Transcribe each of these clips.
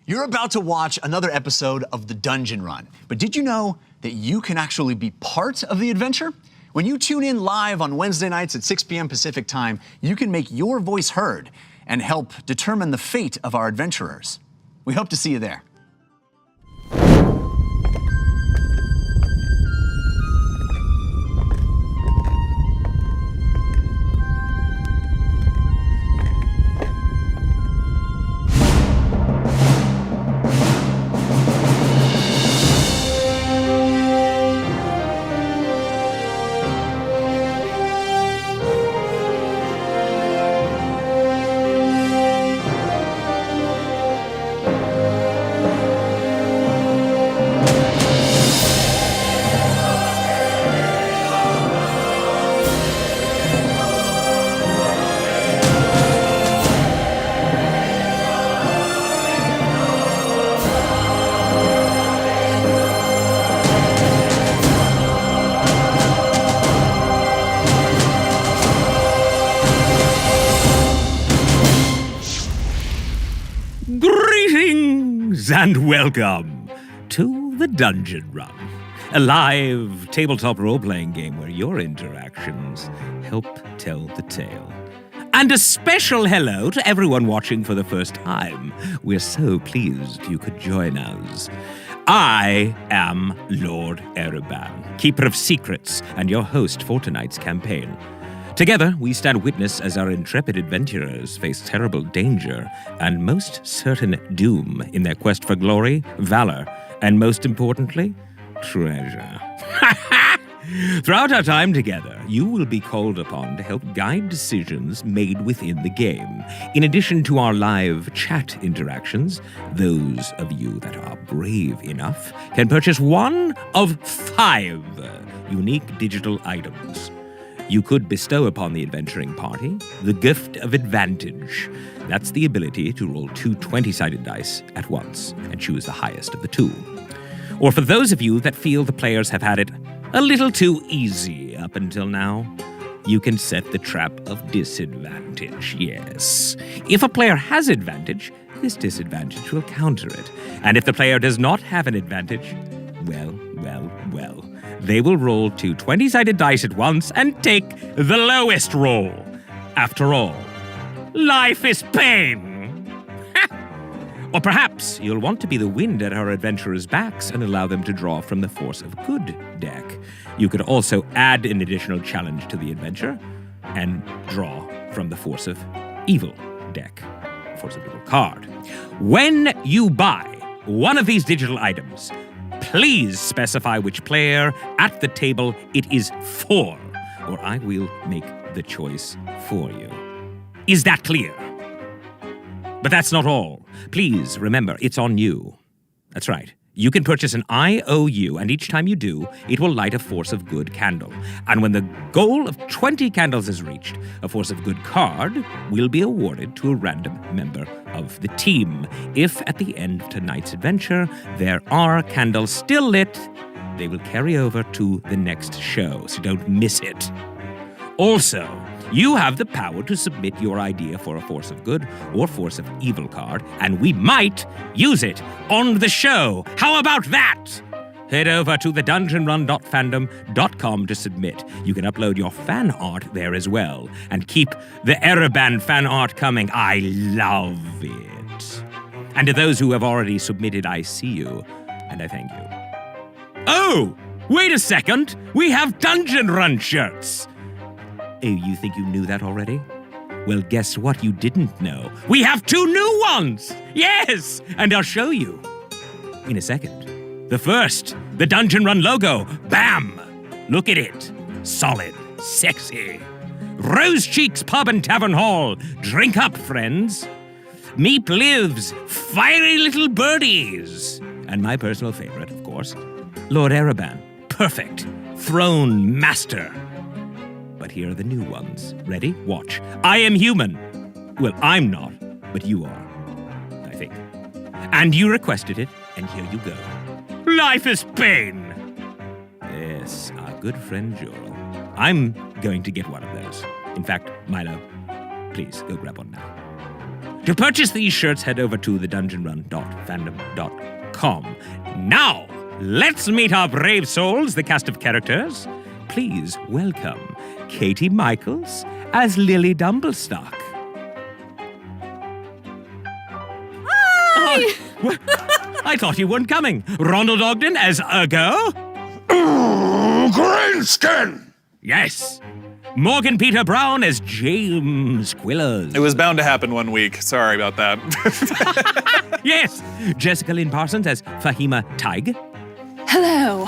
You're about to watch another episode of The Dungeon Run, but did you know that you can actually be part of the adventure? When you tune in live on Wednesday nights at 6 p.m. Pacific time, you can make your voice heard and help determine the fate of our adventurers. We hope to see you there. And welcome to The Dungeon Run, a live tabletop role-playing game where your interactions help tell the tale. And a special hello to everyone watching for the first time. We're so pleased you could join us. I am Lord Ereban, Keeper of Secrets, and your host for tonight's campaign. Together, we stand witness as our intrepid adventurers face terrible danger and most certain doom in their quest for glory, valor, and most importantly, treasure. Throughout our time together, you will be called upon to help guide decisions made within the game. In addition to our live chat interactions, those of you that are brave enough can purchase one of 5 unique digital items. You could bestow upon the adventuring party the gift of advantage. That's the ability to roll 2 20-sided dice at once and choose the highest of the 2. Or for those of you that feel the players have had it a little too easy up until now, you can set the trap of disadvantage, yes. If a player has advantage, this disadvantage will counter it. And if the player does not have an advantage, well, they will roll 2 20-sided dice at once and take the lowest roll. After all, life is pain. Or perhaps you'll want to be the wind at our adventurers' backs and allow them to draw from the Force of Good deck. You could also add an additional challenge to the adventure and draw from the Force of Evil deck, Force of Evil card. When you buy one of these digital items, please specify which player at the table it is for, or I will make the choice for you. Is that clear? But that's not all. Please remember, it's on you. That's right. You can purchase an IOU, and each time you do, it will light a Force of Good candle. And when the goal of 20 candles is reached, a Force of Good card will be awarded to a random member of the team. If at the end of tonight's adventure, there are candles still lit, they will carry over to the next show, so don't miss it. Also, you have the power to submit your idea for a Force of Good or Force of Evil card, and we might use it on the show. How about that? Head over to thedungeonrun.fandom.com to submit. You can upload your fan art there as well. And keep the Ereban fan art coming. I love it. And to those who have already submitted, I see you, and I thank you. Oh, wait a second. We have Dungeon Run shirts. Oh, you think you knew that already? Well, guess what you didn't know? We have 2 new ones! Yes! And I'll show you in a second. The first, the Dungeon Run logo. Bam! Look at it. Solid. Sexy. Rose Cheeks Pub and Tavern Hall. Drink up, friends. Meep lives. Fiery little birdies. And my personal favorite, of course, Lord Ereban. Perfect. Throne Master. But here are the new ones. Ready? Watch. I am human. Well, I'm not, but you are, I think. And you requested it, and here you go. Life is pain! Yes, our good friend Jorel. I'm going to get one of those. In fact, Milo, please go grab one now. To purchase these shirts, head over to thedungeonrun.fandom.com. Now, let's meet our brave souls, the cast of characters. Please welcome Katie Michaels as Lily Dumblestock. Hi! I thought you weren't coming. Ronald Ogden as Ergo. Greenskin! Yes. Morgan Peter Brown as James Quillers. It was bound to happen one week. Sorry about that. Yes. Jessica Lynn Parsons as Fahima Tig. Hello.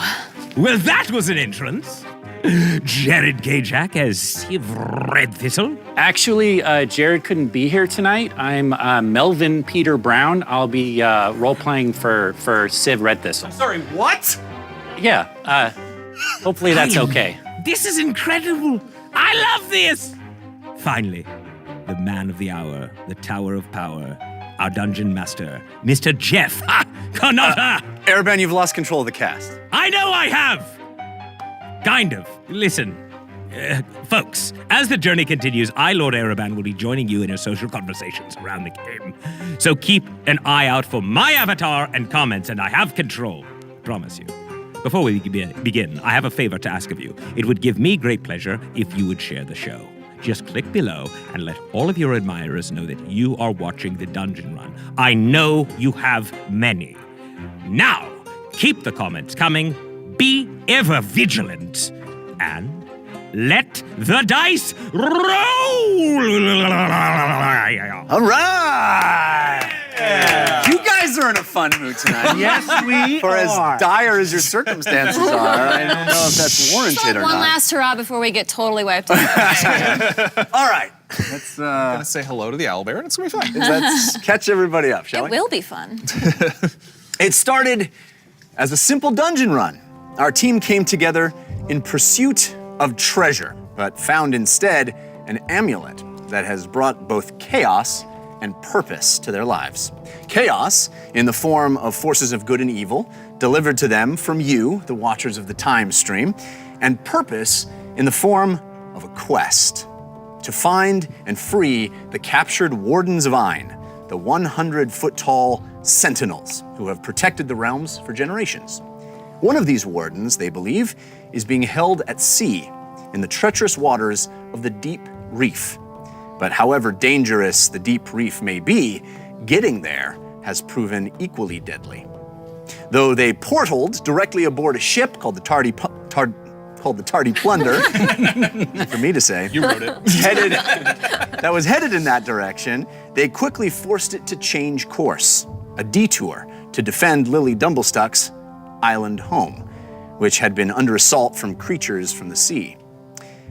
Well, that was an entrance. Jared Gajak as Siv Red Thistle. Actually, Jared couldn't be here tonight. I'm Melvin Peter Brown. I'll be role-playing for Civ Red Thistle. Sorry, what? Yeah, hopefully that's okay. This is incredible. I love this. Finally, the man of the hour, the tower of power, our dungeon master, Mr. Jeff Kanata. Ereban, you've lost control of the cast. I know I have. Kind of. Listen, folks, as the journey continues, I, Lord Ereban, will be joining you in your social conversations around the game. So keep an eye out for my avatar and comments, and I have control. Promise you. Before we begin, I have a favor to ask of you. It would give me great pleasure if you would share the show. Just click below and let all of your admirers know that you are watching the Dungeon Run. I know you have many. Now, keep the comments coming, be ever vigilant, and let the dice roll! All right! Yeah. You guys are in a fun mood tonight. Yes, we For as dire as your circumstances are, I don't know if that's warranted or One not. last hurrah before we get totally wiped out. All right, let's Gonna say hello to the owlbear and it's gonna be fine. let's catch everybody up, shall It we? will be fun. It started as a simple dungeon run. Our team came together in pursuit of treasure, but found instead an amulet that has brought both chaos and purpose to their lives. Chaos in the form of forces of good and evil delivered to them from you, the watchers of the time stream, and purpose in the form of a quest to find and free the captured Wardens of Ayn, the 100-foot-tall sentinels who have protected the realms for generations. One of these wardens, they believe, is being held at sea in the treacherous waters of the deep reef. But however dangerous the deep reef may be, getting there has proven equally deadly. Though they portaled directly aboard a ship called the Tardy Plunder, for me to say, You wrote it. that was headed in that direction, they quickly forced it to change course, a detour to defend Lily Dumblestock's island home, which had been under assault from creatures from the sea.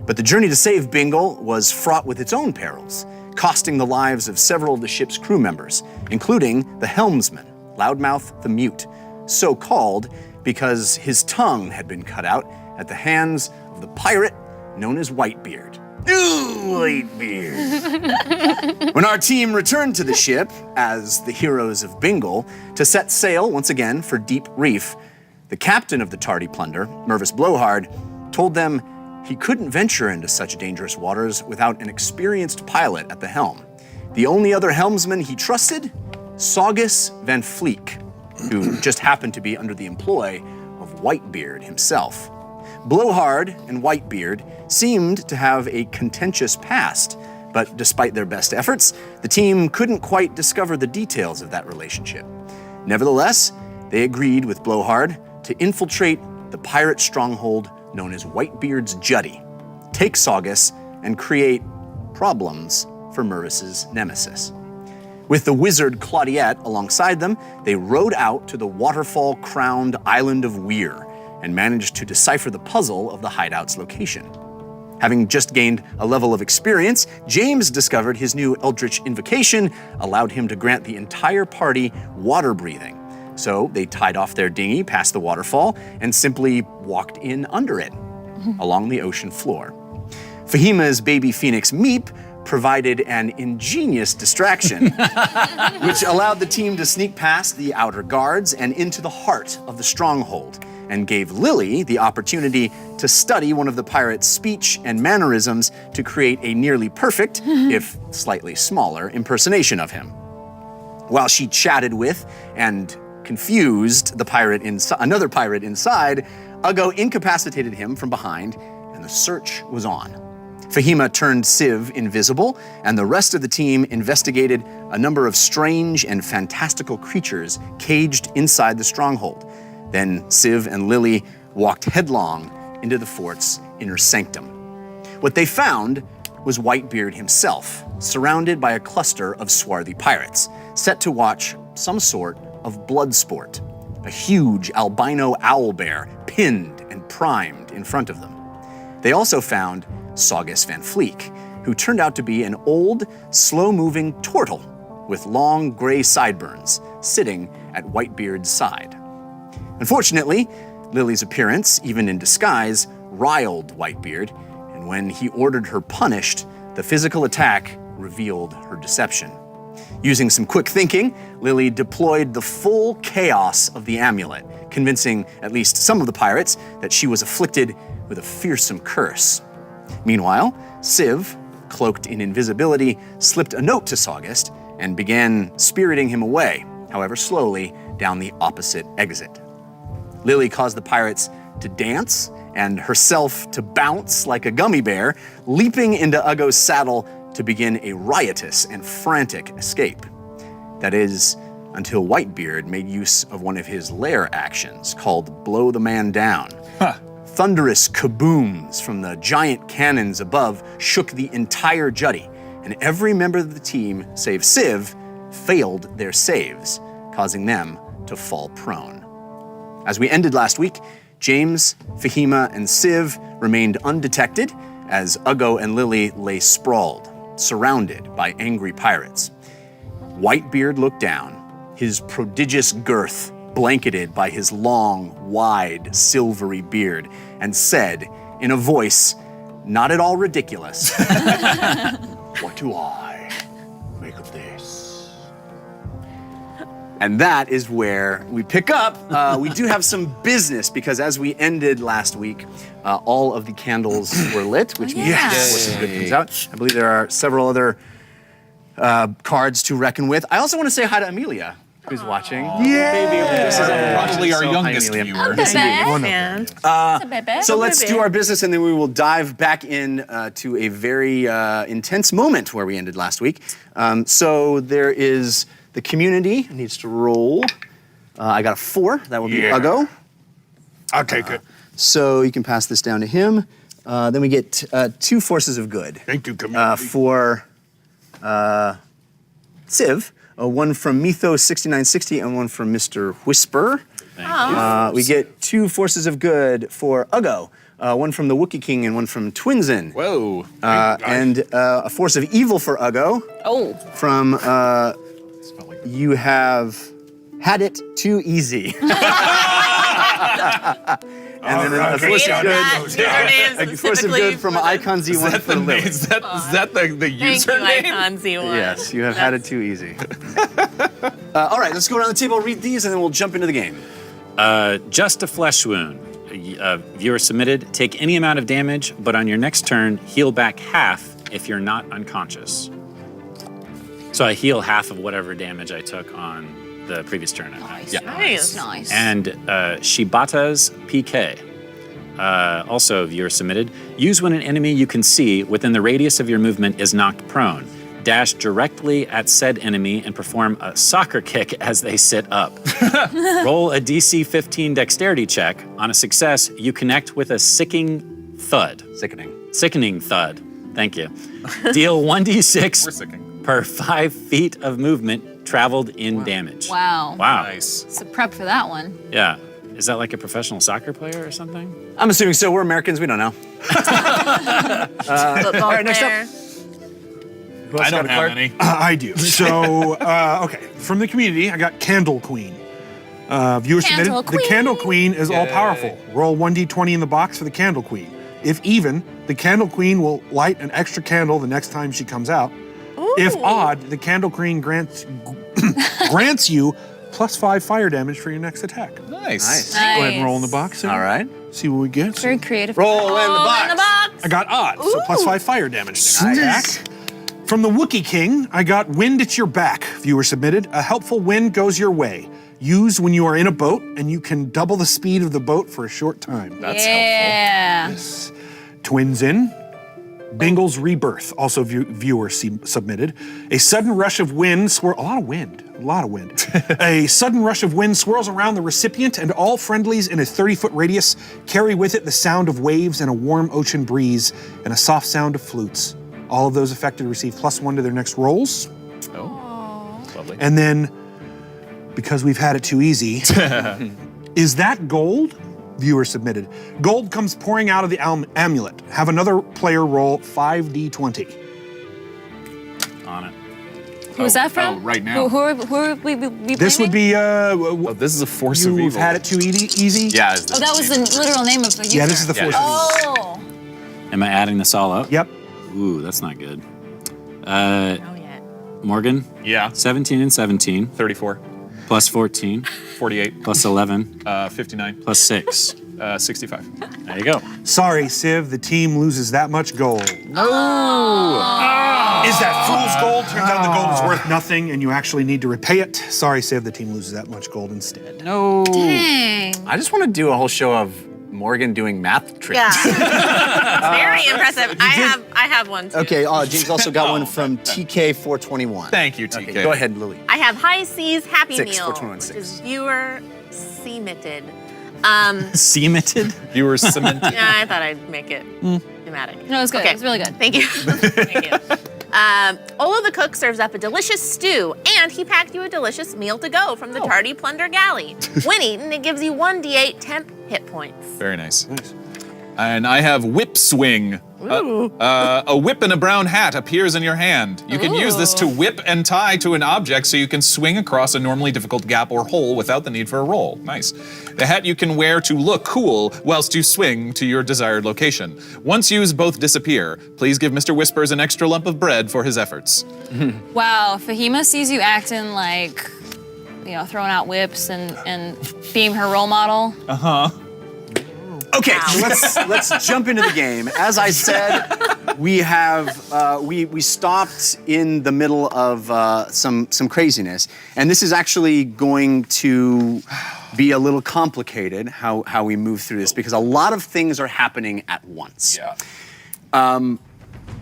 But the journey to save Bingle was fraught with its own perils, costing the lives of several of the ship's crew members, including the helmsman, Loudmouth the Mute, so called because his tongue had been cut out at the hands of the pirate known as Whitebeard. Ooh, Whitebeard. When our team returned to the ship, as the heroes of Bingle, to set sail once again for Deep Reef, the captain of the Tardy Plunder, Mervis Blowhard, told them he couldn't venture into such dangerous waters without an experienced pilot at the helm. The only other helmsman he trusted, Saugus VanFleek, who just happened to be under the employ of Whitebeard himself. Blowhard and Whitebeard seemed to have a contentious past, but despite their best efforts, the team couldn't quite discover the details of that relationship. Nevertheless, they agreed with Blowhard to infiltrate the pirate stronghold known as Whitebeard's Jutty, take Saugus, and create problems for Mervis's nemesis. With the wizard Claudiette alongside them, they rowed out to the waterfall-crowned island of Weir and managed to decipher the puzzle of the hideout's location. Having just gained a level of experience, James discovered his new Eldritch Invocation allowed him to grant the entire party water breathing. So they tied off their dinghy past the waterfall and simply walked in under it, along the ocean floor. Fahima's baby phoenix Meep provided an ingenious distraction, which allowed the team to sneak past the outer guards and into the heart of the stronghold, and gave Lily the opportunity to study one of the pirates' speech and mannerisms to create a nearly perfect, if slightly smaller, impersonation of him. While she chatted with and confused the pirate another pirate inside, Uggo incapacitated him from behind, and the search was on. Fahima turned Civ invisible, and the rest of the team investigated a number of strange and fantastical creatures caged inside the stronghold. Then Civ and Lily walked headlong into the fort's inner sanctum. What they found was Whitebeard himself, surrounded by a cluster of swarthy pirates, set to watch some sort of blood sport. A huge albino owlbear pinned and primed in front of them. They also found Saugus VanFleek, who turned out to be an old, slow-moving turtle with long gray sideburns, sitting at Whitebeard's side. Unfortunately, Lily's appearance, even in disguise, riled Whitebeard, and when he ordered her punished, the physical attack revealed her deception. Using some quick thinking, Lily deployed the full chaos of the amulet, convincing at least some of the pirates that she was afflicted with a fearsome curse. Meanwhile, Civ, cloaked in invisibility, slipped a note to Saugus and began spiriting him away, however slowly, down the opposite exit. Lily caused the pirates to dance and herself to bounce like a gummy bear, leaping into Uggo's saddle to begin a riotous and frantic escape. That is, until Whitebeard made use of one of his lair actions called Blow the Man Down. Thunderous kabooms from the giant cannons above shook the entire Jutty, and every member of the team, save Civ, failed their saves, causing them to fall prone. As we ended last week, James, Fahima, and Civ remained undetected as Uggo and Lily lay sprawled, surrounded by angry pirates. Whitebeard looked down, his prodigious girth blanketed by his long, wide, silvery beard, and said in a voice not at all ridiculous, "What do I make of this?" And that is where we pick up. We do have some business because as we ended last week, all of the candles were lit, which means Forces of Good comes out. I believe there are several other cards to reckon with. I also want to say hi to Amelia, who's watching. This is probably our youngest Amelia. viewer. So let's do our business, and then we will dive back in to a very intense moment where we ended last week. So there is the community needs to roll. I got a 4. That will be Uggo. I'll take it. So you can pass this down to him. Then we get 2 Forces of Good. Thank you, community. For Civ. One from Mythos 6960 and one from Mr. Whisper. We get 2 Forces of Good for Uggo. One from the Wookiee King and one from Twinsen. Whoa. And a Force of Evil for Uggo. Oh. From You Have Had It Too Easy. And then a Force of Good. A Force of Good from Icon Z1 for Lily. Is that the username? Icon Z1. Yes, you have had it too easy. All right, let's go around the table, read these, and then we'll jump into the game. Just a flesh wound. Viewer submitted. Take any amount of damage, but on your next turn, heal back half if you're not unconscious. So I heal half of whatever damage I took on the previous turn. Nice. Yeah. Nice. Nice. And Shibata's PK. Also, viewer submitted. Use when an enemy you can see within the radius of your movement is knocked prone. Dash directly at said enemy and perform a soccer kick as they sit up. Roll a DC 15 dexterity check. On a success, you connect with a sickening thud. Sickening thud. Thank you. Deal 1d6 We're sicking. per 5 feet of movement traveled in damage. Wow. Wow. Nice. So prep for that one. Yeah. Is that like a professional soccer player or something? I'm assuming so. We're Americans. We don't know. Football all right, next up. player. Who else I got don't a have card? any. I do. So, okay. From the community, I got Candle Queen. Viewer submitted. Candle The Candle Queen is Yay. all powerful. Roll 1d20 in the box for the Candle Queen. If even, the Candle Queen will light an extra candle the next time she comes out. If odd, the Candle Queen grants you +5 fire damage for your next attack. Nice. Go ahead and roll in the box. And All right. See what we get. Very creative. Roll in the box. In the box. I got odd, so +5 fire damage. Next attack. From the Wookiee King, I got Wind at Your Back, viewer submitted. A helpful wind goes your way. Use when you are in a boat, and you can double the speed of the boat for a short time. That's Yeah. Twins in. Bingle's Rebirth, also viewer submitted. A sudden rush of wind, a lot of wind. A sudden rush of wind swirls around the recipient, and all friendlies in a 30-foot radius carry with it the sound of waves and a warm ocean breeze and a soft sound of flutes. All of those affected receive +1 to their next rolls. Oh, lovely. And then, because we've had it too easy, is that gold? Viewer submitted. Gold comes pouring out of the amulet. Have another player roll 5d20. On it. Who's that from? right now. Who are we This would be, Oh, this is a force of evil. you've had it too easy? Yeah. Oh, that was the literal name of the user. Yeah, this is the force of evil. Oh. Am I adding this all up? Yep. Ooh, that's not good. Oh, yeah. Morgan, Yeah. 17 and 17, 34, plus 14, 48, plus 11, 59, plus 6. 65. There you go. Sorry, Civ, the team loses that much gold. Oh. Is that fool's gold? Turns out the gold is worth nothing and you actually need to repay it. Sorry, Civ, the team loses that much gold instead. No. Dang. I just want to do a whole show of Morgan doing math tricks. Yeah. Very impressive. I have one too. Okay, James also got one from TK421. Thank you, TK. Okay, go ahead, Lily. I have High Seas Happy 6, Meal, 421, which 6. is viewer cemented. Cemented? Viewers cemented. Yeah, I thought I'd make it thematic. No, it was good. Okay. It was really good. Thank you. Thank you. Olo the cook serves up a delicious stew, and he packed you a delicious meal to go from the Tardy Plunder Galley. When eaten, it gives you 1d8 temp hit points. Very nice. And I have whip swing. A whip in a brown hat appears in your hand. You can use this to whip and tie to an object so you can swing across a normally difficult gap or hole without the need for a roll. Nice. The hat you can wear to look cool whilst you swing to your desired location. Once used, both disappear. Please give Mr. Whispers an extra lump of bread for his efforts. Wow, Fahima sees you acting like, throwing out whips and being her role model. Okay, so let's jump into the game. As I said, we have we stopped in the middle of some craziness, and this is actually going to be a little complicated how we move through this because a lot of things are happening at once. Yeah.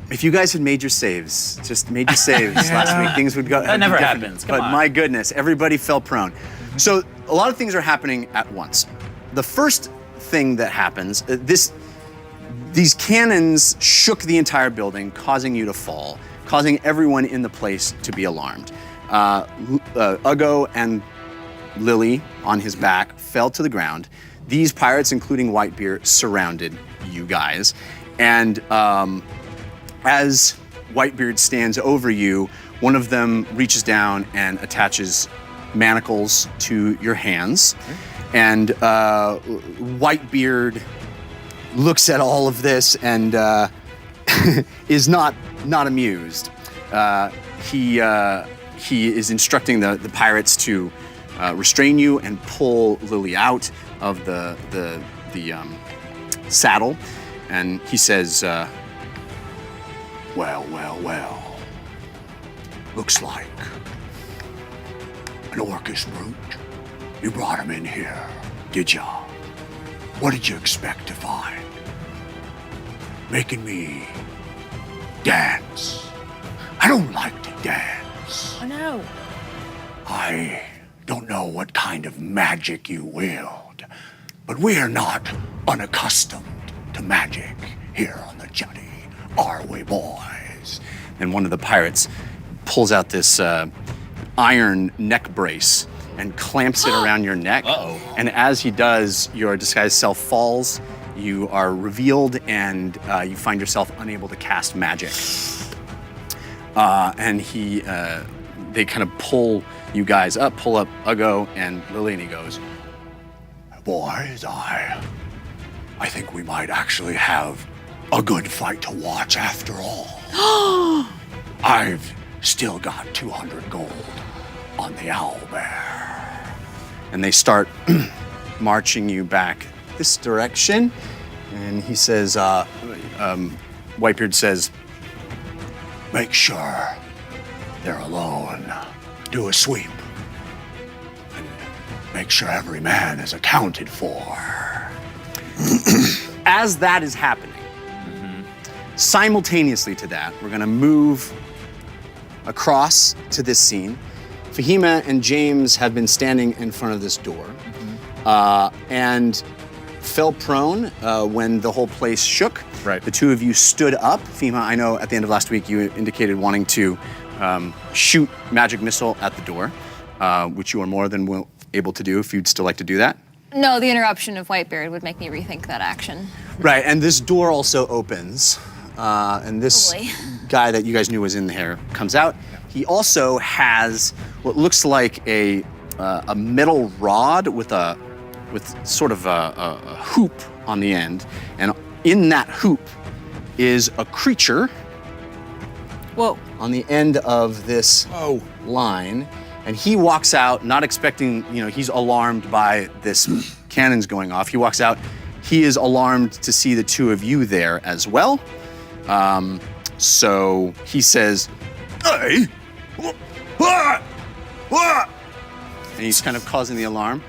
If you guys had made your saves, just made your saves last week, things would go. That never different. happens. Come But on. my goodness, everybody fell prone. So a lot of things are happening at once. The first thing that happens, these cannons shook the entire building, causing you to fall, causing everyone in the place to be alarmed. Ugo and Lily, on his back, fell to the ground. These pirates, including Whitebeard, surrounded you guys. And as Whitebeard stands over you, one of them reaches down and attaches manacles to your hands. And Whitebeard looks at all of this and is not amused. He is instructing the pirates to restrain you and pull Lily out of the saddle, and he says, "Well. Looks like an Orcish brute. You brought him in here, did ya? What did you expect to find? Making me dance. I don't like to dance. Oh no. I don't know what kind of magic you wield, but we are not unaccustomed to magic here on the Jutty, are we, boys?" And one of the pirates pulls out this iron neck brace and clamps it around your neck. Uh-oh. And as he does, your disguised self falls, you are revealed, and you find yourself unable to cast magic. And they kind of pull you guys up, pull up Ugo and Lily, and he goes, "Boys, I think we might actually have a good fight to watch after all. I've still got 200 gold on the owlbear." And they start marching you back this direction. And he says, Whitebeard says, make sure they're alone. Do a sweep. And make sure every man is accounted for. As that is happening, simultaneously to that, we're gonna move across to this scene. Fahima and James have been standing in front of this door and fell prone when the whole place shook. Right. The two of you stood up. Fahima, I know at the end of last week you indicated wanting to shoot magic missile at the door, which you are more than able to do if you'd still like to do that. No, the interruption of Whitebeard would make me rethink that action. Right, and this door also opens, and this Boy. guy that you guys knew was in here comes out. He also has what looks like a metal rod with sort of a hoop on the end, and in that hoop is a creature. Whoa. On the end of this line, and he walks out, not expecting, he's alarmed by this cannons going off. He walks out. He is alarmed to see the two of you there as well. So he says, "Hey, what? And he's kind of causing the alarm.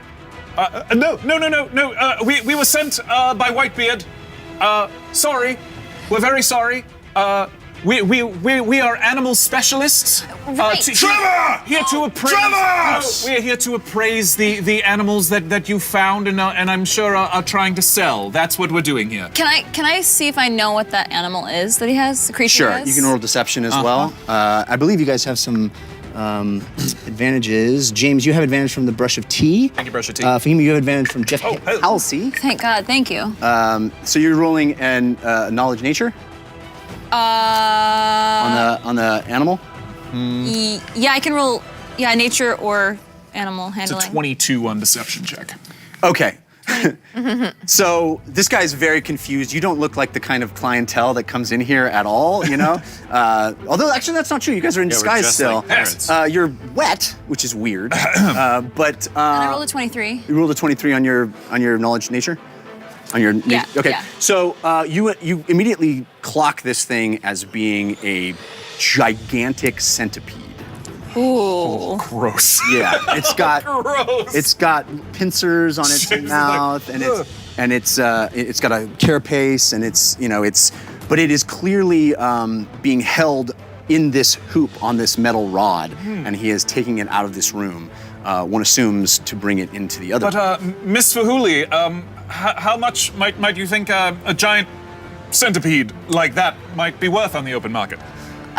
No. We were sent by Whitebeard. Sorry. We're very sorry. We are animal specialists. Right. Trevor! Here to appraise. Trevor! We're here to appraise the animals that you found and I'm sure are trying to sell. That's what we're doing here. Can I see if I know what that animal is that he has? The creature Sure, has? you can roll deception as well. I believe you guys have some advantages. James, you have advantage from the brush of tea. Thank you, brush of tea. Fahima, you have advantage from Jeff oh. Halsey. Thank God, thank you. So you're rolling an knowledge nature on the animal. Yeah, I can roll. Yeah, nature or animal It's a handling. 22 on deception check. Okay. So this guy's very confused. You don't look like the kind of clientele that comes in here at all, Although actually that's not true. You guys are in disguise just still. like parents. You're wet, which is weird. But And I rolled a 23. you rolled a 23 on your knowledge nature. On your Yeah, okay. yeah. So you immediately clock this thing as being a gigantic centipede. Ooh. Gross. Yeah, it's got Gross. it's got pincers on its mouth, and it's got a carapace, and but it is clearly being held in this hoop on this metal rod, and he is taking it out of this room. One assumes to bring it into the other. But Miss Fahuli, how much might you think a giant centipede like that might be worth on the open market?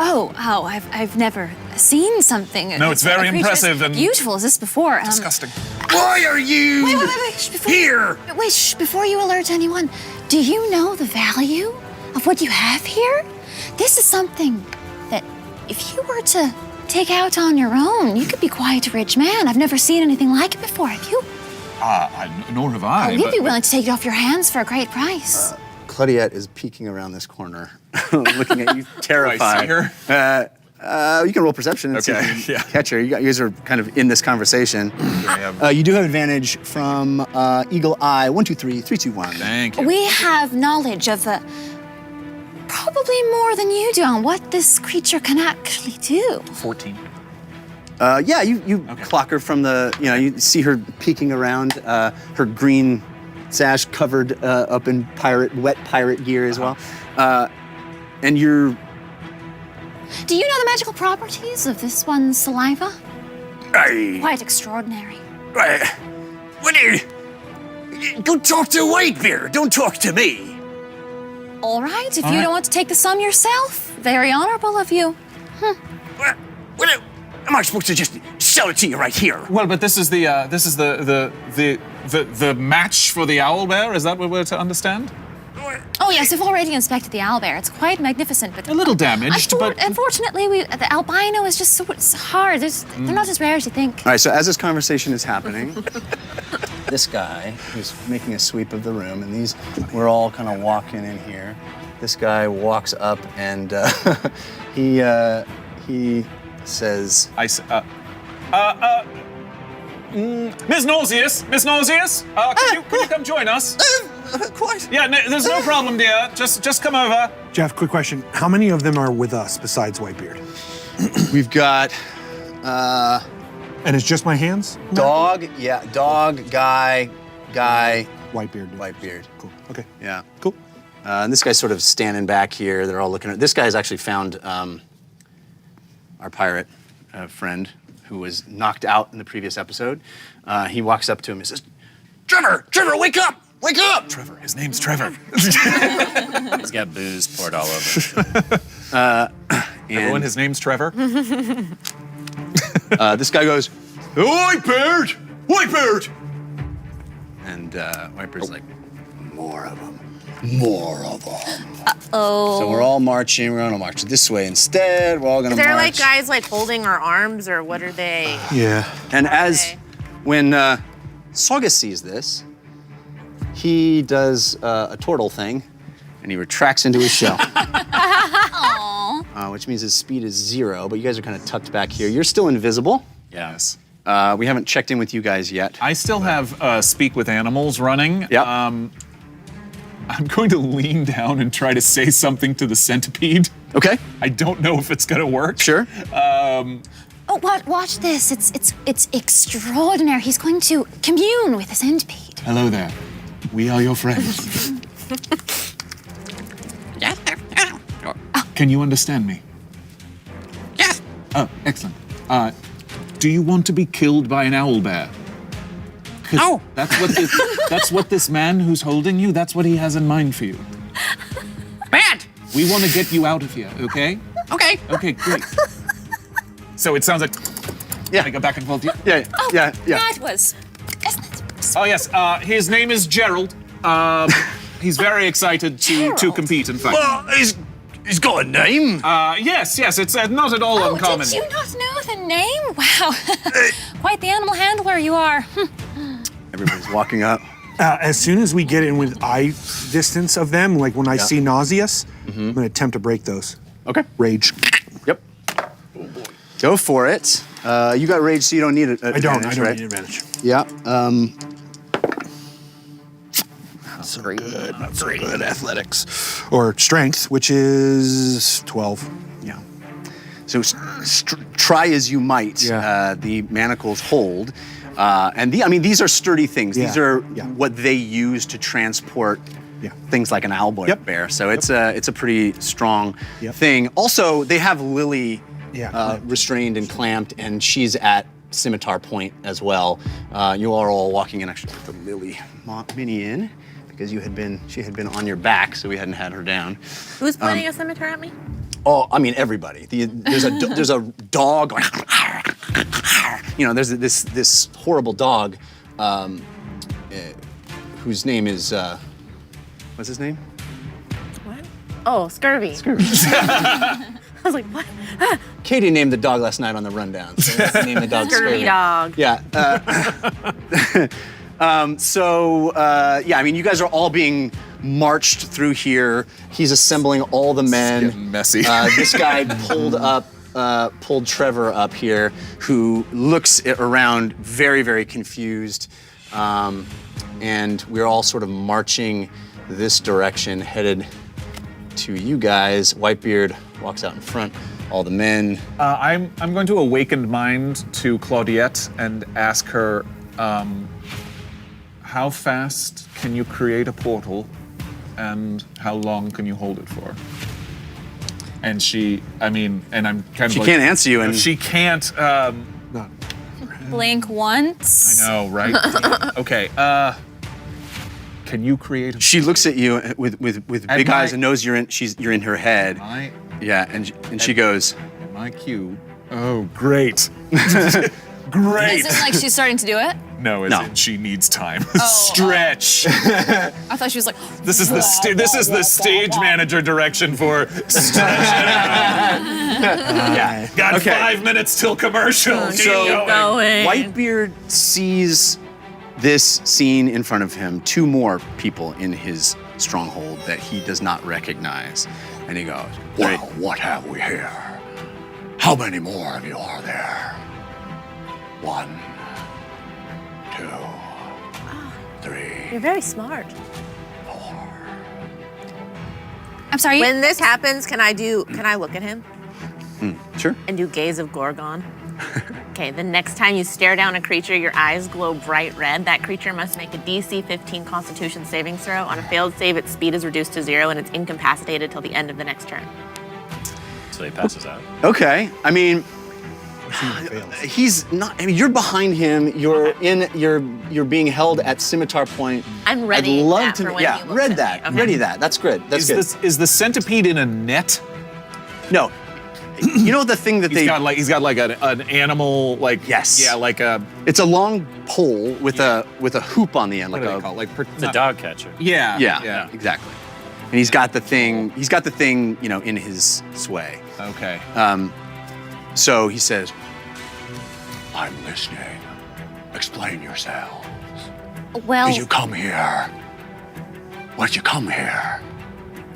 Oh, I've never seen something. No, it's very a creature as impressive and beautiful as this before. Disgusting. Why are you Wait, before, here? Wait, before you alert anyone, do you know the value of what you have here? This is something that if you were to take out on your own, you could be quite a rich man. I've never seen anything like it before. Have you? Nor have I. You'd but- be willing to take it off your hands for a great price. Claudette is peeking around this corner, looking at you, terrified. Do I see her? You can roll perception and see Okay, if you yeah. catch her. You guys are kind of in this conversation. You do have advantage from Eagle Eye. 1, 2, 3, 3, 2, 1. Thank you. We have knowledge of probably more than you do on what this creature can actually do. 14. Yeah, you clock her from the, you see her peeking around, her green sash covered up in wet pirate gear as well. And you're... Do you know the magical properties of this one's saliva? Hey, Quite extraordinary. what are you? Go talk to Whitebeard. Don't talk to me. All right, if you don't want to take the sum yourself, very honorable of you. What am I supposed to just sell it to you right here? Well, but this is the match for the owlbear. Is that what we're to understand? Oh yes, we've already inspected the owlbear. It's quite magnificent, but A little damaged, but unfortunately, the albino is just it's hard. They're not as rare as you think. All right, so as this conversation is happening, this guy who's making a sweep of the room, and we're all kind of walking in here. This guy walks up and he says, Miss Nauseous, can you come join us? Quite. Yeah, there's no problem, dear. Just come over. Jeff, quick question. How many of them are with us besides Whitebeard? We've got And it's just my hands? dog, guy, Whitebeard. Whitebeard. Cool. Okay. Yeah. Cool. And this guy's sort of standing back here. They're all looking at. This guy's actually found our pirate friend who was knocked out in the previous episode. He walks up to him and says, Trevor, wake up! Wake up! Trevor, his name's Trevor. He's got booze poured all over him. Everyone, his name's Trevor. This guy goes, Whitebeard! And Whitebeard's like, more of them. Oh. So we're all marching. We're gonna march this way instead. We're all gonna Is there march. like guys like holding our arms, or what are they? Yeah. And Okay. when Saugus sees this, he does a turtle thing, and he retracts into his shell. Which means his speed is 0, but you guys are kind of tucked back here. You're still invisible. Yes. We haven't checked in with you guys yet. I still have Speak with Animals running. Yep. I'm going to lean down and try to say something to the centipede. Okay. I don't know if it's gonna work. Sure. Oh, watch this. It's extraordinary. He's going to commune with the centipede. Hello there. We are your friends. Can you understand me? Yes. Oh, excellent. Do you want to be killed by an owl bear? No. That's what this man who's holding you, that's what he has in mind for you. Bad. We want to get you out of here, okay? Okay. Okay, great. So it sounds like I go back and forth. Yeah. That was. Oh yes, his name is Gerald. He's very excited to compete. In fact, He's got a name. yes, it's not at all uncommon. Did you not know the name? Wow. Quite the animal handler you are. Everybody's walking up. As soon as we get in with eye distance of them, like when I see Nauseous, I'm gonna attempt to break those. Okay. Rage. Yep. Go for it. You got rage, so you don't need it. I don't need advantage. Yeah. So good. Not so good. Athletics. Or strength, which is 12. Yeah. So try as you might, Yeah. the manacles hold. And these are sturdy things. These are what they use to transport things like an owlboy bear. So it's a pretty strong thing. Also, they have Lily restrained and clamped, and she's at scimitar point as well. You are all walking in. Actually, put the Lily mini in because she had been on your back, so we hadn't had her down. Who's pointing a scimitar at me? Oh, I mean everybody. There's a dog. There's this horrible dog, whose name is what's his name? What? Oh, Scurvy. I was like, what? Katie named the dog last night on the rundown. So let's name the dog Scurvy dog. Yeah. You guys are all being marched through here. He's assembling all the men. It's getting messy. This guy pulled Trevor up here, who looks around very, very confused. And we're all sort of marching this direction, headed to you guys. Whitebeard walks out in front. All the men. I'm going to awakened mind to Claudette and ask her, how fast can you create a portal, and how long can you hold it for? And I'm kind of She can't answer you, and she can't. Blink once. I know, right? Okay. Can you create a? She looks at you with big eyes and knows you're in her head. My, Yeah, and she goes, in my cue. Oh, great. Great. Is it like she's starting to do it? No, No. in she needs time. Stretch. I thought she was like. This is the stage manager direction for stretch. Got 5 minutes till commercial. Keep going. Whitebeard sees this scene in front of him, 2 more people in his stronghold that he does not recognize. And he goes, Well, what have we here? How many more of you are there? 1, 2, 3. You're very smart. I'm sorry. When this happens, can I look at him Sure. and do Gaze of Gorgon? Okay, the next time you stare down a creature, your eyes glow bright red. That creature must make a DC 15 Constitution saving throw. On a failed save, its speed is reduced to 0 and it's incapacitated till the end of the next turn. So he passes out. Okay. I mean, he's not. I mean, you're behind him. You're you're being held at scimitar point. I'm ready. I'd love to. for when Yeah, he looks read at that. me. Okay. Ready that. That's good. That's good. Is the centipede in a net? No. You know the thing that He's got like an animal like Yes. yeah like a It's a long pole with a hoop on the end, what like do they a call it? Like The dog catcher. yeah yeah, exactly. And he's got the thing. He's got the thing, in his sway. Okay. So he says, I'm listening. Explain yourselves. Well, Did you come here? Why'd you come here?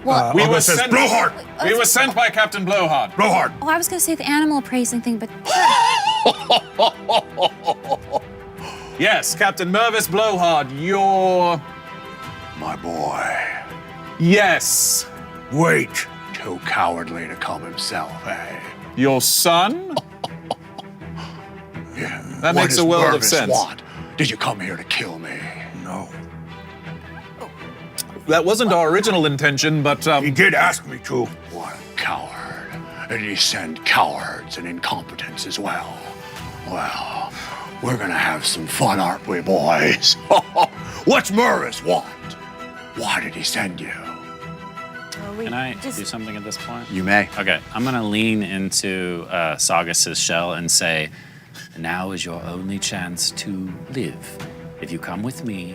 well, we Oh, were this says sent. Blowhard! We were sent by Captain Blowhard. Blowhard! I was gonna say the animal appraising thing, but Yes, Captain Mervis Blowhard. You're My boy. yes. Wait. Too cowardly to come himself, eh? Your son? Yeah. That What makes a does world of Mervis sense. want? Did you come here to kill me? No. That wasn't our original intention, but He did ask me to. What a coward. And he sent cowards and incompetents as well. Well, we're gonna have some fun, aren't we, boys? What's Mervis want? Why did he send you? Can I do something at this point? "You may." Okay, I'm gonna lean into Saugus's shell and say, now is your only chance to live. If you come with me,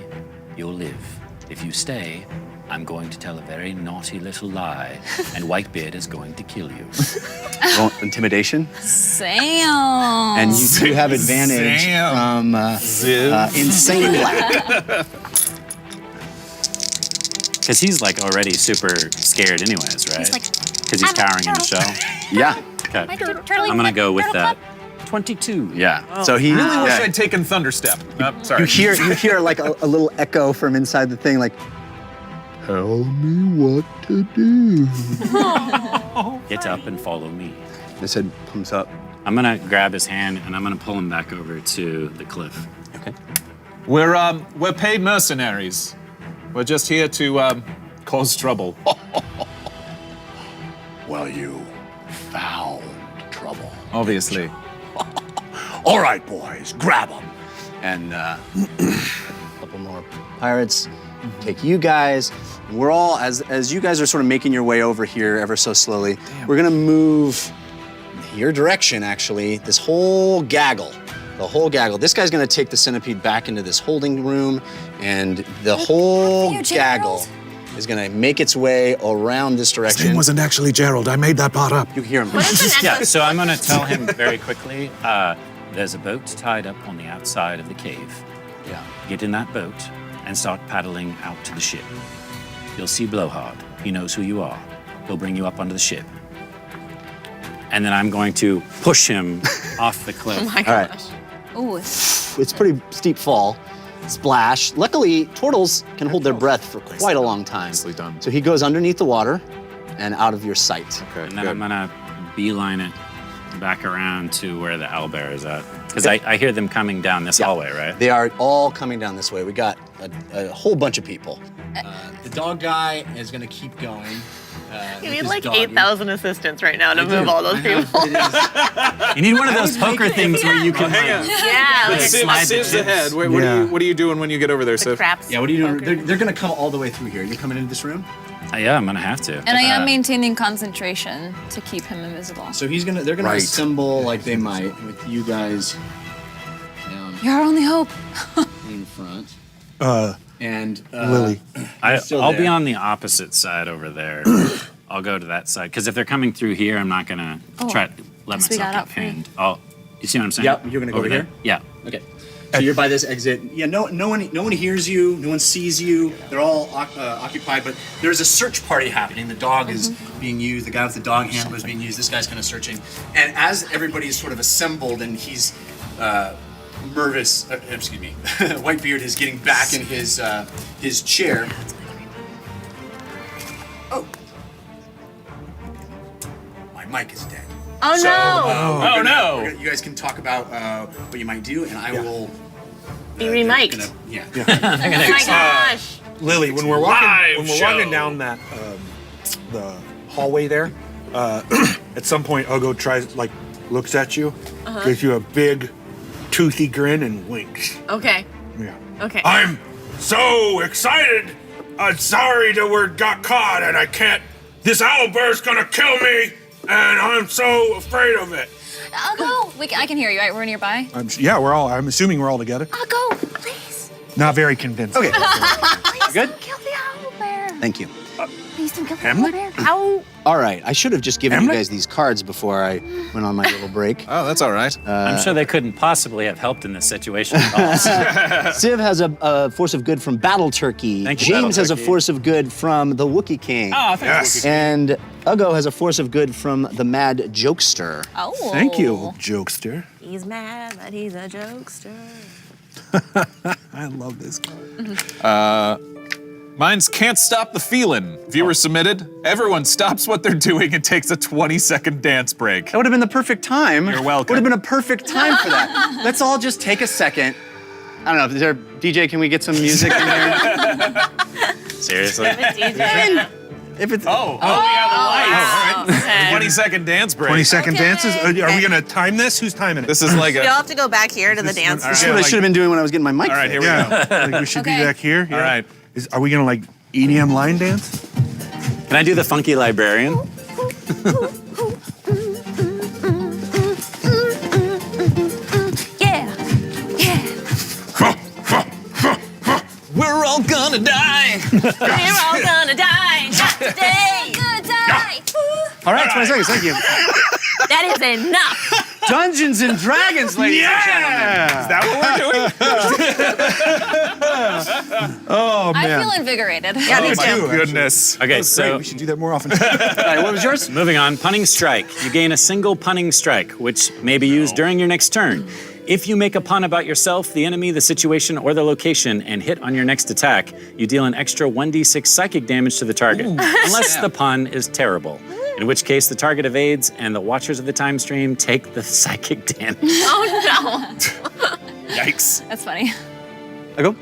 you'll live. If you stay, I'm going to tell a very naughty little lie, and Whitebeard is going to kill you. Roll intimidation, Sam. and you do have advantage Sam. from insane laugh. Because he's like already super scared anyways, right? like, Because he's "I'm a cowering in the turtle." shell. Yeah, Okay. My turtle- I'm gonna go with turtle that. club. 22. yeah. So he really wish yeah. I'd taken Thunderstep. Sorry. You hear like a little echo from inside the thing, like, "Tell me what to do." Get up and follow me. This head comes up. I'm gonna grab his hand and I'm gonna pull him back over to the cliff. Okay. We're paid mercenaries. We're just here to cause trouble. Well, you found trouble. Obviously. All right, boys, grab him. And a couple more pirates take you guys. We're all, as you guys are sort of making your way over here ever so slowly, we're gonna move your direction, actually. This whole gaggle. This guy's gonna take the centipede back into this holding room, and the whole you, gaggle Gerald. is gonna make its way around this direction. His name wasn't actually Gerald. I made that part up. You can hear him. What is the next Yeah, one? so I'm gonna tell him very quickly, there's a boat tied up on the outside of the cave. Yeah. Get in that boat and start paddling out to the ship. You'll see Blowhard. He knows who you are. He'll bring you up onto the ship. And then I'm going to push him off the cliff. Oh my All right. gosh. Ooh, It's a pretty steep fall. Splash. Luckily, turtles can hold their breath for quite a long time. Nicely done. So he goes underneath the water and out of your sight. Okay, And then I'm gonna beeline it back around to where the owlbear is at. Because I hear them coming down this hallway, right? They are all coming down this way. We got a whole bunch of people. The dog guy is going to keep going. You need like 8,000 assistants right now to move all those people. You need one of those poker things where you can hang on. Yeah, like slide the Siv's chips. ahead. What are you doing when you get over there, the Siv? craps. Yeah, what are you doing? They're going to come all the way through here. You're coming into this room? Yeah, I'm gonna have to. And I am maintaining concentration to keep him invisible. So they're gonna Right. assemble like they might with you guys down You're our only hope. in front. Lily. still I'll there. be on the opposite side over there. I'll go to that side because if they're coming through here, I'm not gonna try to let guess we myself got out get free. pinned. You see what I'm saying? Yep, you're gonna go over there. here? Yeah. Okay. So you're by this exit. Yeah, no one hears you. No one sees you. They're all occupied. But there's a search party happening. The dog is being used. The guy with the dog handler is being used. This guy's kind of searching. And as everybody is sort of assembled and he's Whitebeard is getting back in his chair. Oh. My mic is dead. Oh no! Oh no! You guys can talk about what you might do, and I will Be remiked. gonna- Oh my gosh! Lily, when we're walking down that the hallway there, at some point Ugo looks at you, gives you a big toothy grin and winks. Okay. Yeah. Okay. I'm so excited. I'm sorry that we got caught and I can't. This owlbear's gonna kill me, and I'm so afraid of it. Ugo, I can hear you, right? We're nearby. I'm assuming we're all together. Ugo, please. Not very convincing. Okay. Please Good? don't kill the owl bear. Thank you. Please don't kill the Hamlet? owl bear. How? All right, I should have just given Hamlet? you guys these cards before I went on my little break. Oh, that's all right. I'm sure they couldn't possibly have helped in this situation at all. Civ has a force of good from Battle Turkey. Thank you, James Battle has a Turkey. force of good from the Wookiee King. Oh, thanks. Yes. And Ugo has a force of good from the Mad Jokester. Oh. Thank you, jokester. He's mad, but he's a jokester. I love this card. Mine's Can't Stop the Feelin'. Viewer submitted. Everyone stops what they're doing and takes a 20-second dance break. That would have been the perfect time. You're welcome. Would have been a perfect time for that. Let's all just take a second. I don't know, is there, DJ, can we get some music in there? Seriously? DJ. If it's, Oh, yeah, the lights. Okay. 20-second dance break. 20-second Okay. dances? Are we gonna time this? Who's timing it? This is like We all a. have to go back here to the dance all right. That's floor. what I should have been doing when I was getting my mic All right, fixed. here we go. Yeah, like we should Okay. be back here. Yeah. All right. Are we gonna EDM line dance? Can I do the funky librarian? Yeah. Yeah. We're all gonna die. We're all gonna die. Not today. Gonna die. All right, 20 seconds, thank you. That is enough. Dungeons and Dragons, ladies and gentlemen. Is that what we're doing? Oh I man. feel invigorated. Yeah, me Oh too. my goodness. Okay, Great, so we should do that more often. All right, what was yours? moving on, punning strike. You gain a single punning strike, which may be used during your next turn. If you make a pun about yourself, the enemy, the situation, or the location, and hit on your next attack, you deal an extra 1d6 psychic damage to the target, unless the pun is terrible. In which case, the target evades, and the watchers of the time stream take the psychic damage. Oh Yikes. That's funny. I go.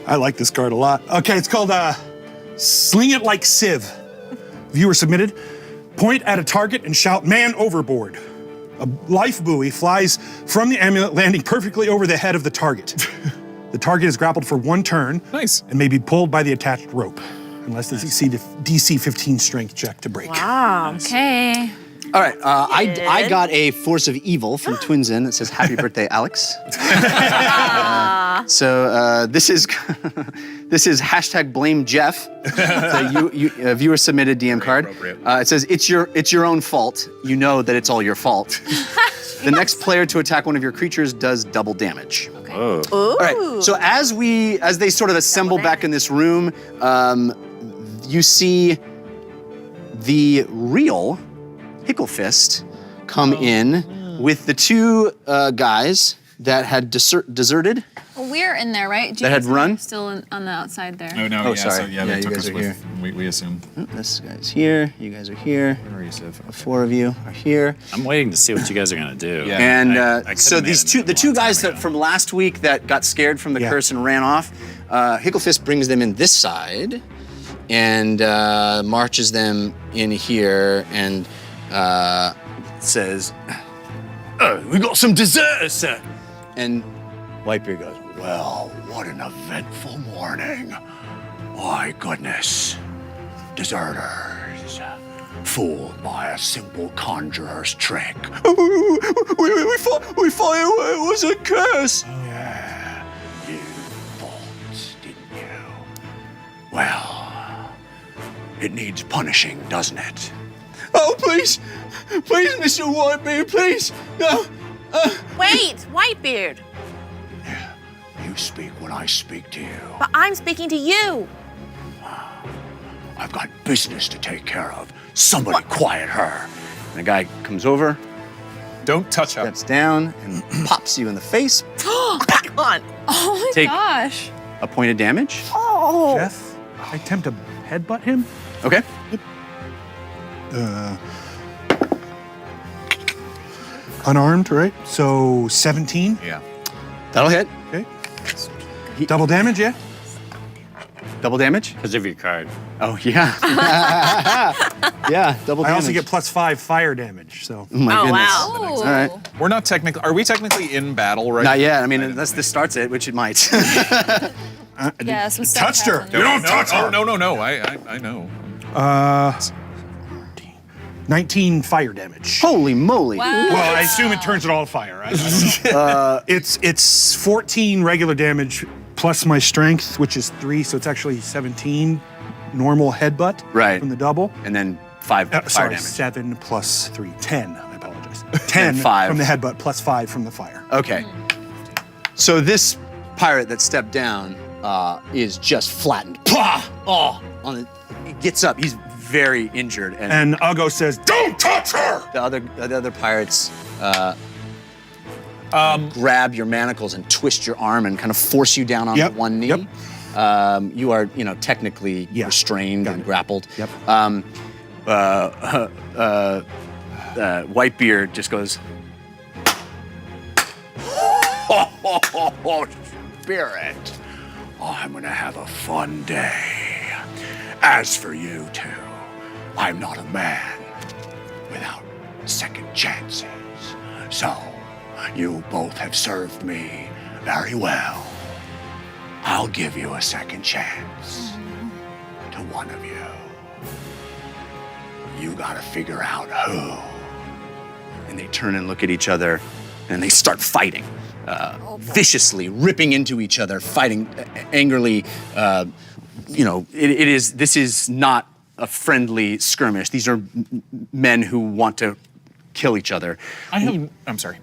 I like this card a lot. Okay, it's called Sling It Like Civ. Viewer submitted. Point at a target and shout, "Man overboard." A life buoy flies from the amulet, landing perfectly over the head of the target. The target is grappled for one turn Nice. and may be pulled by the attached rope, unless they succeed a DC 15 strength check to break. wow. Okay. All right, I Good. got a Force of Evil from Twinsin that says, "Happy birthday, Alex." So this is this is hashtag blame Jeff. So viewer submitted DM card. appropriate. It says, "It's your own fault. You know that it's all your fault." The next player to attack one of your creatures does double damage. Oh. All right. So as they sort of assemble back in this room, you see the real Hicklefist come in with the two guys that had deserted. Well, we're in there, right? That had James run? Still on the outside there. Oh, no. Oh, yeah, sorry. So, yeah, Yeah, they you took guys us are with. here. We assume. Oh, this guy's here. You guys are here. Where are you, Civ? The four of you are here. I'm waiting to see what you guys are gonna do. Yeah. And I could've so made these it two, the a two long time guys that ago. from last week that got scared from the Yeah. curse and ran off, Hicklefist brings them in this side and marches them in here and says, "We got some dessert, sir." And Whitebeard goes, Well, what an eventful morning. My goodness. Deserters. Fooled by a simple conjurer's trick. we thought it was a curse. Yeah, you thought, didn't you? Well, it needs punishing, doesn't it? Oh, please, Mr. Whitebeard, please. No. Wait, Whitebeard. You speak when I speak to you. But I'm speaking to you. I've got business to take care of. Somebody quiet her. And the guy comes over, Don't touch him. Steps down and pops you in the face. Come on. Oh my Take- gosh. A point of damage. Oh. Jeff, I attempt to headbutt him. Okay. Unarmed, right? So 17. Yeah. That'll hit. Okay. Double damage, yeah? Double damage? Because of your card. Oh, yeah. Yeah, double I damage. also get +5 fire damage, so. Oh, my Oh, goodness. wow. Oh. All right. We're not technically. Are we technically in battle right Not yet. I mean, unless this starts it, which it might. Yeah, some stuff Touched her. happened. You don't touch her. No. I know. 19 fire damage. Holy moly. Wow. Well, I assume it turns it all to fire. I don't know. It's 14 regular damage plus my strength, which is 3, so it's actually 17 normal headbutt Right. from the double. And then 5 fire Sorry, damage. 7 plus 3, 10. I apologize. 10 5. from the headbutt plus 5 from the fire. Okay. So this pirate that stepped down is just flattened. Pah! Oh! He gets up. He's very injured. And Ugo says, Don't touch her! The other pirates grab your manacles and twist your arm and kind of force you down onto Yep, one knee. yep. You are, technically Yeah, restrained and grappled. Yep. Whitebeard just goes, Oh, Spirit, I'm gonna have a fun day. As for you two, I'm not a man without second chances. So, you both have served me very well. I'll give you a second chance to one of you. You gotta figure out who. and they turn and look at each other, and they start fighting. Viciously ripping into each other, fighting angrily. This is not a friendly skirmish. These are men who want to kill each other. I'm sorry.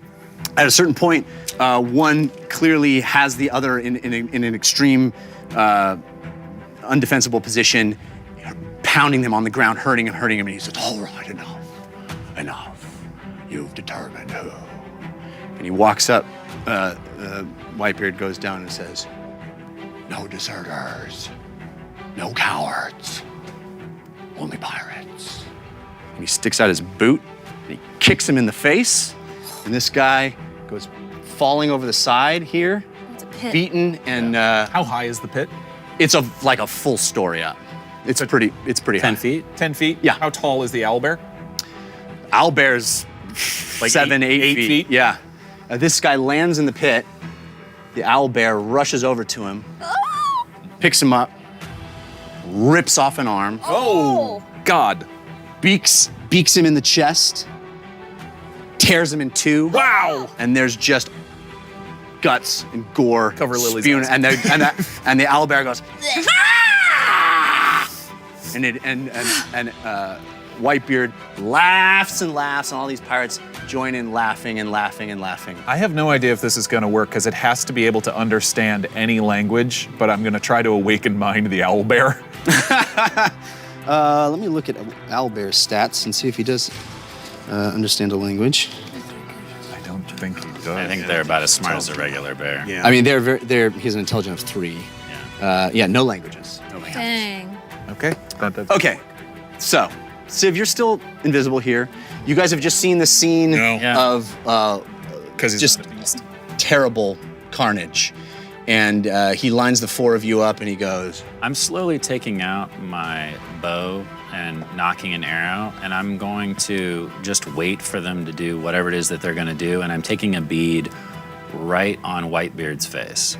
At a certain point, one clearly has the other in an extreme, undefensible position, pounding them on the ground, hurting him, and he says, "All right, enough. You've determined who." And he walks up. Whitebeard goes down and says, "No deserters, no cowards, only pirates." And he sticks out his boot and he kicks him in the face. And this guy goes falling over the side here, It's a pit. beaten, and How high is the pit? it's like a full story up. It's pretty 10 high. feet? 10 feet? Yeah. How tall is the owlbear? Owlbear's Like 7, 8 8 feet. feet? Yeah. This guy lands in the pit. The owlbear rushes over to him, picks him up, rips off an arm, Oh, God. beaks him in the chest, tears him in two. Wow. And there's just guts and gore Cover Lily's spewing, eyes. and the owlbear goes, and Whitebeard laughs and laughs, and all these pirates join in laughing and laughing and laughing. I have no idea if this is going to work because it has to be able to understand any language, but I'm going to try to awaken mind the owlbear. Let me look at owlbear's stats and see if he does understand a language. I don't think he does. I think they're about as smart as a regular bear. Yeah. I mean, he has an intelligence of 3. No languages. Dang. Okay. Okay, so Civ, you're still invisible here. You guys have just seen the scene Yeah. of Because he's just not a beast. terrible carnage. And he lines the 4 of you up and he goes, I'm slowly taking out my bow and knocking an arrow, and I'm going to just wait for them to do whatever it is that they're going to do, and I'm taking a bead right on Whitebeard's face.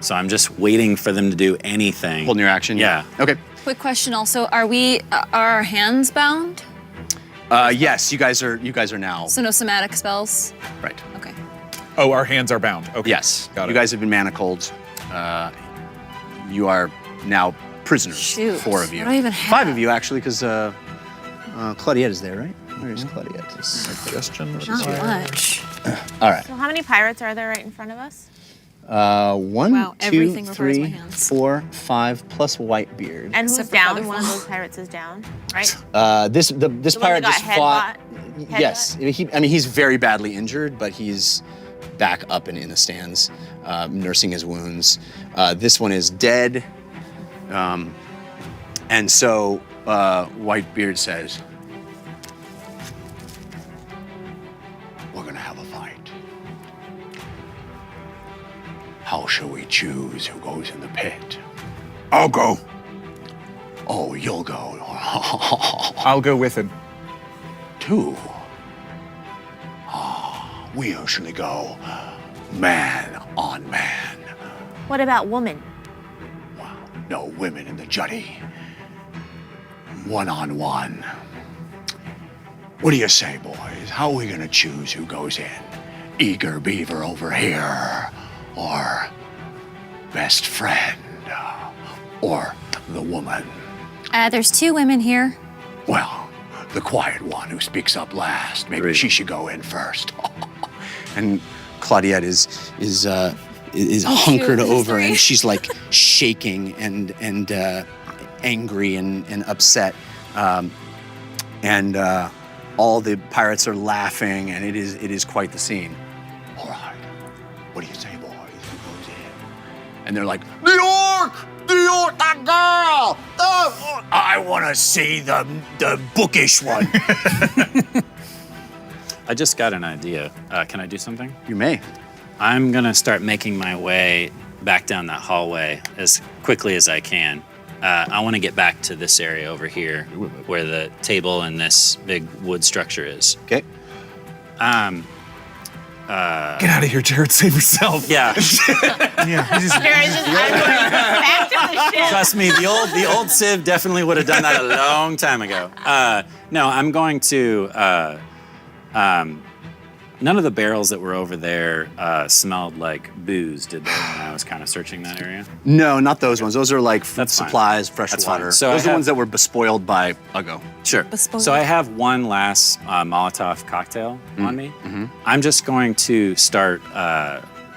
So I'm just waiting for them to do anything. holding your action? Yeah. Okay. Quick question also, are our hands bound? Yes, you guys are now. So no somatic spells? Right. Okay. Oh, our hands are bound. Okay. Yes. Got it. You guys have been manacled. You are now prisoners. Shoot. 4 of you. What do I even have? 5 of you, actually, because Claudette is there, right? Where is Claudette? Suggestion? Not much. All right. So how many pirates are there right in front of us? One, Wow, two, everything requires my three, hands. 4, 5 plus Whitebeard. And who's Except for down? Featherfall. One of those pirates is down, right? This The pirate one that just got fought. headbutt? Yes, he's very badly injured, but he's back up and in the stands, nursing his wounds. This one is dead, and so Whitebeard says, We're gonna have a fight. How shall we choose who goes in the pit? I'll go. Oh, you'll go. I'll go with him. 2. We usually go man on man. What about woman? No women in the Jutty. 1-on-1. What do you say, boys? How are we gonna choose who goes in? Eager Beaver over here, or best friend, or the woman? There's 2 women here. Well, the quiet one who speaks up last. Maybe she should go in first. and Claudette is hunkered shoot, over, and sorry. she's like shaking and angry and upset, and all the pirates are laughing, and it is quite the scene. All right. What do you say, boys? Who goes in? And they're like, the orc, that girl. I want to see the bookish one. I just got an idea. Can I do something? You may. I'm gonna start making my way back down that hallway as quickly as I can. I want to get back to this area over here where the table and this big wood structure is. Okay. Get out of here, Jared. Save yourself. Yeah, Yeah. he just- Jared's just, I'm going back to the ship. trust me, the old Civ definitely would have done that a long time ago. No, I'm going to. None of the barrels that were over there smelled like booze, did they? When I was kind of searching that area. No, not those ones. Those are like food That's fine. supplies, fresh That's fine. water. So Those I are ones have- that were bespoiled by Uggo. Sure. Bespoke. So I have one last Molotov cocktail on me. I'm just going to start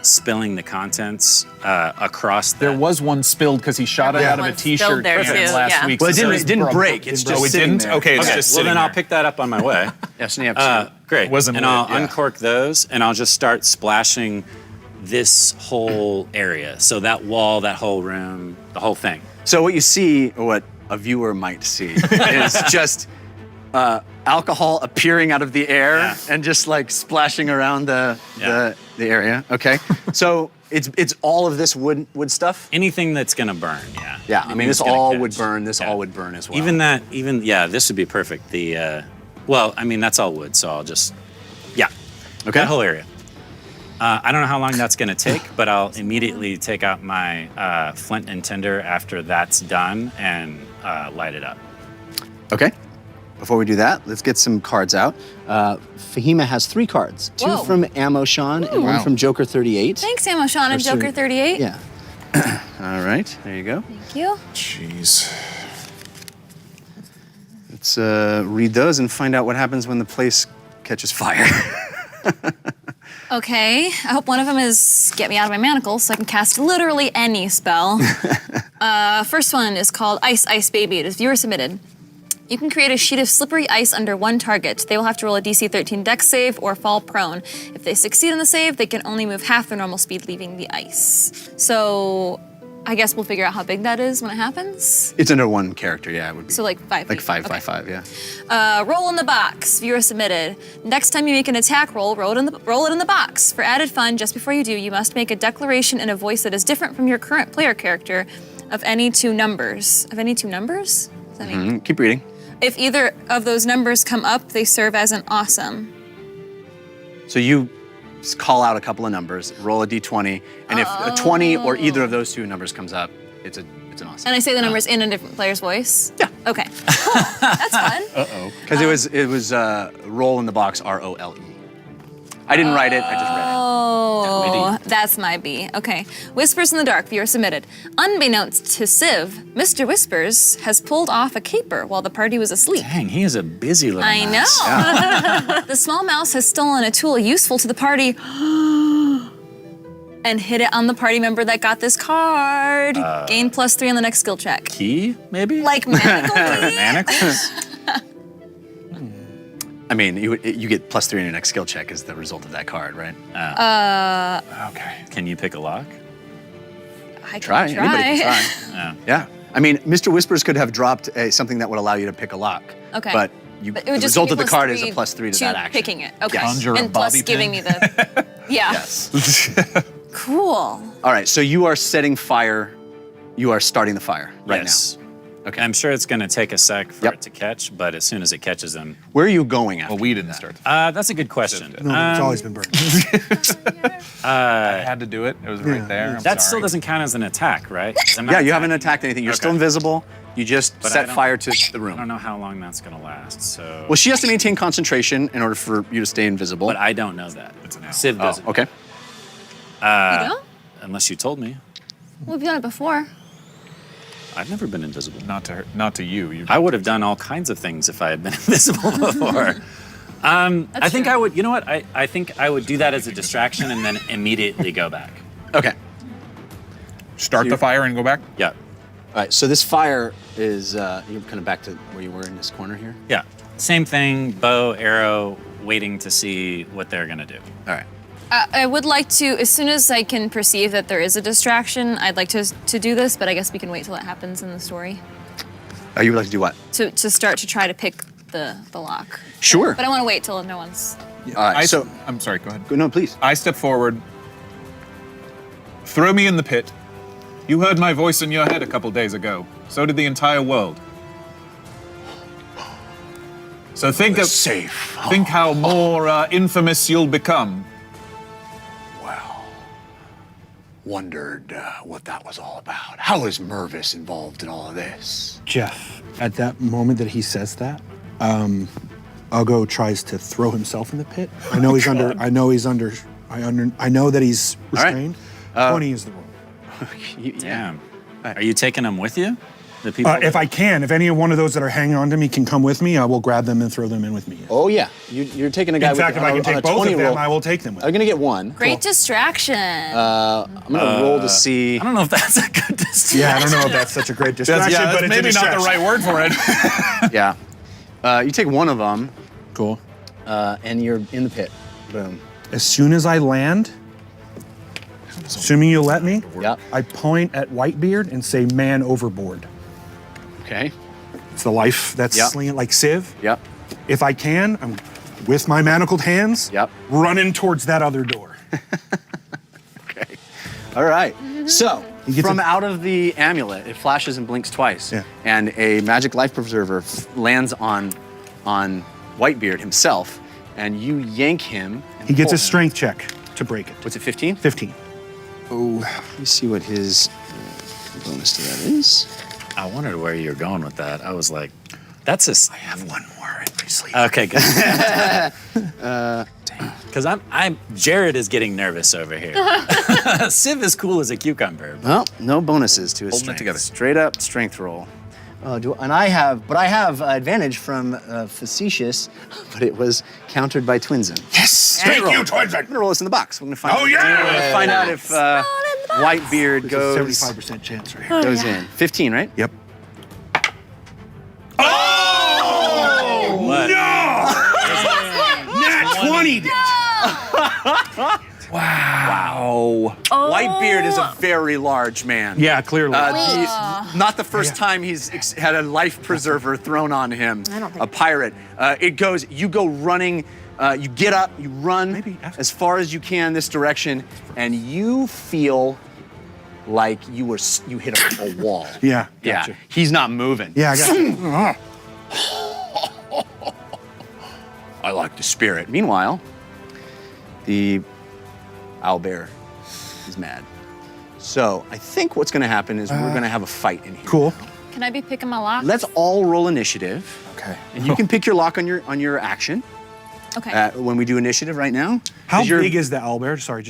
spilling the contents across. There was one spilled because he shot it out of a One spilled t-shirt there, can too, last yeah. week. Well, it so didn't, it's it didn't broke. break. It's just Oh, it sitting didn't? there. Okay, it's Okay, just well sitting then there. I'll pick that up on my way. Yes, and you have to. Great. Wasn't and lit, I'll yeah. uncork those, and I'll just start splashing this whole area. So that wall, that whole room, the whole thing. So what you see, or what a viewer might see, is just alcohol appearing out of the air Yeah. and just like splashing around the Yeah. area. Okay, so it's all of this wood stuff. Anything that's gonna burn, yeah. Yeah, I Anything mean this that's gonna all catch. would burn. This Yeah. all would burn as well. Yeah, this would be perfect. Well, I mean that's all wood, so I'll just, yeah. Okay. That whole area. I don't know how long that's gonna take, but I'll immediately take out my flint and tinder after that's done and light it up. Okay. Before we do that, let's get some cards out. Fahima has 3 cards. 2 Whoa. from Ammo Sean and 1 from Joker 38. Thanks, Ammo Sean and Or sorry. Joker 38. Yeah. All right, there you go. Thank you. Jeez. Let's read those and find out what happens when the place catches fire. Okay, I hope one of them is get me out of my manacles so I can cast literally any spell. First one is called Ice Ice Baby. It is viewer submitted. You can create a sheet of slippery ice under one target. They will have to roll a DC 13 dex save or fall prone. If they succeed on the save, they can only move half their normal speed leaving the ice. So I guess we'll figure out how big that is when it happens. It's under 1 character, yeah, it would be. So like 5 like feet. 5 by Okay. 5, yeah. Roll in the box. Viewer submitted. Next time you make an attack roll, roll it in the box. For added fun, just before you do, you must make a declaration in a voice that is different from your current player character of any 2 numbers. Of any 2 numbers? Does that mean? Keep reading. If either of those numbers come up, they serve as an awesome. So you just call out a couple of numbers, roll a d20, and if a 20 or either of those 2 numbers comes up, it's an awesome. And I say the numbers in a different player's voice? Yeah. Okay. Cool. That's fun. Because it was roll in the box, ROLE. I didn't write it, I just read it. Oh, that's my B. Okay. Whispers in the Dark, viewer submitted. Unbeknownst to Civ, Mr. Whispers has pulled off a caper while the party was asleep. Dang, he is a busy little I mouse. know. The small mouse has stolen a tool useful to the party. and hit it on the party member that got this card. Gain +3 on the next skill check. Key, maybe? Like manacle key? Manacles? I mean, you get +3 on your next skill check as the result of that card, right? Okay. Can you pick a lock? I can Try. Anybody can try. Yeah. Yeah. I mean, Mr. Whispers could have dropped something that would allow you to pick a lock. Okay. But But it the would just result give of me the card is a +3 +3 to that action. picking it. Okay. Yes. Conjure a And plus bobby giving pin. me the. Yeah. Yes. Cool. All right, so you are setting fire. You are starting the fire right Yes. now. Okay. I'm sure it's going to take a sec for Yep. it to catch, but as soon as it catches them. Where are you going after? Well, we didn't start. That's a good question. No, it's always been burned. I had to do it. It was right there. I'm That still sorry. doesn't count as an attack, right? 'Cause I'm not Yeah, you haven't attacking. attacked anything. You're still Okay. invisible. You just But I set don't- fire to the I don't room. know how long that's going to last, so. Well, she has to maintain concentration in order for you to stay invisible. But I don't know that. Civ Oh, doesn't. okay. You don't? Unless you told me. We've done it before. I've never been invisible. Not to her, not to you. You I would have done all kinds of things if I had been invisible before. I think true. I would, you know what? I think I would do that as a distraction and then immediately go back. Okay. start the fire and go back. Yeah. All right, so this fire is, you're kind of back to where you were in this corner here? Yeah. Same thing, bow, arrow, waiting to see what they're going to do. All right. I would like to, as soon as I can perceive that there is a distraction, I'd like to do this, but I guess we can wait till it happens in the story. You would like to do what? To start to try to pick the lock. Sure. But I want to wait till no one's. All right, so, I'm sorry, go ahead. no, please. I step forward. Throw me in the pit. You heard my voice in your head a couple days ago. So did the entire world. So think of Safe. think how more infamous you'll become. Well, wondered what that was all about. How is Mervis involved in all of this? Jeff, at that moment that he says that, Ugo tries to throw himself in the pit. I know he's under. I know that he's All right. restrained. 20 is the rule. Yeah. Damn. Are you taking them with you? The people? If I can, if any one of those that are hanging on to me can come with me, I will grab them and throw them in with me. Oh, yeah. You're taking a guy In fact, with if I can on a take both 20 of them, roll. I will take them with I'm me. going to get one. Great distraction. I'm going to roll to see. I don't know if that's a good distraction. Yeah, I don't know if that's such a great distraction, yeah, but that's it's a maybe not the distraction. right word for it. Yeah. You take one of them, Cool. and you're in the pit. Boom. As soon as I land, assuming you'll let me, Yep. I point at Whitebeard and say, "Man overboard." Okay. It's the life that's Yep. slinging like Civ. Yep. If I can, I'm with my manacled hands, Yep. running towards that other door. Okay. All right. So, He gets from a- out of the amulet, it flashes and blinks twice. Yeah. And a magic life preserver lands on Whitebeard himself, and you yank him. and He gets pull a him. strength check to break it. What's it, 15? 15. Oh, let me see what his bonus to that is. I wondered where you were going with that. I was like, that's a. I have one more in my sleeve. Okay, good. Because Jared is getting nervous over here. Civ is cool as a cucumber. Well, no bonuses to his Holding it strength. together. Straight up strength roll. I have advantage from facetious, but it was countered by Twinsen. Yes! Thank you, Twinsen! I'm gonna roll this in the box. We're gonna find. Oh, yeah! We're gonna find out if Whitebeard There's a goes 75% chance right here. goes in. 15, right? Yep. What? Nat 20 did. Wow. Whitebeard is a very large man. Yeah, clearly. Not the first time he's had a life preserver thrown on him. I don't think a pirate. You go running. You get up. You run Maybe after. as far as you can this direction, and you feel like you hit a wall. Yeah, Yeah. gotcha. He's not moving. Yeah, I got you. I like the spirit. Meanwhile, the owlbear is mad. So I think what's going to happen is we're going to have a fight in here. Cool. Can I be picking my lock? Let's all roll initiative, Okay. and you can pick your lock on your action Okay. when we do initiative right now. How 'Cause you're- big is the owlbear? Sorry,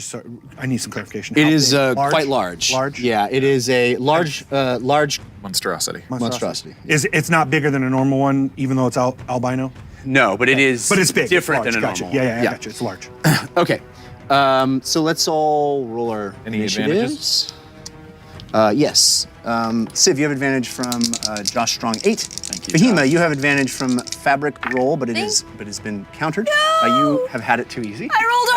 I need some clarification. It How is big? quite large. Large? Yeah, it is a large Monstrosity. monstrosity. It's not bigger than a normal one, even though it's albino? No, but it is. But it's big. Different it's than a large. normal. Gotcha. Yeah, one. gotcha. It's large. Okay. So let's all roll our Any initiatives. Yes. Civ, you have advantage from Josh Strong 8. Thank you, Fahima, Josh. you have advantage from Fabric Roll, but has been countered. You have had it too easy. I rolled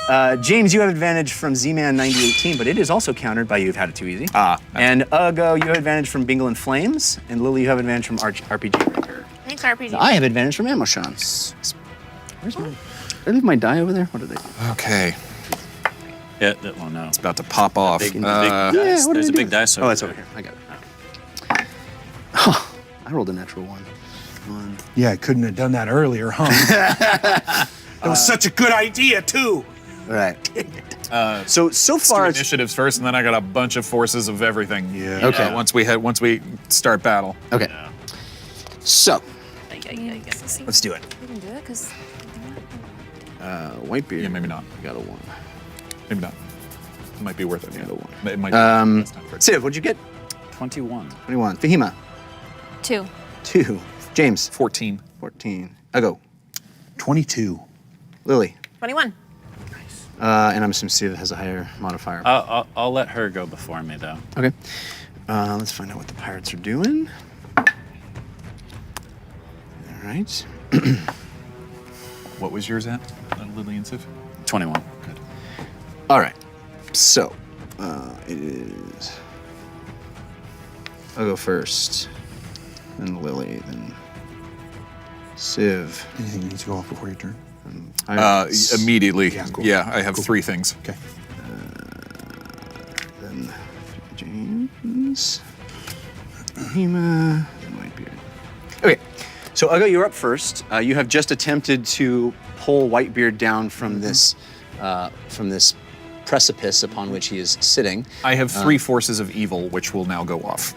a 1. James, you have advantage from Z-Man 9018, but it is also countered by You've Had It Too Easy. And Ugo, you have advantage from Bingle and Flames, and Lily, you have advantage from RPG Maker. Thanks, RPG. I have advantage from Ammo Shots. Where's my? Did I leave my die over there? What did I do? Okay. Yeah, well, no. It's about to pop off. Big, big Yeah, dice. what did There's I a big do? dice over Oh, it's there. over here. I got it. Oh, I rolled a natural 1. Yeah, I couldn't have done that earlier, huh? That was such a good idea, too. All right. So far, it's Initiatives first, and then I got a bunch of forces of everything. Yeah. Okay. Once we start battle. okay. So Let's do it. We can do it because Whitebeard. Yeah, maybe not. I got a 1. Maybe not. It might be worth it. Yeah. It might be. Civ, what'd you get? 21. 21. Fahima. 2. 2. James. 14. 14. Ugo. 22. Lily. 21. And I'm assuming Civ has a higher modifier. I'll let her go before me, though. Okay. Let's find out what the pirates are doing. All right. What was yours at, Lily and Civ? 21. Good. All right. So, it is. I'll go first. Then Lily. Then Civ. Anything needs to go off before your turn? Pirates. Immediately. Yeah, cool. Yeah, I have 3 things. Okay. Then James. Hema. Then Whitebeard. Okay. So Ugo, you're up first. You have just attempted to pull Whitebeard down from this precipice upon which he is sitting. I have 3 forces of evil, which will now go off.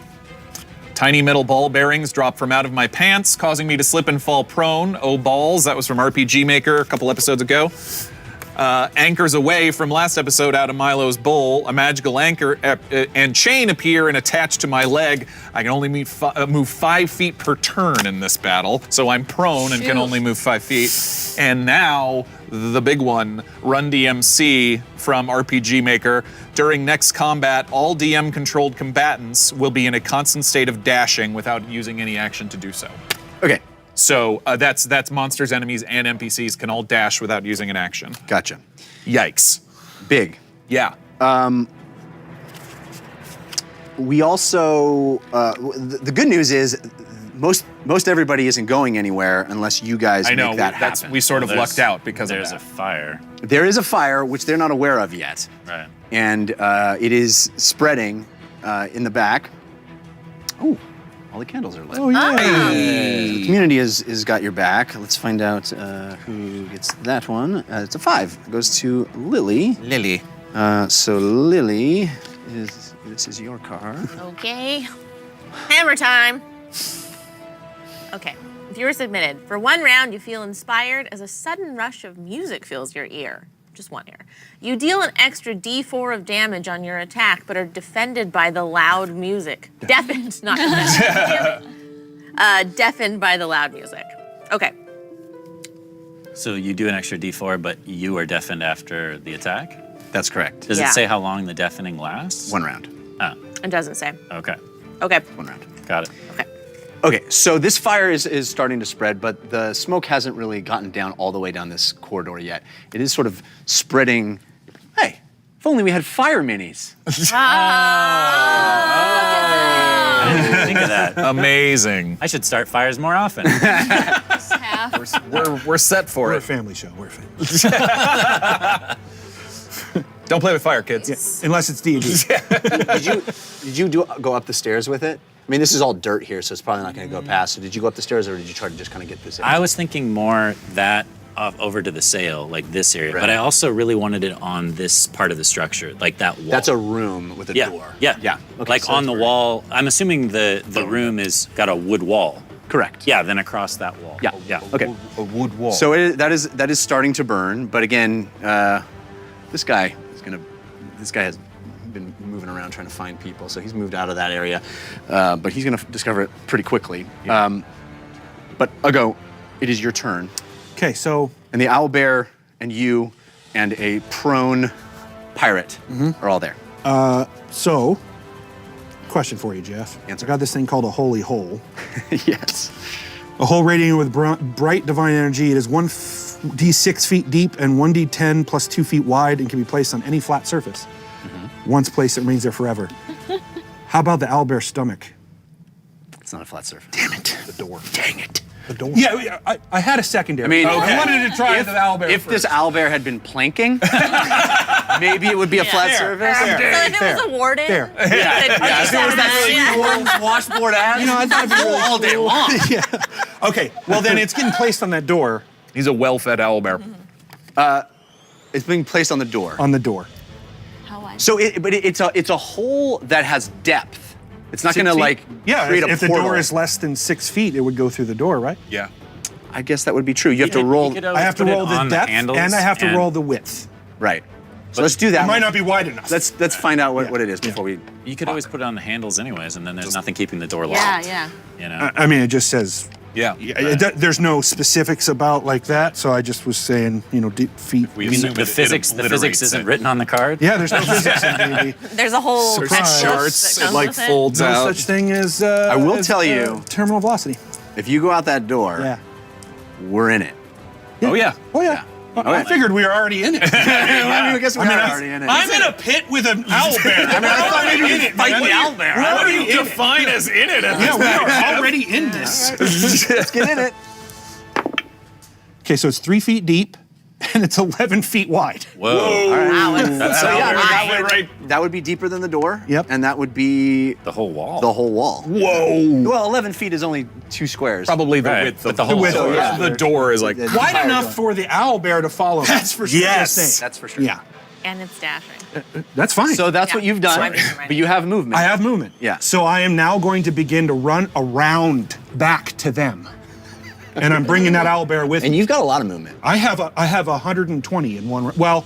Tiny metal ball bearings drop from out of my pants, causing me to slip and fall prone. Oh, balls. That was from RPG Maker a couple episodes ago. Anchors away from last episode out of Milo's bowl. A magical anchor and chain appear and attach to my leg. I can only move 5 feet per turn in this battle, so I'm prone and can only move 5 feet. And now, the big one, Run DMC from RPG Maker. During next combat, all DM-controlled combatants will be in a constant state of dashing without using any action to do so. Okay. So that's monsters, enemies, and NPCs can all dash without using an action. Gotcha. Yikes. Big. Yeah. We also, the good news is most everybody isn't going anywhere unless you guys I know. make that happen. We sort of lucked out because of There's that. a fire. There is a fire, which they're not aware of yet. Right. And it is spreading in the back. Oh, all the candles are lit. Oh, yeah. The community has got your back. Let's find out who gets that one. It's a 5. It goes to Lily. Lily. So Lily, this is your car. Okay. Hammer time. Okay. Viewer submitted. For 1 round, you feel inspired as a sudden rush of music fills your ear. Just 1 ear. You deal an extra D4 of damage on your attack, but are defended by the loud music. Deafened, not defended. Deafened by the loud music. Okay. So you do an extra D4, but you are deafened after the attack? That's correct. Does Yeah. it say how long the deafening lasts? 1 round. Oh, It doesn't say. okay. Okay. 1 round. Got it. Okay. Okay, so this fire is starting to spread, but the smoke hasn't really gotten down all the way down this corridor yet. It is sort of spreading. Hey, if only we had fire minis. I didn't even think of that. Amazing. I should start fires more often. half. We're set for We're a it. family show. We're a family show. Don't play with fire, kids. Unless it's D&D. Did you go up the stairs with it? I mean, this is all dirt here, so it's probably not going to go past. So did you go up the stairs, or did you try to just kind of get this in? I was thinking more that over to the sail, like this area, Right. but I also really wanted it on this part of the structure, like that wall. That's a room with a door. Yeah. Yeah. Okay, like so on that's the where- wall. I'm assuming the room is got a wood wall. Correct. Yeah, then across that wall. Yeah. Yeah. Okay. A wood wall. So that is starting to burn, but again, this guy has been moving around trying to find people, so he's moved out of that area, but he's going to discover it pretty quickly. But Ugo, it is your turn, Okay, so and the owlbear and you, and a prone pirate are all there. So, question for you, Jeff. Answer. I got this thing called a holy hole. Yes. A hole radiating with bright divine energy. It is 1d6 feet deep and 1d10 plus 2 feet wide and can be placed on any flat surface. Once placed, it remains there forever. How about the owlbear's stomach? It's not a flat surface. Damn it. The door. Dang it. The door. Yeah, I had a secondary. I mean, I wanted to try the owlbear If first. this owlbear had been planking, maybe it would be a flat surface. So if it was a warden, There. yeah. If it was that warden's washboard ass, I thought it'd be really all day long. Yeah. Okay, well then it's getting placed on that door. He's a well-fed owlbear. It's being placed on the door. On the door. How wide? So, it's a hole that has depth. It's not 6 gonna feet? like Yeah, create a if the portal. door is less than 6 feet, it would go through the door, right? Yeah. I guess that would be true. You have to roll. I have to roll the depth and I have to roll the width. Right. So let's do that. It might not be wide enough. Let's find out what it is before we. You could always put it on the handles anyways, and then there's nothing keeping the door locked. Yeah, yeah. You know? I mean, it just says. Yeah. There's no specifics about like that, so I just was saying, deep feet. We You mean assume the it physics obliterates isn't it. written on the card? Yeah, there's no physics in D&D. There's a whole Surprise. Charts, that it comes like with it. folds No out. such thing as. I will tell you. Terminal velocity. If you go out that door, Yeah. we're in it. Oh yeah. Oh yeah. I figured we were already in it. I guess we're already in it. I'm in a pit with an owlbear. I thought maybe we could fight the owlbear. We're already in it. Define as in it. Yeah, we are already in this. Let's get in it. Okay, so it's 3 feet deep, and it's 11 feet wide. Whoa. Wow, it's That's so owlbear. high. That would be deeper than the door. Yep. And that would be The whole wall. the whole wall. Whoa. Well, 11 feet is only 2 squares. Probably the Right, width but of the whole width, door. yeah. The door is like The Wide entire enough door. for the owlbear to follow. That's for sure. Yes. Just saying. That's for sure. Yeah, And it's dashing. that's fine. So that's Yeah. what you've done, Sorry. but you have movement. I have movement. Yeah. So I am now going to begin to run around back to them. And I'm bringing that owlbear with And me. you've got a lot of movement. I have 120 in one. Well,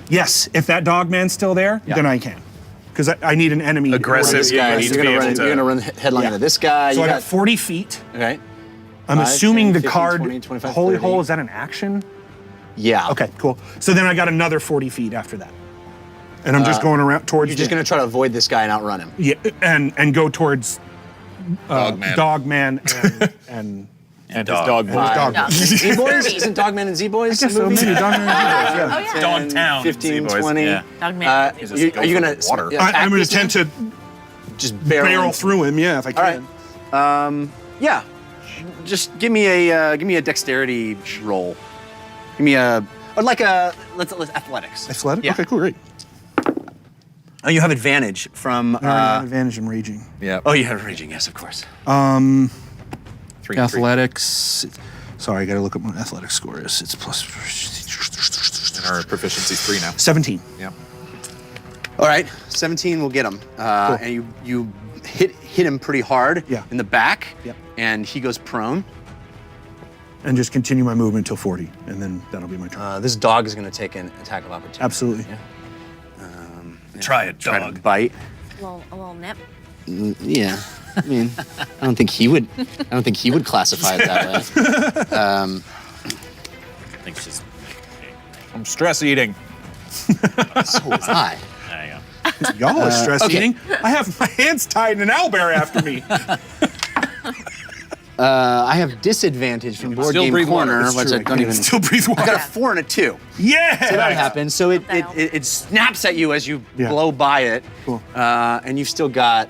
yes. If that dogman's still there, then I can, because I need an enemy. Aggressive. This Yeah, guy, you need to you're be gonna able run. to- You're gonna run headline Yeah. into this guy. So you I got 40 feet. Okay. I'm 5, assuming 10, the 15, card 20, 25, holy 30. hole, is that an action? Yeah. Okay, cool. So then I got another 40 feet after that, and I'm just going around towards. You're just gonna try to avoid this guy and outrun him. yeah, and go towards Dogman. Dogman and and his dog. Dogman. Z-Boys? Isn't Dogman and Z-Boys? I guess so. Maybe Dogman. Yeah. Oh, yeah. Dogtown 15, Z-Boys. 20. Yeah. Dogman. Are just you go gonna for water. I'm going this to attempt to just barrel through him. Yeah, if I All can. right. Yeah. Just give me a dexterity roll. Give me let's athletics. Athletic. Yeah. Okay, cool, great. Oh, you have advantage from. I have advantage in raging. Yeah. Oh, you have raging. Yes, of course. Three. Athletics. Sorry, I got to look up what my athletic score is. It's plus And our proficiency's 3 now. 17. Yeah. All right, 17 will get him. And you hit him pretty hard in the back. Yep. And he goes prone. And just continue my movement until 40, and then that'll be my turn. This dog is going to take an attack of opportunity. Absolutely. Try it, Try to bite. A little nip. Yeah. I mean, I don't think he would classify it that way. I think it's just. I'm stress eating. So was I. There you go. Y'all are stress okay. eating. I have my hands tied and an owlbear after me. I have disadvantage from board still game breathe water. corner, It's which True, I don't even. still breathe I got a water. 4 and a 2. Yeah. So that happens. So it snaps at you as you Yeah. blow by it. Cool. And you've still got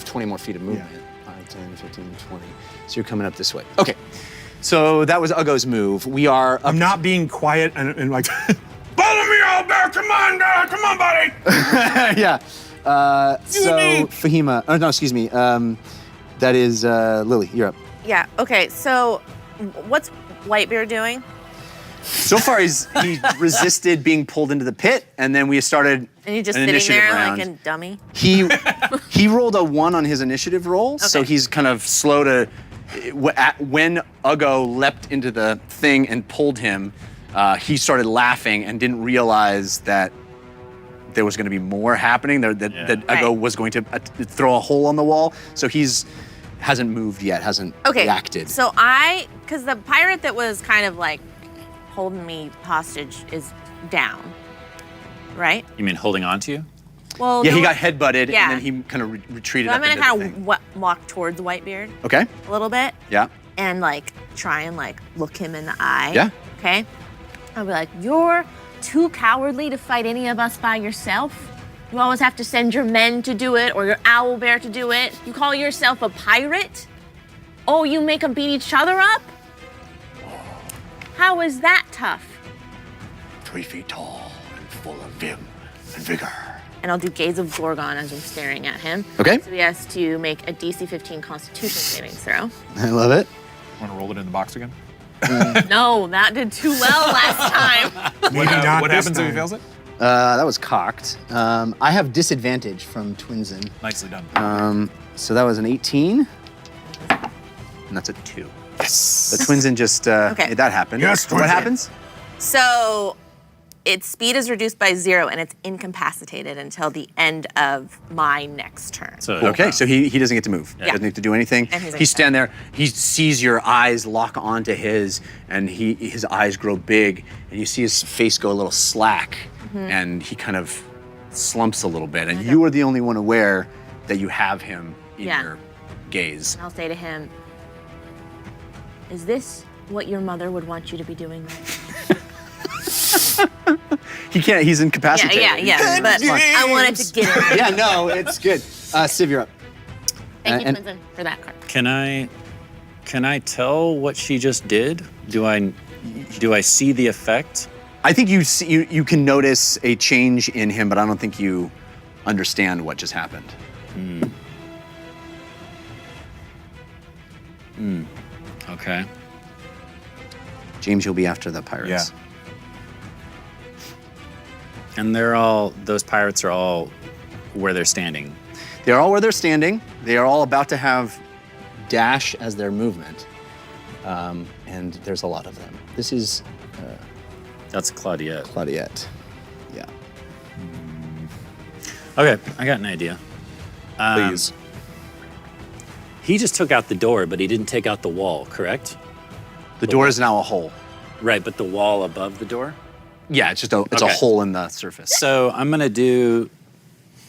20 more feet of movement. 5, 10, 15, 20. So you're coming up this way. Okay. So that was Ugo's move. We are up. I'm not being quiet and like, follow me, owlbear. Come on, buddy. Yeah. So Fahima. Oh, no, excuse me. That is Lily. You're up. Yeah. Okay. So, what's Whitebeard doing? So far, he resisted being pulled into the pit, and then we started. And you just an sitting initiative there round. like a dummy. He rolled a 1 on his initiative roll, so Okay. he's kind of slow to. When Ugo leapt into the thing and pulled him, he started laughing and didn't realize that there was going to be more happening. That Ugo Right. was going to throw a hole on the wall. So hasn't moved yet, hasn't Okay. reacted. So because the pirate that was kind of like holding me hostage is down, right? You mean holding on to you? Well, Yeah, no, he got headbutted, Yeah. and then he kind of retreated So up I'm into gonna the kind thing. of walk towards Whitebeard Okay. a little bit Yeah. and like try and like look him in the eye. Yeah. Okay. I'll be like, you're too cowardly to fight any of us by yourself. You always have to send your men to do it or your owl bear to do it. You call yourself a pirate? Oh, you make them beat each other up? How is that tough? 3 feet tall and full of vim and vigor. And I'll do Gaze of Gorgon as I'm staring at him. Okay. So he has to make a DC 15 Constitution saving throw. I love it. Want to roll it in the box again? No, that did too well last time. Maybe not What this happens if he time. fails it? That was cocked. I have disadvantage from Twinsen. Nicely done. So that was an 18. And that's a 2. Yes. The Twinsen just made that happen. Yes, What Twinsen. happens? So its speed is reduced by 0 and it's incapacitated until the end of my next turn. So Okay, so he doesn't get to move. He Yeah. doesn't get to do anything. And he's He's standing there. He sees your eyes lock onto his, and his eyes grow big, and you see his face go a little slack, and he kind of slumps a little bit. And you are the only one aware that you have him in Yeah. your gaze. And I'll say to him, is this what your mother would want you to be doing? He can't. He's incapacitated. Yeah. But I wanted to get it. Yeah, no, it's good. Civ, you're up. Thank you, and- Twinsen, for that card. Can I tell what she just did? Do I see the effect? I think you can notice a change in him, but I don't think you understand what just happened. Okay. James, you'll be after the pirates. Yeah. And those pirates are all where they're standing. They are all where they're standing. They are all about to have dash as their movement. And there's a lot of them. This is That's Claudiette. Claudiette. Yeah. Okay, I got an idea. Please. He just took out the door, but he didn't take out the wall, correct? The door is now a hole. Right, but the wall above the door? Yeah, it's just a Okay. hole in the surface. So I'm gonna do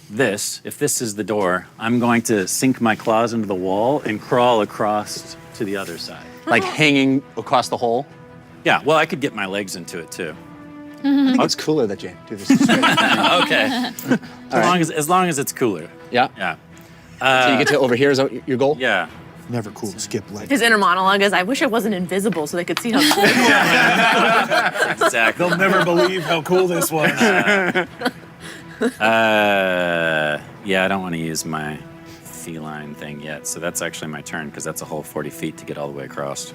this. If this is the door, I'm going to sink my claws into the wall and crawl across to the other side. Like hanging across the hole. Yeah, well, I could get my legs into it too. I think it's cooler that you do this. Okay. As long as it's cooler. Yeah. Yeah. So you get to over here. Is that your goal? Yeah. Never cool to skip legs. His inner monologue is, I wish I wasn't invisible so they could see how cool Exactly. They'll never believe how cool this was. Yeah, I don't want to use my feline thing yet, so that's actually my turn because that's a whole 40 feet to get all the way across.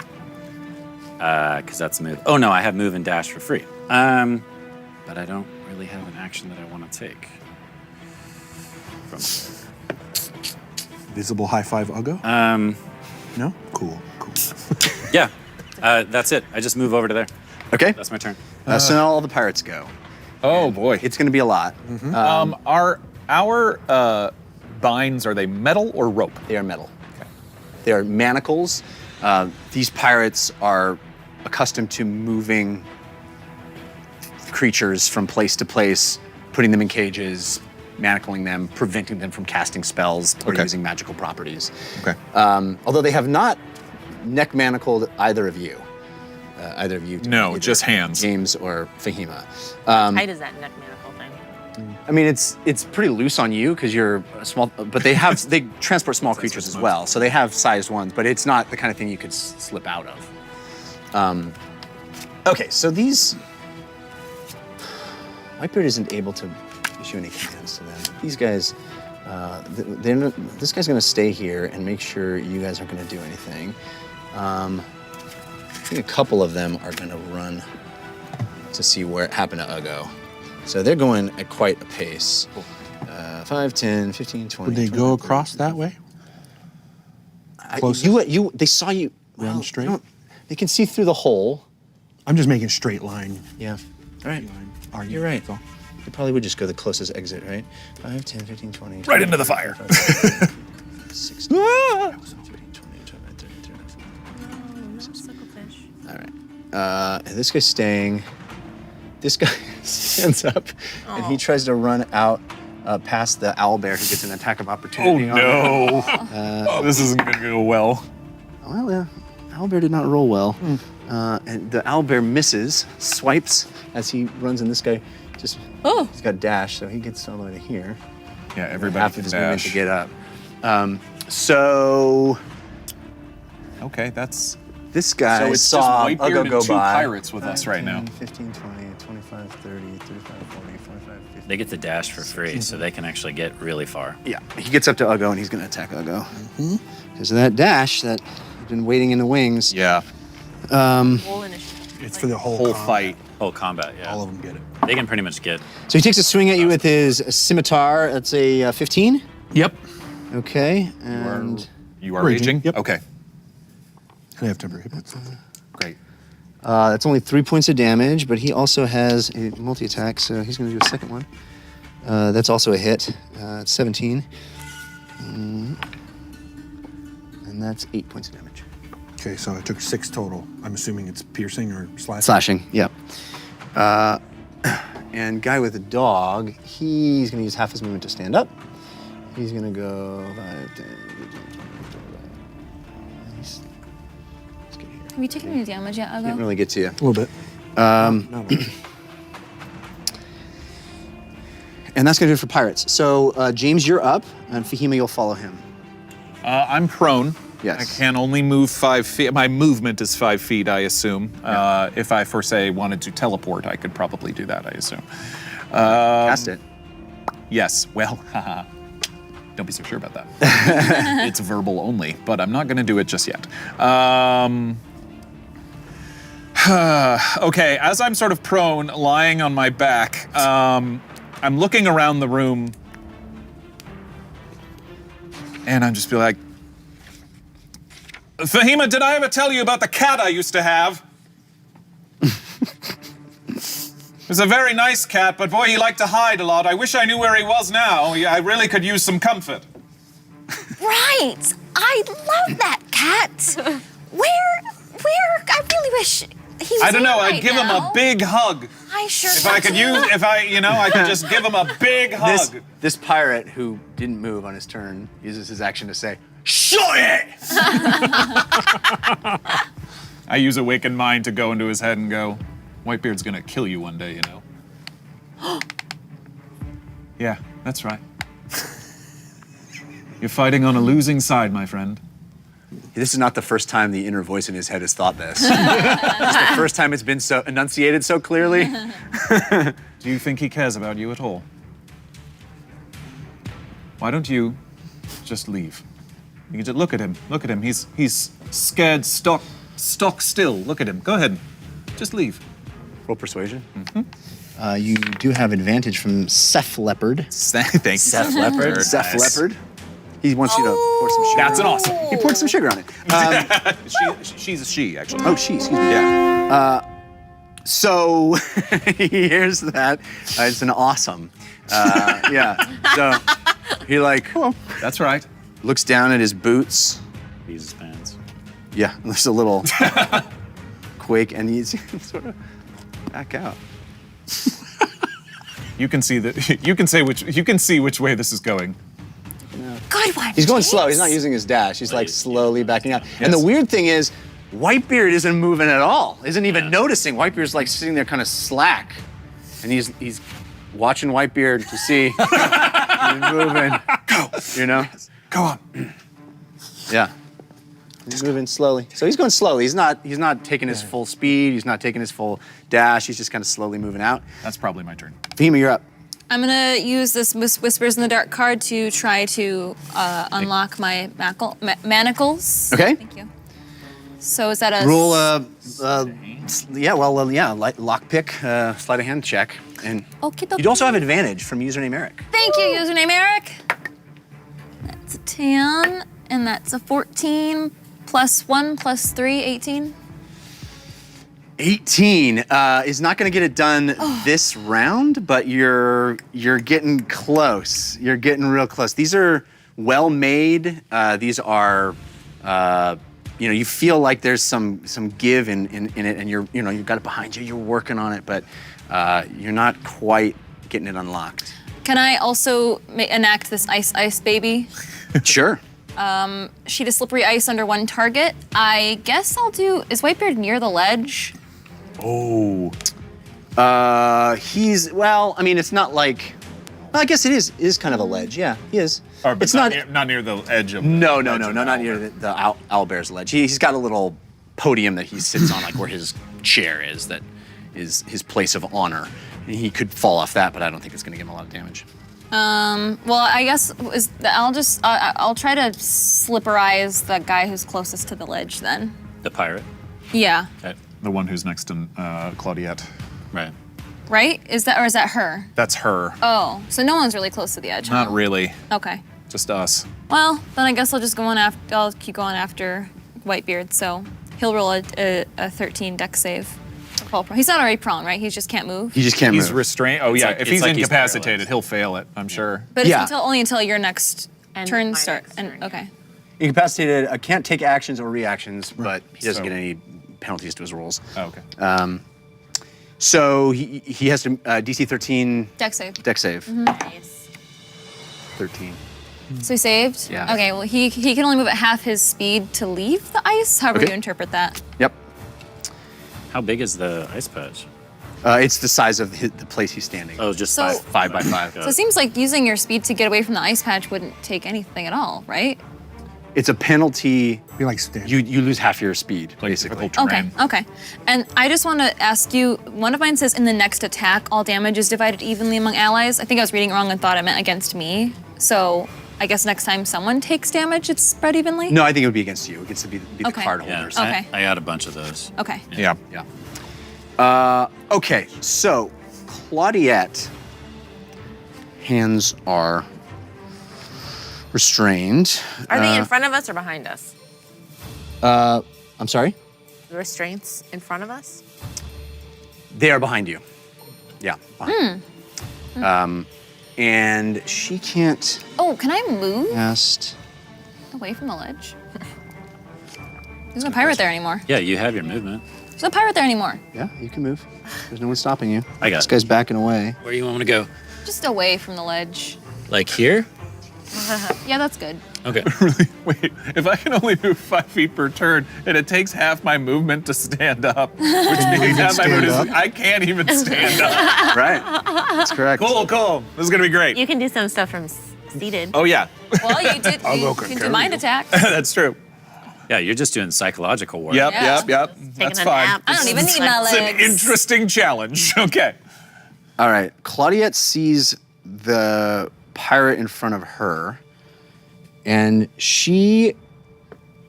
Because that's move. Oh no, I have move and dash for free. But I don't really have an action that I want to take. Visible high five, Uggo? No? Cool. Yeah, that's it. I just move over to there. Okay. That's my turn. So now all the pirates go. Oh boy. It's going to be a lot. Are our binds, are they metal or rope? They are metal. They are manacles. These pirates are accustomed to moving creatures from place to place, putting them in cages, manacling them, preventing them from casting spells or Okay. using magical properties. Okay. Although they have not neck manacled either of you. No, either just hands. James or Fahima. tight is that neck manacle thing? I mean, it's pretty loose on you because you're a small, but they transport small creatures as well, so they have sized ones, but it's not the kind of thing you could slip out of. Okay, so these Whitebeard isn't able to issue any commands to them. These guys, this guy's going to stay here and make sure you guys aren't going to do anything. I think a couple of them are going to run to see what happened to Uggo. So they're going at quite a pace. 5, 10, 15, 20. Would they 25, go 30. across that way? They saw you. Run straight? They can see through the hole. I'm just making straight line. Yeah. All right. Argument, You're right. that's all. You probably would just go the closest exit, right? 5, 10, 15, 20. Right into the fire. 16, 17, 18, 20, 21, 22, 23, 24. All right. And this guy's staying. This guy stands up, and he tries to run out past the owlbear, who gets an attack of opportunity. This isn't gonna go well. Well, yeah, owlbear did not roll well. And the owlbear misses, swipes as he runs, and this guy just, he's got dash, so he gets all the way to here. Yeah, everybody half can of his movement dash. to get up. So Okay, that's... this guy So it's saw just Uggo Whitebeard go and two by. pirates with us right now. 15, 20, 25, 30, 35, 40, 45, 50. They get the dash for free, so they can actually get really far. Yeah, he gets up to Uggo, and he's going to attack Uggo. Because of that dash that had been waiting in the wings. Yeah, Whole initiative. It's for the whole whole fight. Whole combat, yeah. All of them get it. They can pretty much get. So he takes a swing at you with his scimitar. That's a 15. Yep. Okay, and You are Raging, raging? yep. Okay, I have temporary hit points. great. that's only 3 points of damage, but he also has a multi-attack, so he's going to do a second one. That's also a hit. It's 17. And that's 8 points of damage. Okay, so I took 6 total. I'm assuming it's piercing or slashing. Slashing, yep. And guy with the dog, he's going to use half his movement to stand up. He's going to go 5, 10, 15, 20, 25. Let's get here. Have you taken any damage yet, Didn't Uggo? really get to you. A little bit. No. And that's going to do it for pirates. So, James, you're up, and Fahima, you'll follow him. I'm prone. Yes. I can only move 5 feet. My movement is 5 feet, I assume. If I, for say, wanted to teleport, I could probably do that, I assume. Cast it. Yes, well, haha. Don't be so sure about that. It's verbal only, but I'm not going to do it just yet. Okay, as I'm sort of prone, lying on my back, I'm looking around the room, and I'm just be like, Fahima, did I ever tell you about the cat I used to have? It was a very nice cat, but boy, he liked to hide a lot. I wish I knew where he was now. I really could use some comfort. Right. I love that cat. Where? I really wish he was I don't know, here I'd right give him now. a big hug. I sure If I could use, I could just give him a big hug. This pirate who didn't move on his turn uses his action to say, "Show it!" I use Awakened Mind to go into his head and go, Whitebeard's gonna kill you one day, you know. Yeah, that's right. You're fighting on a losing side, my friend. This is not the first time the inner voice in his head has thought this. It's the first time it's been so enunciated so clearly. Do you think he cares about you at all? Why don't you just leave? You can just look at him. Look at him. He's scared, stock still. Look at him. Go ahead. Just leave. Roll persuasion. You do have advantage from Ceph Leopard. Thank you. Ceph Leopard. Ceph Leopard. He wants you to pour some sugar. That's an awesome. He poured some sugar on it. She's a she, actually. Oh, excuse me. Yeah. So he hears that. It's an awesome. Yeah. So he That's right. looks down at his boots. Jesus fans. Yeah, there's a little quake, and he's sort of back out. You can see that. You can see which way this is going. Good one. He's going James. slow. He's not using his dash. He's like slowly backing out. And the Yes. weird thing is, Whitebeard isn't moving at all. Isn't even noticing. Whitebeard's like sitting there kind of slack, and he's watching Whitebeard to see he's moving. Go. You know. Go on. Yeah. He's moving slowly. So he's going slowly. He's not taking his full speed. He's not taking his full dash. He's just kind of slowly moving out. That's probably my turn. Fahima, you're up. I'm gonna use this Whispers in the Dark card to try to unlock my manacles. Okay. Thank you. So is that a Roll lockpick, sleight of hand check, and Okey-dokey. you'd also have advantage from username Eric. Thank you, username Eric. That's a 10, and that's a 14 plus 1 plus 3, 18. 18 is not going to get it done this round, but you're getting close. You're getting real close. These are well made. These are you feel like there's some give in it, and you've got it behind you. You're working on it, but you're not quite getting it unlocked. Can I also enact this ice baby? Sure. Sheet of slippery ice under one target. I guess I'll do. Is Whitebeard near the ledge? Oh. He's well. I mean, it's not like. Well, I guess it is kind of a ledge. Yeah, he is. But it's not near the edge of. No, not near the owlbear's ledge. He's got a little podium that he sits on, like where his chair is. That is his place of honor. And he could fall off that, but I don't think it's going to give him a lot of damage. Well, I guess I'll try to slipperize the guy who's closest to the ledge then. The pirate. Yeah. Okay. The one who's next to Claudiette. Right. Right? Is that her? That's her. Oh, so no one's really close to the edge. Not huh? really. Okay. Just us. Well, then I guess I'll just go on after. I'll keep going after Whitebeard. So he'll roll a 13 deck save. He's not already prone, right? He just can't move. He just can't move. He's restrained. Oh, It's yeah. like- If it's he's like he's incapacitated, paralyzed. he'll fail it, I'm sure. But Yeah. it's only until your next And turn my start. next And turn, yeah. okay. Incapacitated, can't take actions or reactions, but he doesn't So- get any penalties to his rolls. Oh, okay. So he has to DC 13 Deck save. deck save. Nice. 13. So he saved? Yeah. Okay, well, he can only move at half his speed to leave the ice, however Okay. you interpret that. Yep. How big is the ice patch? It's the size of the place he's standing. Oh, just So- 5 by 5. So it seems like using your speed to get away from the ice patch wouldn't take anything at all, right? It's a penalty. Be like stand. You lose half your speed, Like basically. difficult Okay, terrain. okay. And I just want to ask you, one of mine says in the next attack, all damage is divided evenly among allies. I think I was reading it wrong and thought it meant against me. So I guess next time someone takes damage, it's spread evenly? No, I think it would be against you. It gets to be the Okay. card Yeah. holders. Okay. I got a bunch of those. Okay. Yeah. Yeah. Okay, so Claudiette hands are restrained. Are they in front of us or behind us? I'm sorry? The restraints in front of us? They are behind you. Yeah. Behind you. And she can't Oh, can I move cast. away from the ledge? There's no pirate there anymore. Yeah, you have your movement. There's no pirate there anymore. Yeah, you can move. There's no one stopping you. I got This it. guy's backing away. Where do you want me to go? Just away from the ledge. Like here? Yeah, that's good. Okay. Wait, if I can only move 5 feet per turn and it takes half my movement to stand up, which means half my movement is I can't even stand up. Right. That's correct. Cool. This is gonna be great. You can do some stuff from seated. Oh yeah, Well, you did. You can do mind attack. that's true. Yeah, you're just doing psychological work. Yep. Yeah. That's a fine. nap. I don't even need my It's an legs. interesting challenge. Okay. All right. Claudiette sees the pirate in front of her, and she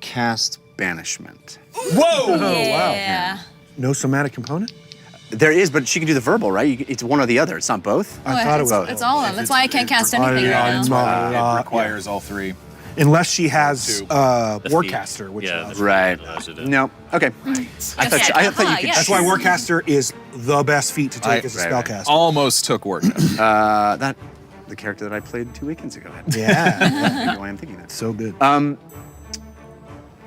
casts banishment. Whoa. Yeah. No somatic component? There is, but she can do the verbal, right? It's one or the other. It's not both. I thought it was. It's all of them. That's why I can't cast anything right now. It requires all 3. Unless she has Two. Warcaster, which Yeah, allows- Right. allows you to- No. Okay. I thought you could. yes. That's why Warcaster is the best feat to take as a right, spellcaster. Almost took work. That the character that I played 2 weekends ago. Yeah. That's why I'm thinking that. So good.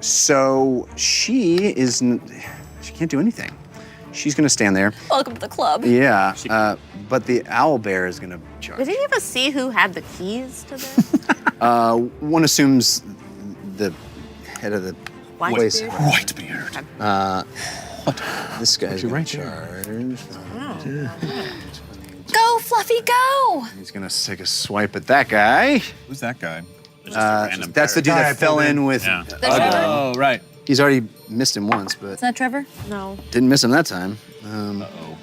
So she can't do anything. She's gonna stand there. Welcome to the club. Yeah. But the owlbear is gonna charge. Did any of us see who had the keys to this? One assumes the head of the place. Whitebeard? Whitebeard. This guy's You're gonna right there. charge. Go, Fluffy, go! He's gonna take a swipe at that guy. Who's that guy? It's just a random That's the dude Guy I that fell pulled in. in with. Yeah. That's Trevor? Oh right. He's already missed him once, but Is that Trevor? No. didn't miss him that time. Uh-oh.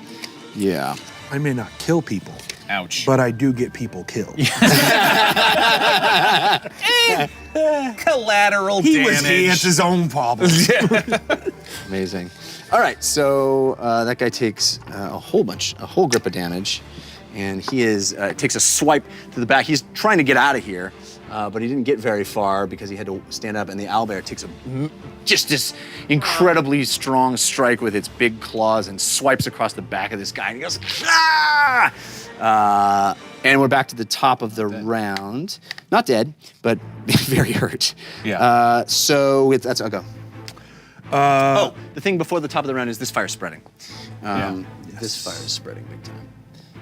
Yeah. I may not kill people, Ouch. but I do get people killed. Collateral He damage. was he. It's his own problem. Amazing. All right, so that guy takes a whole grip of damage, and he takes a swipe to the back. He's trying to get out of here, but he didn't get very far because he had to stand up. And the owlbear takes just this incredibly strong strike with its big claws and swipes across the back of this guy. And he goes, ah! And we're back to the top of the round. Not dead, but very hurt. Yeah. So that's I'll go. Oh, the thing before the top of the round is this fire spreading. Yeah. This fire is spreading big time.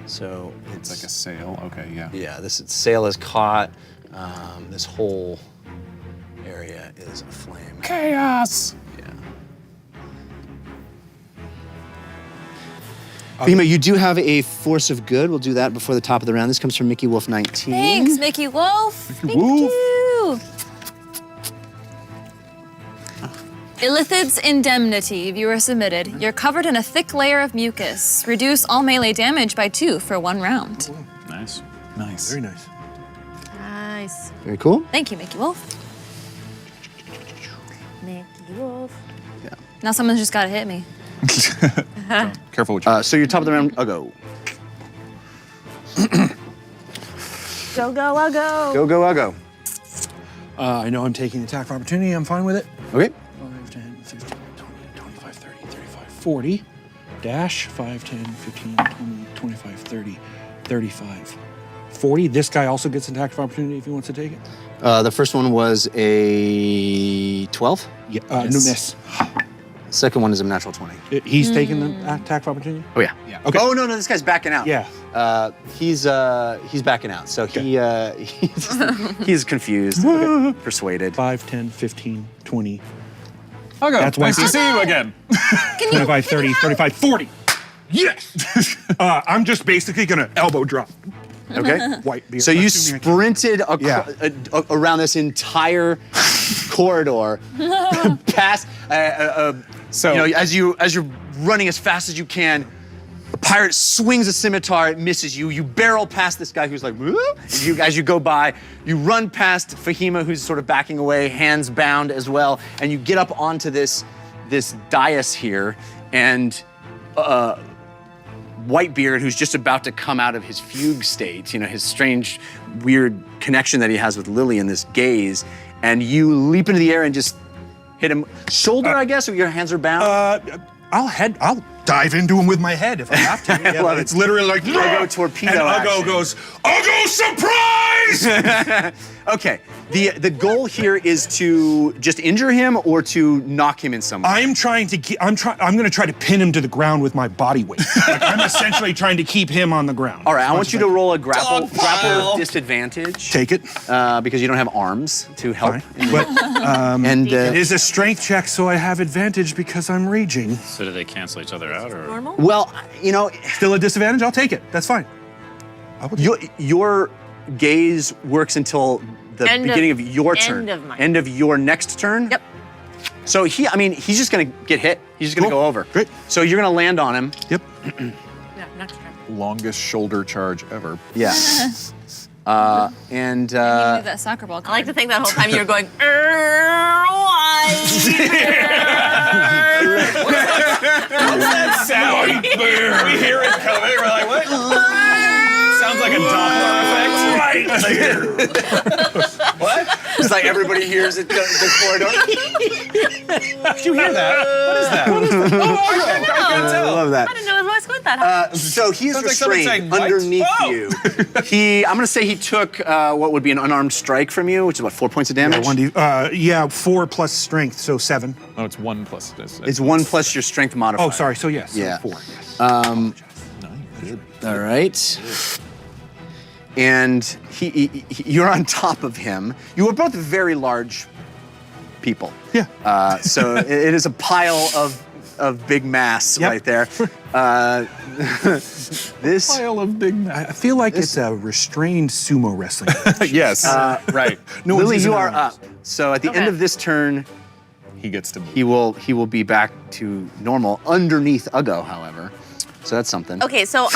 So It's like a sail. Okay, yeah. yeah, this sail is caught. This whole area is aflame. Chaos. Yeah. Fema, you do have a force of good. We'll do that before the top of the round. This comes from Mickey Wolf 19. Thanks, Mickey Wolf. Thank Wolf. you. Illithid's Indemnity, viewer submitted. You're covered in a thick layer of mucus. Reduce all melee damage by 2 for 1 round. Nice. Nice. Very nice. Nice. Very cool. Thank you, Mickey Wolf. Mickey Wolf. Now someone's just gotta hit me. Careful with your. So you're top of the round. I'll go. Go, go, I'll go. Go, go, I'll go. I know I'm taking the attack of opportunity. I'm fine with it. Okay. 5, 10, 15, 20, 25, 30, 35, 40. Dash 5, 10, 15, 20, 25, 30, 35, 40. This guy also gets an attack of opportunity if he wants to take it. The first one was a 12. Yeah, no miss. Second one is a natural 20. He's taking the attack of opportunity? Oh yeah. Okay. Oh no, this guy's backing out. Yeah. He's backing out. So he's confused, okay. Persuaded. 5, 10, 15, 20, I'll go. That's Nice one. to see you again. 25, 30, 35, 40. Yes! I'm just basically gonna elbow drop. Okay. Whitebeard. So you Assuming I can- sprinted around this entire corridor, past. So you know, as you're running as fast as you can, the pirate swings a scimitar. It misses you. You barrel past this guy who's like, "Woo?" And as you go by, you run past Fahima, who's sort of backing away, hands bound as well, and you get up onto this dais here, and Whitebeard, who's just about to come out of his fugue state, you know, his strange, weird connection that he has with Lily in this gaze, and you leap into the air and just hit him shoulder, I guess, or your hands are bound? I'll dive into him with my head if I have to. Yeah, love it's literally like, Uggo torpedo and Uggo action. goes, Uggo surprise! Okay, the goal here is to just injure him or to knock him in some way. I'm going to try to pin him to the ground with my body weight. Like, I'm essentially trying to keep him on the ground. All right, I want you to roll a grapple Dogpile. with disadvantage. Take it. Because you don't have arms to help. Fine. But And it is a strength check, so I have advantage because I'm raging. So do they cancel each other out, or? Normal? well, you know, Still a disadvantage? I'll take it. That's fine. your gaze works until the beginning of your turn. End of my End of your next turn. Yep. So he's just gonna get hit. He's just gonna Cool. go over. Great. So you're gonna land on him. Yep. No, next turn. longest shoulder charge ever. Yeah. Move that soccer ball I card. like to think that whole time you were going, Sound. We hear it coming. We're like, what? Sounds like a Doppler effect. What? It's like everybody hears it, the corridor. Did you hear that? What is that? I can't I tell. love that. I didn't know his voice went that high. So he is Sounds like someone restrained saying, "What?" underneath Oh! you. I'm gonna say he took what would be an unarmed strike from you, which is about 4 points of damage. 4 plus strength, so 7. Oh, it's 1 plus this. It's 1 plus your strength modifier. Oh, sorry. So yes. Yeah. 4. Yes. All right. And you're on top of him. You are both very large people. Yeah. So it is a pile of big mass Yep. right there. This Pile of big. I feel like it's a restrained sumo wrestling. Yes. Right. No one's Lily, using you their are arms. up. So at the end Okay. of this turn, He gets to move. he will be back to normal underneath Uggo, however. So that's something. Okay, so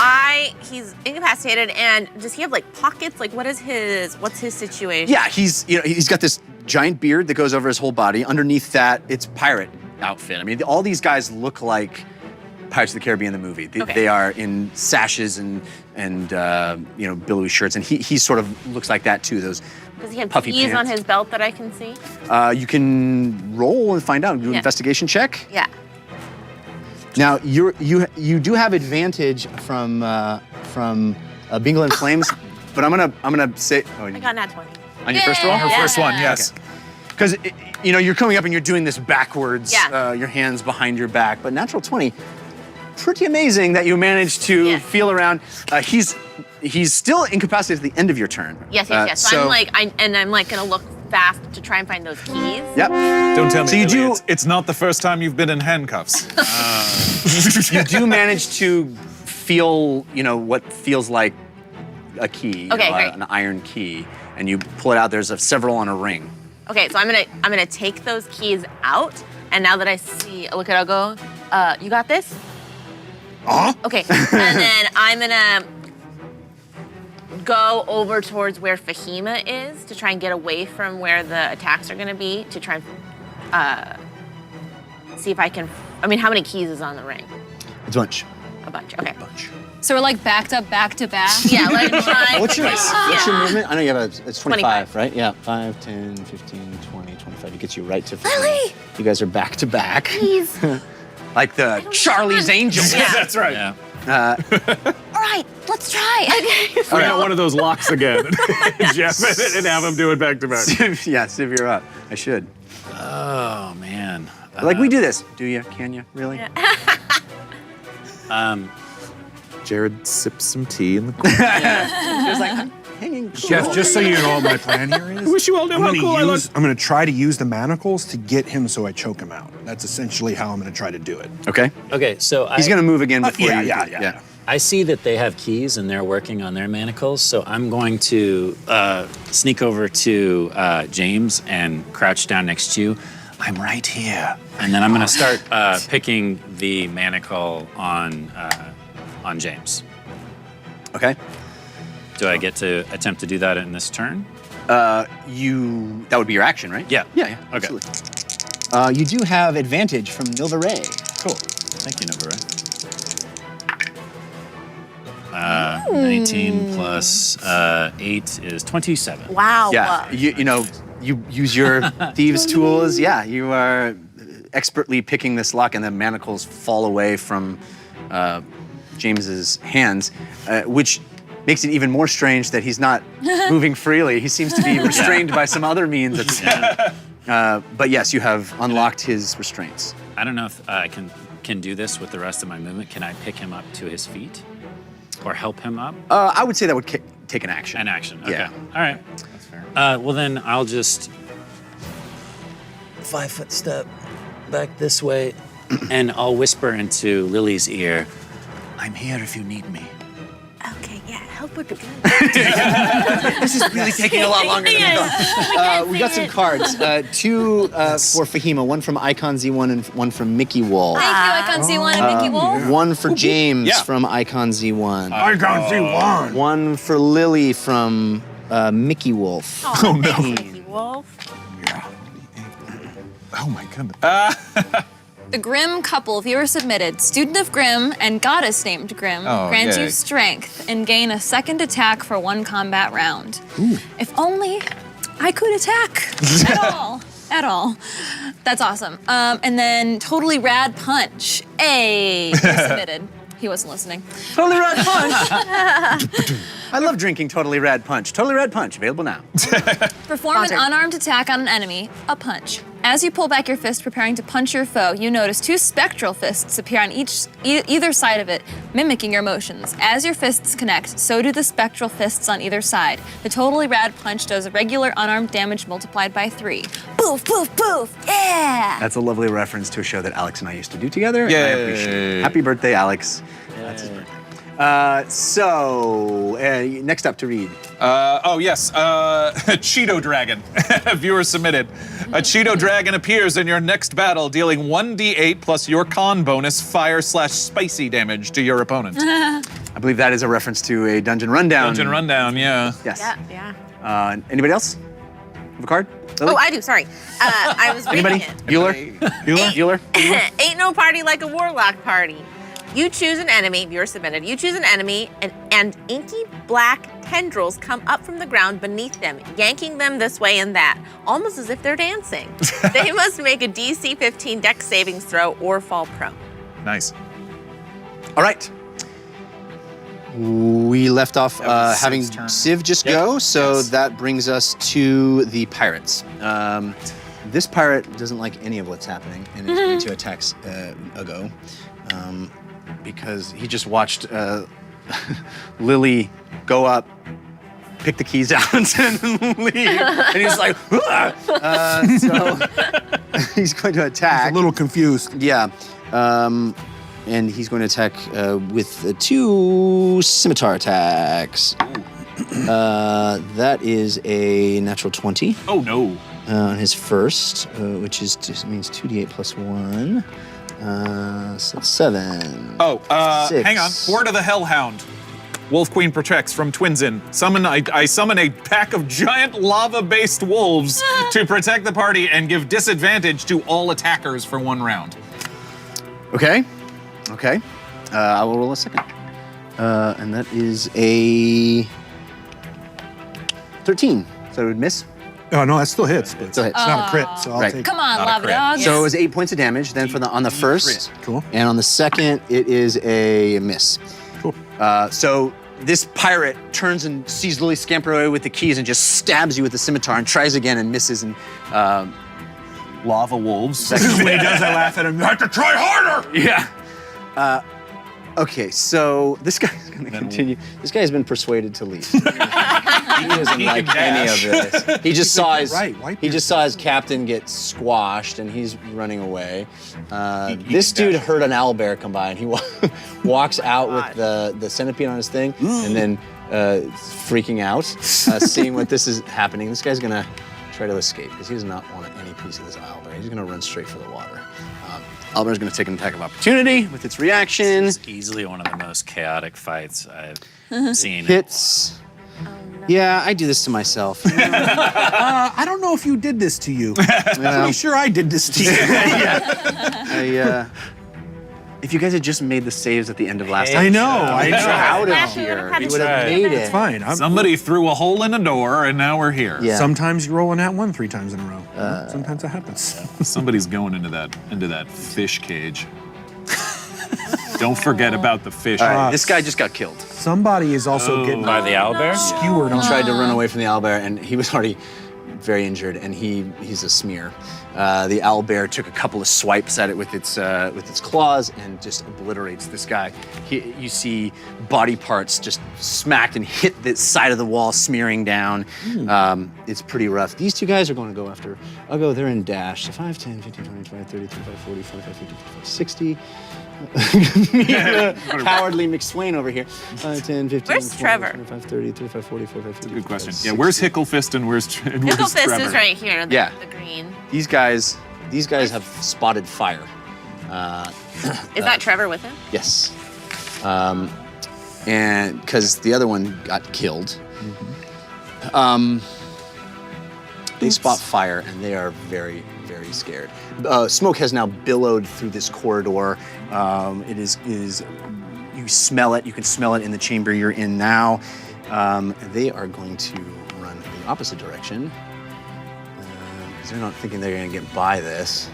he's incapacitated, and does he have like pockets? Like, what's his situation? Yeah, he's got this giant beard that goes over his whole body. Underneath that, it's pirate outfit. I mean, all these guys look like Pirates of the Caribbean the movie. They are in sashes and billowy shirts, and he sort of looks like that too. Those Does he have puffy keys on pants. his belt that I can see? You can roll and find out. Do an Yeah. investigation check. Yeah. Now you do have advantage from Bingle and Flames, but I'm gonna say I got nat 20. on your first roll. Her First one, yes. Because, you're coming up and you're doing this backwards, Yeah. your hands behind your back, but natural 20, pretty amazing that you managed to feel around. He's still incapacitated at the end of your turn. Yes. So I'm like gonna look fast to try and find those keys. Yep. Don't tell me. So you Lily, do- It's not the first time you've been in handcuffs. You do manage to feel, what feels like a key, Okay, great. an iron key, and you pull it out. There's several on a ring. Okay, so I'm gonna take those keys out, and now that I see, I'll go. You got this? Okay, and then I'm gonna go over towards where Fahima is to try and get away from where the attacks are gonna be to try and see if I can. I mean, how many keys is on the ring? It's a bunch. A bunch. Okay. So we're like backed up, back to back. Yeah, like try. What's your Yeah. movement? I know you have it's 25, 25. right? Yeah, 5, 10, 15, 20, 25. It gets you right to 50. Lily! You guys are back to back. Please. Like the Charlie's Angels. Yeah. That's right. Yeah. All right, let's try. Okay. Bring out one of those locks again, Jeff, and have him do it back to back. Yeah, Civ, you're up. I should. Oh man. Like, we do this. Do you? Can you? Really? Jared sips some tea in the corner. Just like, I'm hanging. Jeff, just so you know what my plan here is. I wish you all knew how cool I look. I'm gonna try to use the manacles to get him so I choke him out. That's essentially how I'm gonna try to do it. Okay. Okay, so He's going to move again before you. yeah. I see that they have keys and they're working on their manacles, so I'm going to sneak over to James and crouch down next to you. I'm right here. And then I'm going to start picking the manacle on James. Okay. Do I get to attempt to do that in this turn? That would be your action, right? Yeah. Yeah, Okay. absolutely. You do have advantage from Nova Ray. Cool. Thank you, Novara. 19 plus 8 is 27. Wow. Yeah, you use your thieves' tools. Yeah, you are expertly picking this lock, and the manacles fall away from James's hands, which makes it even more strange that he's not moving freely. He seems to be restrained by some other means. But yes, you have unlocked his restraints. I don't know if I can do this with the rest of my movement. Can I pick him up to his feet? Or help him up? I would say that would take an action. An action, okay. Yeah. All right. That's fair. Well, then I'll just 5-foot step back this way, and I'll whisper into Lily's ear, I'm here if you need me. Okay, yeah, help with the gun. This is really taking a lot longer than we thought. We got some cards. 2 for Fahima, 1 from Icon Z1 and 1 from Mickey Wall. Thank you, Icon Z1 and Mickey Wolf. 1 for James from Icon Z1. Icon Z1. 1 for Lily from Mickey Wolf. Oh no. Mickey Wolf. Oh my goodness. The Grimm couple, viewer submitted, student of Grimm and goddess named Grimm, grants yay. you strength and gain a second attack for 1 combat round. If only I could attack at all. That's awesome. And then totally rad punch. Viewer submitted. He wasn't listening. Totally Rad Punch! I love drinking Totally Rad Punch. Totally Rad Punch, available now. Perform an unarmed attack on an enemy, a punch. As you pull back your fist preparing to punch your foe, you notice 2 spectral fists appear on either side of it, mimicking your motions. As your fists connect, so do the spectral fists on either side. The totally rad punch does a regular unarmed damage multiplied by 3. Boof, boof, boof, yeah! That's a lovely reference to a show that Alex and I used to do together. and I Yay. appreciate it. Happy birthday, Alex. That's his birthday. Next up to read. Yes, Cheeto Dragon. Viewer submitted. A Cheeto Dragon appears in your next battle, dealing 1d8 plus your con bonus fire/spicy damage to your opponent. I believe that is a reference to a Dungeon Rundown. Dungeon Rundown, yeah. Yes. Yeah. Anybody else have a card? Lily? Oh, I do, sorry. I was reading Anybody? it. Bueller? Ain't no party like a warlock party. You choose an enemy, viewer submitted. You choose an enemy, and inky black tendrils come up from the ground beneath them, yanking them this way and that, almost as if they're dancing. They must make a DC 15 Dex savings throw or fall prone. Nice. All right. We left off was having Civ's turn. Civ just go, so that brings us to the pirates. This pirate doesn't like any of what's happening and is going to attack Ugo because he just watched Lily go up, pick the keys out, and leave. And he's like, so he's going to attack. He's a little confused. Yeah. And he's going to attack with 2 scimitar attacks. That is a natural 20. Oh, no. On his first, which means 2d8 plus 1. So that's 7. Oh, 6. hang on. Word of the Hellhound. Wolf Queen protects from Twinsin. I summon a pack of giant lava-based wolves to protect the party and give disadvantage to all attackers for 1 round. Okay. I will roll a second. And that is a 13. So it would miss. Oh no, that still hits. But Still hits. It's not a crit, so I'll Right. take Come on, Not a lava crit. dog. So it was 8 points of damage. Then on the first, Cool. and on the second, it is a miss. Cool. So this pirate turns and sees Lily scamper away with the keys and just stabs you with the scimitar and tries again and misses. And Lava wolves. When he does, I laugh at him. You have to try harder. yeah. Okay, so this guy's gonna continue. This guy has been persuaded to leave. He doesn't like any of this. He just saw his Whitebeard. his captain get squashed, and he's running away. This dude heard an owlbear come by, and he walks out with the centipede on his thing, and then freaking out, seeing what this is happening. This guy's gonna try to escape because he does not want any piece of this owlbear. He's gonna run straight for the water. Owlbear's gonna take an attack of opportunity with its reaction. It's easily one of the most chaotic fights I've seen. Hits. Yeah, I do this to myself. I don't know if you did this to you. I'm pretty sure I did this to you. If you guys had just made the saves at the end of last I episode, know. I know. out of Matthew, here, how we did would you have do made that? it. It's fine. Somebody threw a hole in a door, and now we're here. Yeah. Sometimes you roll an at 1 3 times in a row. Sometimes that happens. Somebody's going into that fish cage. Don't forget about the fish. All right, this guy just got killed. Somebody is also getting By the owlbear? skewered on. Tried to run away from the owlbear, and he was already very injured, and he's a smear. The owlbear took a couple of swipes at it with its claws and just obliterates this guy. You see body parts just smacked and hit the side of the wall, smearing down. It's pretty rough. These two guys are going to go after Ugo. They're in dash. So 5, 10, 15, 20, 25, 30, 35, 40, 45, 50, 55, 60. Cowardly McSwain over here. 5, 10, 15, Where's 20, Trevor? 25, 30, 35, 40, 45, 50. Good question. 60. Yeah, where's Hicklefist and where's Nickel where's Fist Trevor? is right here. The, Yeah. the green. These guys have spotted fire. Is that Trevor with him? Yes. And because the other one got killed. They spot fire and they are very, very scared. Smoke has now billowed through this corridor. It is you smell it. You can smell it in the chamber you're in now. They are going to run the opposite direction. Because they're not thinking they're going to get by this.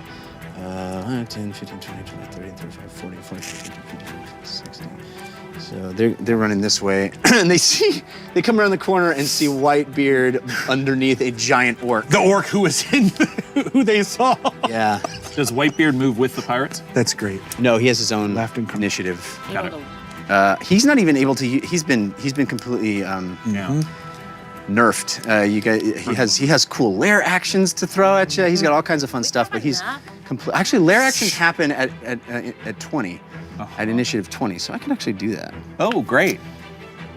10, 15, 20, 20, 30, 35, 40, 45, 50, 55, 60. So they're running this way, and they come around the corner and see Whitebeard underneath a giant orc. the orc who was in who they saw. Yeah. Does Whitebeard move with the pirates? That's great. No, he has his own Left and initiative. Got it. He's not even able to. He's been completely Yeah. nerfed. You guys, he has cool lair actions to throw at you. He's got all kinds of fun stuff, but he's actually lair actions happen at 20, at initiative 20. So I can actually do that. Oh, great.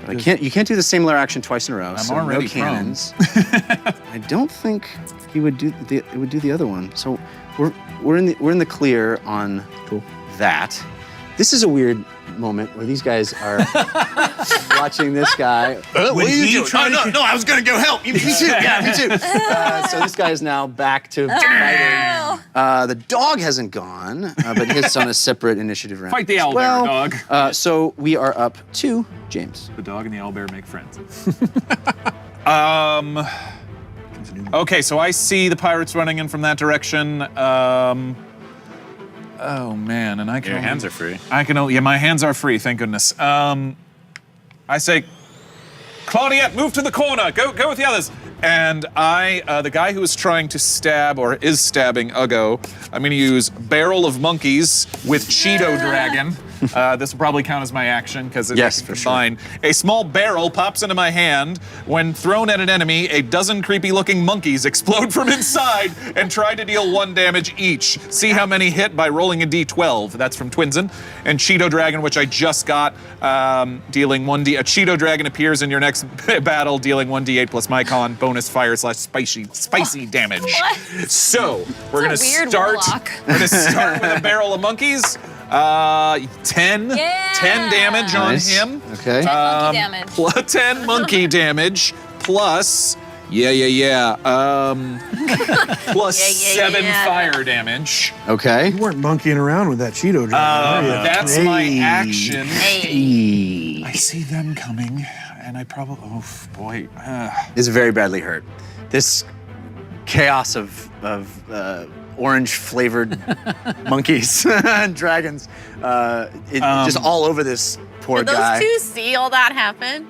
But I can't. You can't do the same lair action twice in a row. I'm so already no cannons. I don't think he would do the other one. So we're in the clear on that. This is a weird moment where these guys are watching this guy. What are you doing? No, I was gonna go help. Me too. Yeah, me too. So this guy is now back to fighting. The dog hasn't gone, but he's on a separate initiative round. Fight the as owlbear, well. dog. So we are up to James. The dog and the owlbear make friends. Okay, so I see the pirates running in from that direction. Oh man, and I can. Your hands are free. I can only. Yeah, my hands are free. Thank goodness. I say, Claudette, move to the corner. Go with the others. And the guy who is trying to stab or is stabbing Uggo, I'm going to use Barrel of Monkeys with Cheeto Dragon. This will probably count as my action because it's combined. A small barrel pops into my hand. When thrown at an enemy, a dozen creepy-looking monkeys explode from inside and try to deal 1 damage each. See how many hit by rolling a d12. That's from Twinsen. And Cheeto Dragon, which I just got, dealing 1d. A Cheeto Dragon appears in your next battle, dealing 1d8 plus my con bonus fire / spicy damage. What? So we're gonna weird start. warlock. We're gonna start with a barrel of monkeys. 10 damage on him. Okay. 10 monkey damage. Plus 10 monkey damage plus plus 7 fire damage. Okay. You weren't monkeying around with that Cheeto Dragon, were you? That's my action. Hey. I see them coming, and I probably. Oh boy. Is very badly hurt. This chaos of orange-flavored monkeys and dragons, just all over this poor Did guy. those 2 see all that happen?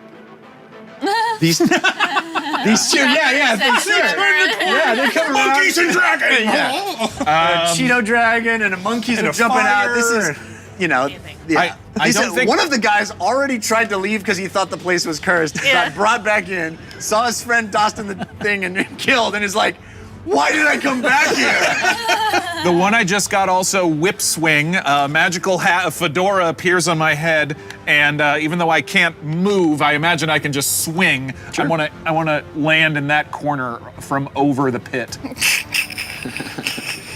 These two, yeah, for sure. Yeah, they're coming around. Monkeys and dragons! A Cheeto Dragon and a monkeys are jumping out. This is, yeah. I don't think one of the guys already tried to leave because he thought the place was cursed. Yeah. Got brought back in, saw his friend tossed in the thing and killed, and is like, why did I come back here? The one I just got also whip swing. Magical hat, fedora appears on my head, and even though I can't move, I imagine I can just swing. Sure. I wanna land in that corner from over the pit.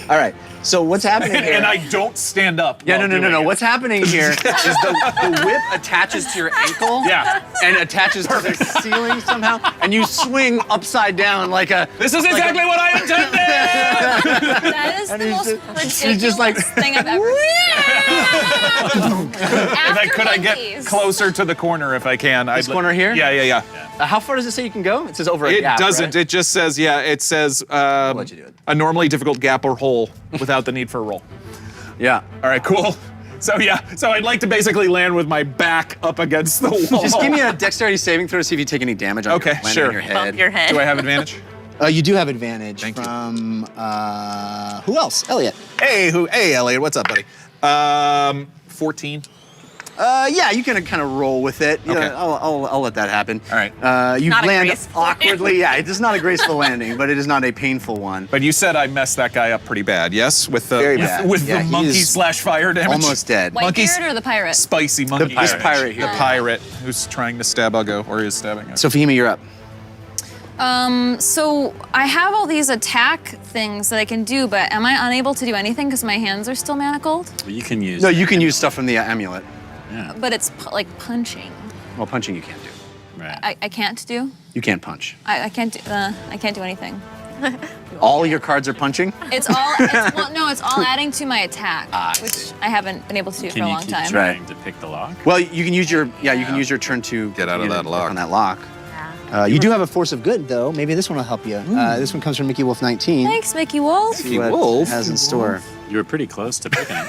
All right. So what's happening here? And I don't stand up. Yeah, while no. doing it. What's happening here is the whip attaches to your ankle. Yeah. And attaches to the ceiling somehow, and you swing upside down like a. This is exactly what I intended. That is the most ridiculous just like- thing I've ever seen. Could I get closer to the corner if I can? This corner here? Yeah. How far does it say you can go? It says over a It gap, doesn't. right? It just says, it says let you do it. a normally difficult gap or hole without the need for a roll. Yeah. All right, cool. So I'd like to basically land with my back up against the wall. Just give me a dexterity saving throw to see if you take any damage on Okay, your, sure. on your head. Bump your head. Do I have advantage? You do have advantage Thank you. from who else? Elliot. Hey, Elliot, what's up, buddy? 14. Yeah, you can kind of roll with it. Okay. I'll let that happen. All right. You Not a land graceful awkwardly. Yeah, it is not a graceful landing, but it is not a painful one. But you said I messed that guy up pretty bad, yes? With the Very bad. with Yeah, the he monkey is / fire damage. Almost dead. Monkeys- Whitebeard or the pirate? Spicy monkey. This pirate here. The pirate who's trying to stab Uggo, or is stabbing Uggo. So Fahima, you're up. So I have all these attack things that I can do, but am I unable to do anything because my hands are still manacled? You can use. No, you can use stuff from the amulet. But it's like punching. Well, punching you can't do. Right. I can't do. You can't punch. I can't do. I can't do anything. All your cards are punching? It's all. It's all adding to my attack, which I haven't been able to do for Can a you long keep time. trying to pick the lock? Well, you can use your you can use your turn to Get out of that work lock. on that lock. You do have a force of good though. Maybe this one will help you. This one comes from Mickey Wolf 19. Thanks, Mickey Wolf. See what Wolf? it has in store. You were pretty close to picking it.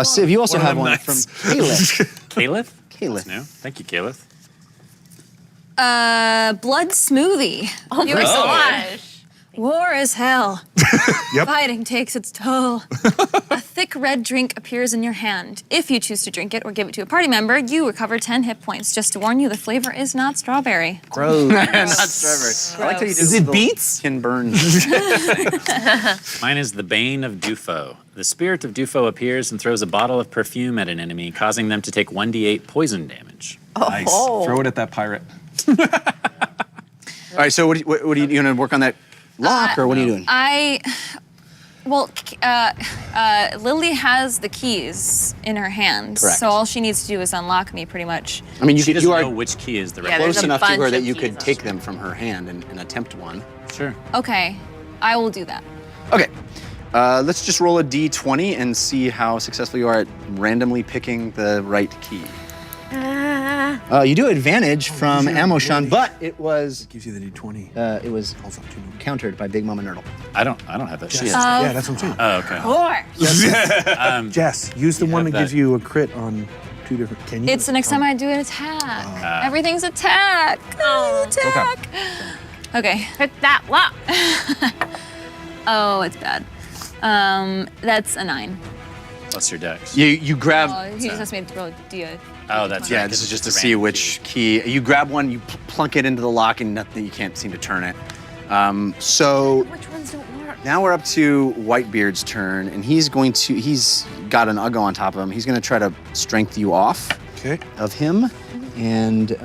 Civ, you also One of have them one nuts. from Caliph. Caliph? Caliph. No. Thank you, Caliph. Blood smoothie. Oh my gosh. War is hell. Yep. Fighting takes its toll. A thick red drink appears in your hand. If you choose to drink it or give it to a party member, you recover 10 hit points. Just to warn you, the flavor is not strawberry. Gross. Not strawberry. I like how you Gross. did beets? Can burn. Mine is the Bane of Dufo. The spirit of Dufo appears and throws a bottle of perfume at an enemy, causing them to take 1d8 poison damage. Nice. Throw it at that pirate. All right, so what are you going to work on that lock, or what are you doing? Lily has the keys in her hand, Correct. so all she needs to do is unlock me, pretty much. I mean, She doesn't you are know which key is the right Yeah, close there's a enough to her bunch that of you keys could on take them from her hand and attempt one. Sure. Okay, I will do that. Okay, let's just roll a d20 and see how successful you are at randomly picking the right key. You do advantage from Amoshan, but it was Gives you the d20. it was countered by Big Mama Nerdle. I don't have that. She has. Yeah, that's what I'm saying. Oh, okay. Jess, use the one that have gives that. you a crit on 2 different. Can you? It's the next time I do an attack. Everything's attack. Everything's attack. Okay. Pick that lock. Oh, it's bad. That's a 9. Plus your dex. You grab. Oh, he just has me roll D8. Oh, that's Yeah, right. this is just to it's a see random which key. You grab one, you plunk it into the lock, and nothing. You can't seem to turn it. So Which ones don't work? now we're up to Whitebeard's turn, and he's got an Uggo on top of him. He's going to try to strength you off Okay. of him, and Good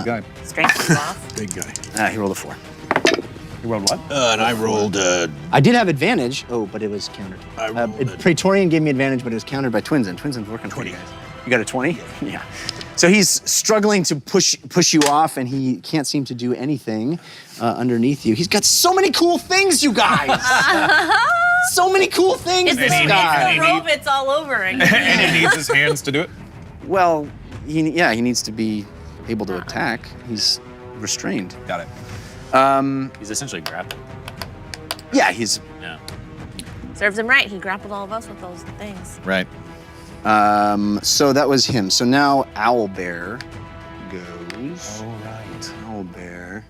guy. Strength is off. Big guy. he rolled a 4. You rolled what? And I rolled I did have advantage. Oh, but it was countered. I rolled a- Praetorian gave me advantage, but it was countered by Twinsen. Twinsen's working for you guys. You got a 20? Yeah. So he's struggling to push you off, and he can't seem to do anything underneath you. He's got so many cool things, you guys. So many cool things, this guy. It's the rope, it's all over again. And he needs his hands to do it. Well, he needs to be able to attack. He's restrained. Got it. He's essentially grappled. Yeah, he's. Yeah. Serves him right. He grappled all of us with those things. Right. So that was him. So now Owlbear goes. All right. Owlbear.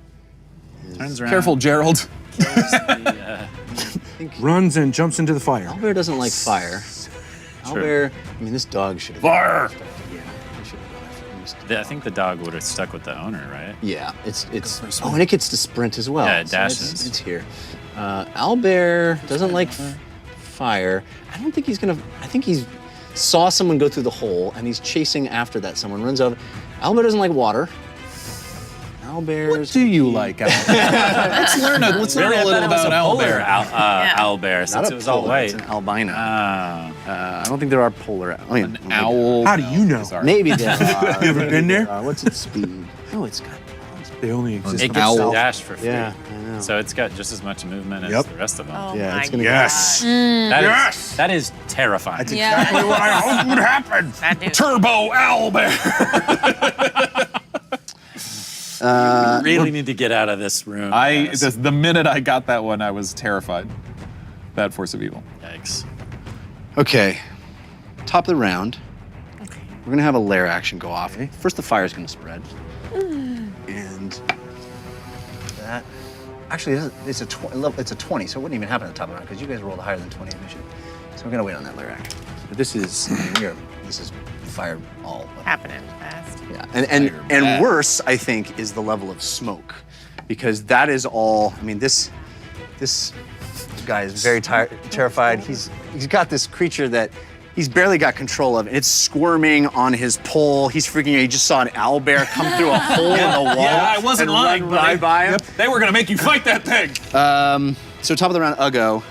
Turns around. Careful, Gerald. Runs and jumps into the fire. Owlbear doesn't like fire. Owlbear. I mean, this dog should have. Fire! Yeah, he should have gone after him. I think the dog would have stuck with the owner, right? Yeah, it's. Oh, and it gets to sprint as well. Yeah, it so dashes. it's here. Owlbear doesn't like fire. I don't think he's gonna. I think he's saw someone go through the hole and he's chasing after that. Someone runs over. Owlbear doesn't like water. Owlbears. What do you like, Owlbear? Let's learn a little about Owlbear. Owlbear, since it was all polar, it's white. an albino. Ah. I don't think there are polar. Oh, yeah, An owl. How do you know? Maybe there are. You ever been there? What's its speed? Oh, it's got. They only exist. It on gets Owl. to dash for free. Yeah, I know. So it's got just as much movement as Yep. the rest of them. Oh Yeah, my it's gonna. Yes. That is terrifying. That's Yeah. exactly what I hoped would happen. That dude. Turbo Owlbear. Really need to get out of this room. guys. The minute I got that one, I was terrified. Bad force of evil. Yikes. Okay, top of the round. We're gonna have a lair action go off. First, the fire's gonna spread, and that actually it's a 20, so it wouldn't even happen at the top of the round because you guys rolled higher than 20 initially. So we're gonna wait on that lair action. But this is this is fire all. Happening fast. Yeah, and worse, I think, is the level of smoke, because that is all. I mean, this guy is very terrified. He's got this creature that he's barely got control of, and it's squirming on his pole. He's freaking out. He just saw an owlbear come through a hole in the wall. Yeah, I wasn't and lying, run buddy. right by him. They were gonna make you fight that thing. So top of the round, Uggo,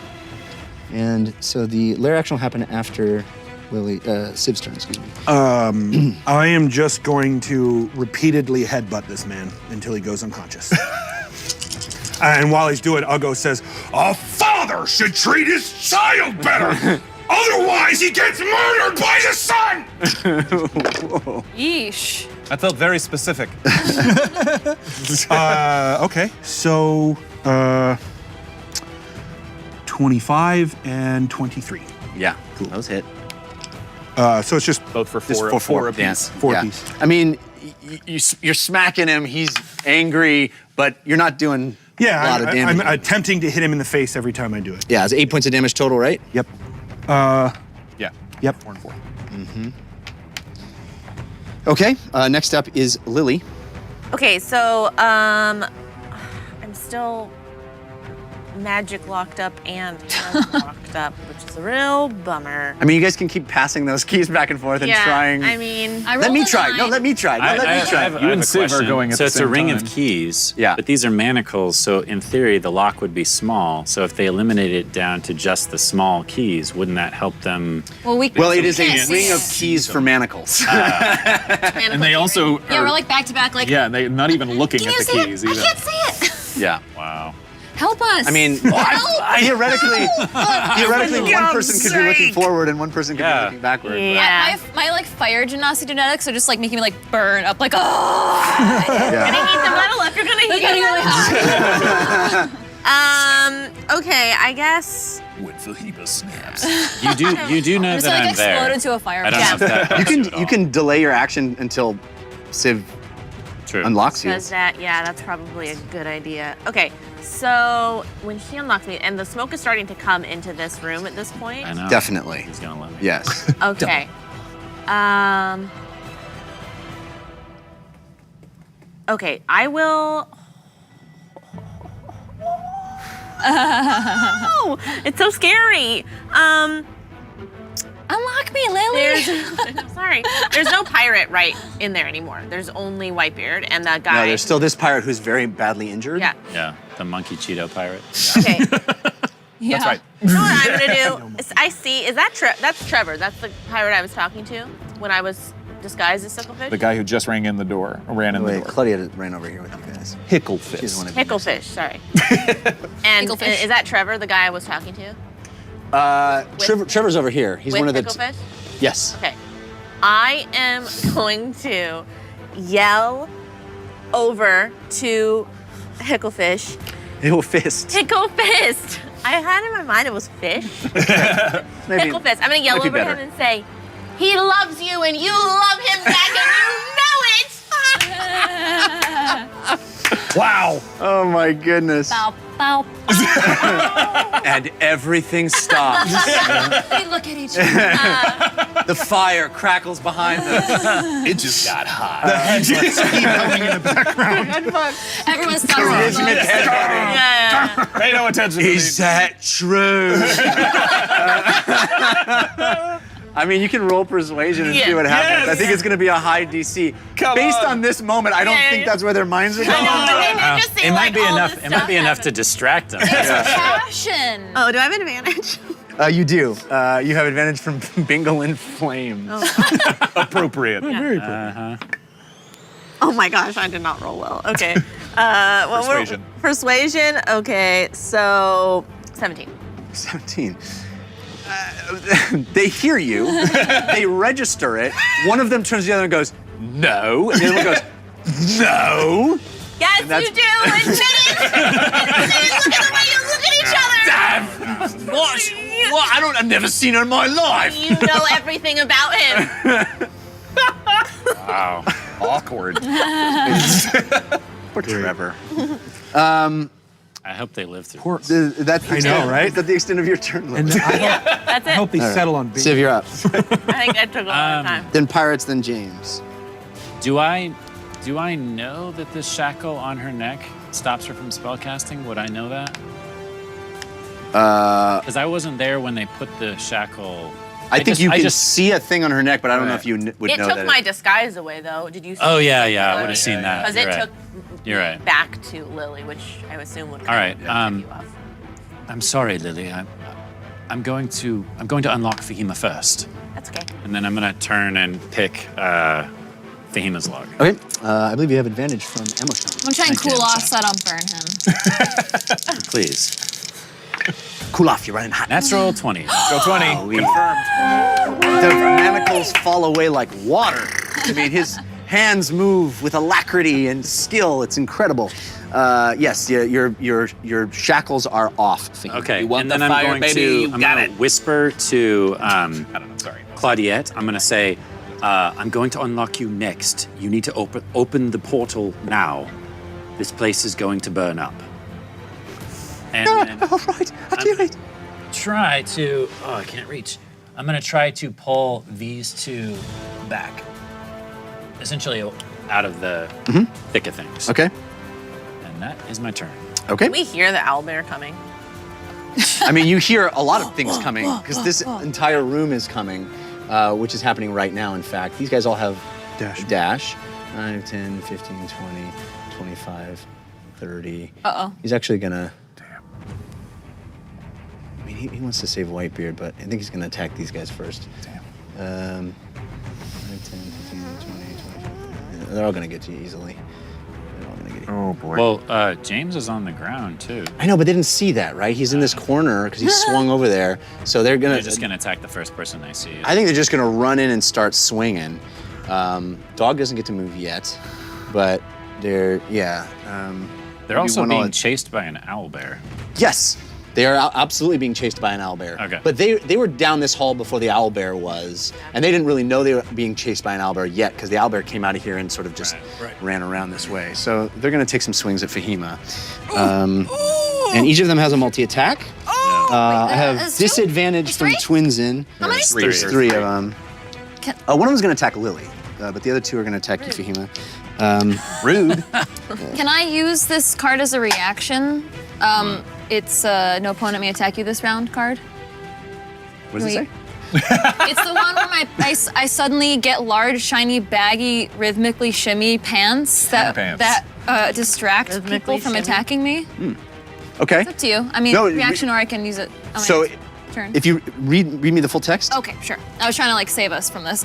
and so the lair action will happen after Siv's turn. Excuse me. I am just going to repeatedly headbutt this man until he goes unconscious. And while he's doing it, Uggo says, A father should treat his child better. Otherwise, he gets murdered by the son. Yeesh. That felt very specific. okay, so 25 and 23. Yeah, those hit. So it's just Both for Just four. four apiece. four apiece. I mean, you're smacking him. He's angry, but you're not doing a lot of damage. I'm attempting to hit him in the face every time I do it. Yeah, it's 8 points of damage total, right? Yep. Yeah. Yep. 4 and 4. Okay, next up is Lily. Okay, so I'm still magic locked up and locked up, which is a real bummer. I mean, you guys can keep passing those keys back and forth and Yeah, trying. I mean, I let rolled me a try. 9. No, let me try. No, let me try. I You have and a Siv are question. going at so the it's a same ring of time. keys. Yeah. But these are manacles, so in theory the lock would be small. So if they eliminate it down to just the small keys, wouldn't that help them? Well, It is a can't see ring of it. keys for manacles. And they also Yeah, we're like back to back, like, yeah, they're not even looking can at you the see keys it? I either. can't see it. Yeah. Wow. Help us. I mean, theoretically, one person could be looking forward and one person could be looking backward. yeah. my like fire gymnastic genetics are just like making me like burn up, like, oh. Gonna heat the metal up. You're gonna heat Getting it really up. hot. Okay, I guess. With the heap of snaps. You do know Just that like I'm there. exploded to a fire. I don't know if that helps You at all. can delay your action until Siv True. unlocks you. Does that? Yeah, that's probably a good idea. Okay, so when he unlocks me, and the smoke is starting to come into this room at this point. I know. Definitely. He's gonna let me. Yes. Okay. Okay, I will. Oh, it's so scary. Unlock me, Lily. I'm sorry. There's no pirate right in there anymore. There's only Whitebeard and that guy. No, there's still this pirate who's very badly injured. Yeah. Yeah, the monkey Cheeto pirate. Okay. Yeah. That's right. You know what I'm gonna do? I see. Is that that's Trevor? That's the pirate I was talking to when I was disguised as Sicklefish. The guy who just ran in the door. Wait, Claudia ran over here with you guys. Hicklefish. She's the one who- Picklefish. Sorry. And Picklefish. is that Trevor, the guy I was talking to? Trevor's over here. He's with one of the. Picklefish? Yes. Okay. I am going to yell over to Hicklefish. Hickle fist. Hicklefist. I had in my mind it was fish. Maybe. Hicklefist. I'm gonna yell might be over to better. him and say, he loves you and you love him back and you know it. Wow. Oh my goodness. Bow, bow, bow. And everything stops. They look at each other. The fire crackles behind them. It just got hot. Everyone stops. Yeah. Pay no attention to Is me. that true? I mean, you can roll persuasion and see what happens. Yes. I think it's going to be a high DC. Come Based on. on this moment, I don't Yeah, think yeah. that's where their minds are going. I know, but they just say It might like be all enough. this It might be stuff enough to happening. distract them. Passion. Oh, do I have an advantage? You do. You have advantage from Bingle in Flames. Appropriate. Very appropriate. Oh my gosh, I did not roll well. Okay. Well, Persuasion. Persuasion. Okay, so 17. 17. They hear you. They register it. One of them turns to the other and goes, no. And the other one goes, no. Yes, that's- you do. Admit it. Admit it. Look at the way you look at each other. What? I've never seen her in my life. You know everything about him. Wow. Awkward. Poor Trevor. I hope they live through this. That's the I know, extent, right? Is that the extent of your turn? And Lily? That's I it. hope they settle on Civ, you're up. I think that took a long time. Then Pirates, then James. Do I know that this shackle on her neck stops her from spellcasting? Would I know that? Because I wasn't there when they put the shackle. I think you can see a thing on her neck, but I don't know if you would It know took that. my disguise away, though. Did you see Oh yeah, yeah. I would have seen that. Because You're it right. took You're me right. back to Lily, which I assume would All right. kind of tip you off. I'm sorry, Lily. I'm going to unlock Fahima first, That's okay. and then I'm gonna turn and pick Fahima's log. Okay, I believe you have advantage from Emotion. I'm trying to Thank you, cool off Amazon. so I don't burn him. Please. Cool off, you're running hot. Natural 20. Go 20. Confirmed. The manacles fall away like water. I mean, his hands move with alacrity and skill. It's incredible. Yes, your shackles are off. Fahima. Okay, want and then the I'm fire, going baby, to you I'm got gonna it. whisper to I don't know. Sorry. Claudiette. I'm gonna say, I'm going to unlock you next. You need to open the portal now. This place is going to burn up. And then All right, I can't wait. try to. Oh, I can't reach. I'm gonna try to pull these two back, essentially out of the thick of things. Okay, And that is my turn. okay. We hear the owlbear coming. I mean, you hear a lot of things coming because this entire room is coming, which is happening right now. In fact, these guys all have dash. 9, 10, 15, 20, 25, 30. Uh-oh. He's actually gonna. Damn. I mean, he wants to save Whitebeard, but I think he's gonna attack these guys first. Damn. 9, 10, 15, 20, 25. Yeah, they're all gonna get to you easily. They're all gonna get you. Oh boy. Well, James is on the ground too. I know, but they didn't see that, right? He's in this corner because he's swung over there. So they're gonna. They're just gonna attack the first person they see. I think they're just gonna run in and start swinging. Dog doesn't get to move yet, but they're They're maybe also one being on- chased by an owlbear. Yes, They are absolutely being chased by an owlbear. Okay. But they were down this hall before the owlbear was, and they didn't really know they were being chased by an owlbear yet, because the owlbear came out of here and sort of just ran around this way. So they're going to take some swings at Fahima. And each of them has a multi-attack. I have disadvantage from twins in. How many? There's three of them. One of them's going to attack Lily, but the other two are going to attack you, Fahima. Rude. Can I use this card as a reaction? It's no opponent may attack you this round card. What does it say? It's the one where I suddenly get large, shiny, baggy, rhythmically shimmy pants that distract people from attacking me. Okay. It's up to you. I mean, reaction, or I can use it on my So turn. if you read me the full text. Okay, sure. I was trying to like save us from this.